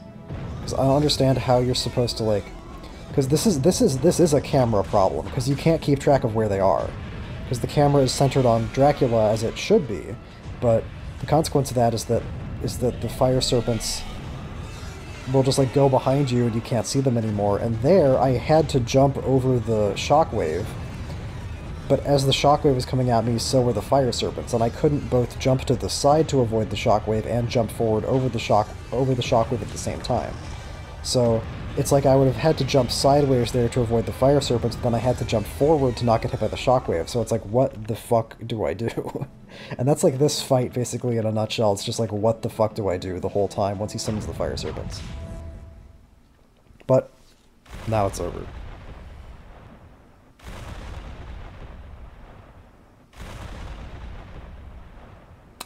Because I don't understand how you're supposed to, like... Because this is a camera problem, because you can't keep track of where they are. Because the camera is centered on Dracula, as it should be, but the consequence of that is that the fire serpents will just, like, go behind you and you can't see them anymore. And there, I had to jump over the shockwave, but as the shockwave was coming at me, so were the fire serpents, and I couldn't both jump to the side to avoid the shockwave and jump forward over the shockwave at the same time. So it's like I would have had to jump sideways there to avoid the fire serpents, but then I had to jump forward to not get hit by the shockwave. So it's like, what the fuck do I do? And that's like this fight basically in a nutshell. It's just like, what the fuck do I do the whole time once he summons the fire serpents? But now it's over.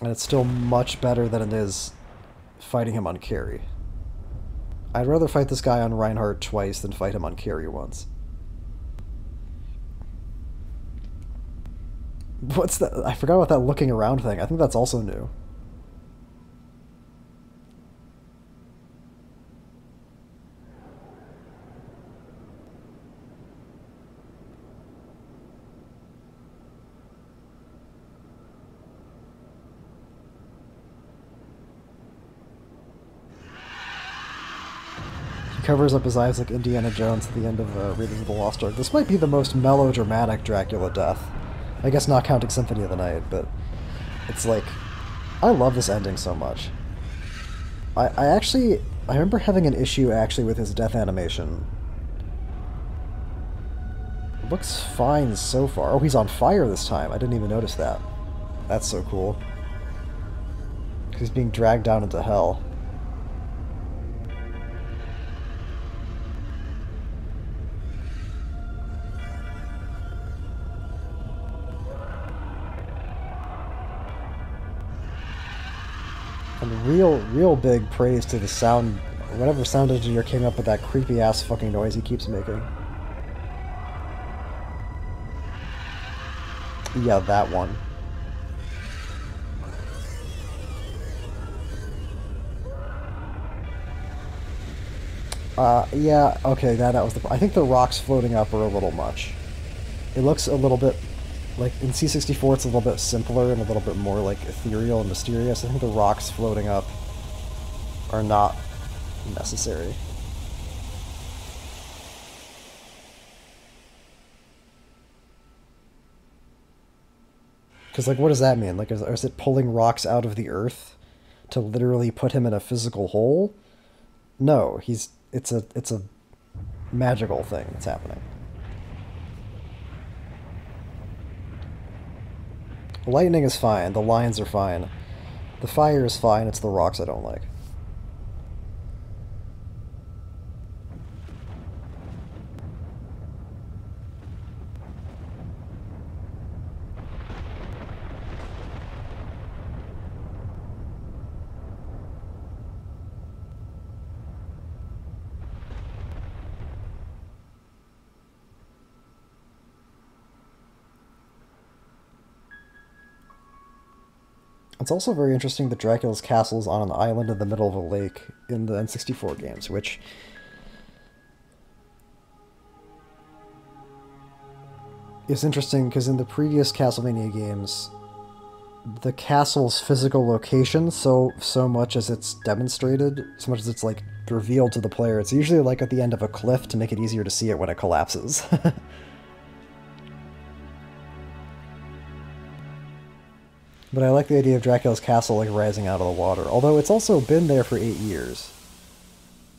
And it's still much better than it is fighting him on carry. I'd rather fight this guy on Reinhardt twice than fight him on carry once. What's that? I forgot about that looking around thing. I think that's also new. Covers up his eyes like Indiana Jones at the end of Raiders of the Lost Ark. This might be the most melodramatic Dracula death. I guess not counting Symphony of the Night, but it's like, I love this ending so much. I remember having an issue actually with his death animation. It looks fine so far. Oh, he's on fire this time. I didn't even notice that. That's so cool. He's being dragged down into hell. And real big praise to the sound, whatever sound engineer came up with that creepy ass fucking noise he keeps making. Yeah, that one. Yeah, okay, that was the... I think the rocks floating up are a little much. It looks a little bit... Like, in C64 it's a little bit simpler and a little bit more, like, ethereal and mysterious. I think the rocks floating up are not necessary. Because, like, what does that mean? Like, is it pulling rocks out of the earth to literally put him in a physical hole? No, it's a magical thing that's happening. Lightning is fine, the lines are fine. The fire is fine, it's the rocks I don't like. It's also very interesting that Dracula's castle is on an island in the middle of a lake in the N64 games, which... is interesting because in the previous Castlevania games, the castle's physical location, so much as it's demonstrated, so much as it's, like, revealed to the player, it's usually, like, at the end of a cliff to make it easier to see it when it collapses. But I like the idea of Dracula's castle, like, rising out of the water. Although it's also been there for 8 years.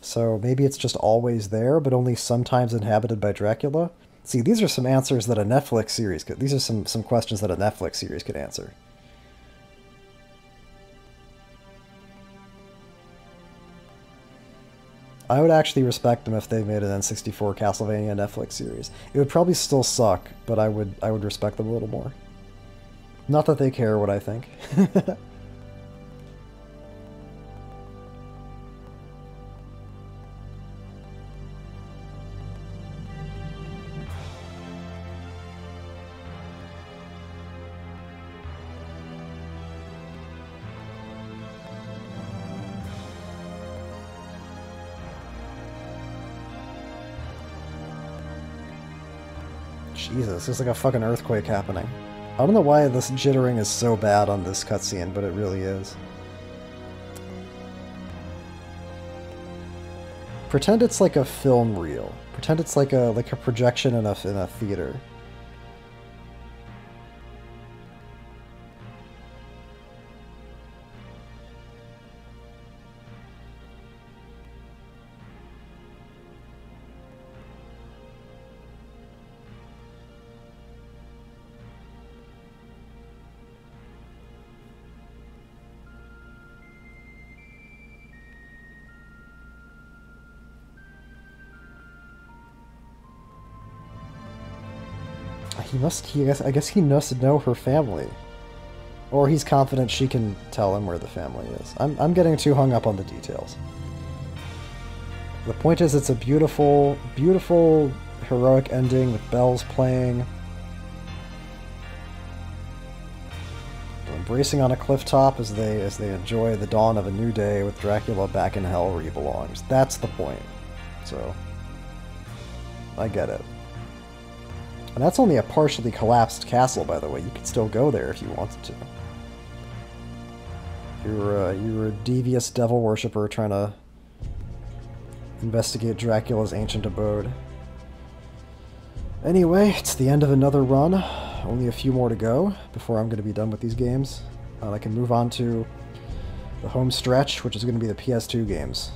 So maybe it's just always there, but only sometimes inhabited by Dracula? See, these are some answers that a Netflix series could... These are some questions that a Netflix series could answer. I would actually respect them if they made an N64 Castlevania Netflix series. It would probably still suck, but I would respect them a little more. Not that they care what I think. Jesus, there's like a fucking earthquake happening. I don't know why this jittering is so bad on this cutscene, but it really is. Pretend it's like a film reel. Pretend it's like a projection in a theater. I guess he must know her family. Or he's confident she can tell him where the family is. I'm getting too hung up on the details. The point is, it's a beautiful, beautiful, heroic ending with bells playing. Embracing on a clifftop as they enjoy the dawn of a new day with Dracula back in hell where he belongs. That's the point. So, I get it. And that's only a partially collapsed castle, by the way. You could still go there if you wanted to. You're a devious devil worshipper trying to investigate Dracula's ancient abode. Anyway, it's the end of another run. Only a few more to go before I'm going to be done with these games. I can move on to the home stretch, which is going to be the PS2 games.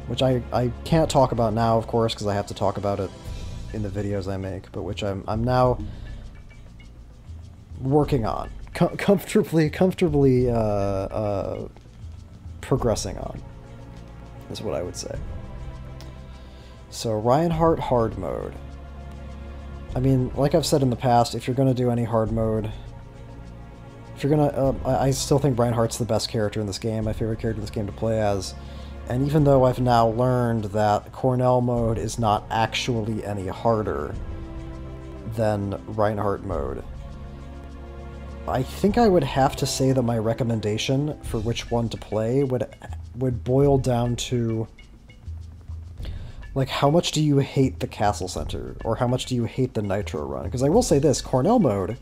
Which I can't talk about now, of course, because I have to talk about it in the videos I make, but which I'm now working on, comfortably progressing on, is what I would say. So Reinhardt hard mode. I mean, like I've said in the past, if you're gonna do any hard mode, if you're gonna, I still think Reinhardt's the best character in this game, my favorite character in this game to play as. And even though I've now learned that Cornell mode is not actually any harder than Reinhardt mode, I think I would have to say that my recommendation for which one to play would boil down to Like, how much do you hate the Castle Center? Or how much do you hate the Nitro run? Because I will say this, Cornell mode,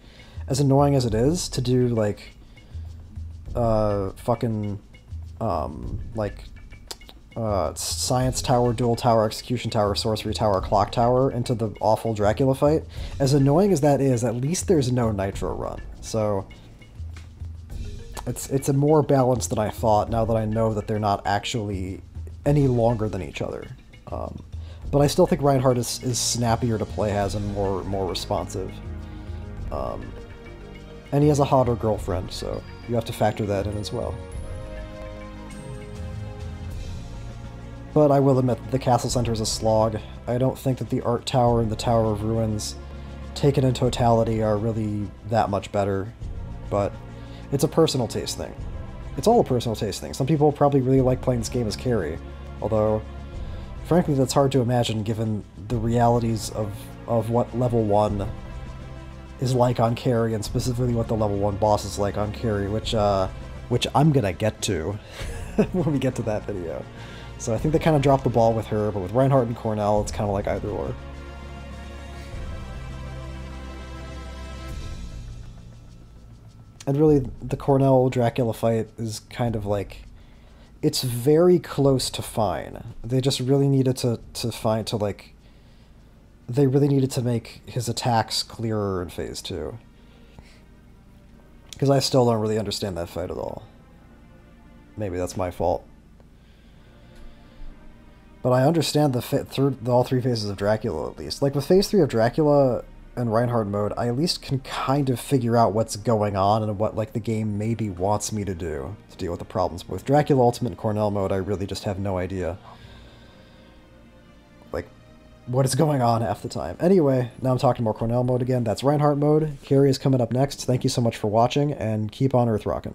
as annoying as it is to do, like, Science Tower, Dual Tower, Execution Tower, Sorcery Tower, Clock Tower into the awful Dracula fight, as annoying as that is, at least there's no Nitro run. So, it's a more balanced than I thought, now that I know that they're not actually any longer than each other. But I still think Reinhardt is snappier to play as and more responsive. And he has a hotter girlfriend, so you have to factor that in as well. But I will admit that the Castle Center is a slog. I don't think that the Art Tower and the Tower of Ruins, taken in totality, are really that much better. But it's a personal taste thing. It's all a personal taste thing. Some people probably really like playing this game as carry, although, frankly, that's hard to imagine given the realities of what level 1 is like on carry, and specifically what the level 1 boss is like on carry, which I'm gonna get to when we get to that video. So I think they kind of dropped the ball with her, but with Reinhardt and Cornell, it's kind of like either or. And really, the Cornell-Dracula fight is kind of like... It's very close to fine. They just really needed to They really needed to make his attacks clearer in Phase 2. Because I still don't really understand that fight at all. Maybe that's my fault. But I understand through all 3 phases of Dracula, at least. Like, with Phase 3 of Dracula and Reinhardt mode, I at least can kind of figure out what's going on and what, like, the game maybe wants me to do to deal with the problems. But with Dracula Ultimate and Cornell mode, I really just have no idea, like, what is going on half the time. Anyway, now I'm talking more Cornell mode again. That's Reinhardt mode. Carry is coming up next. Thank you so much for watching, and keep on Earth rocking.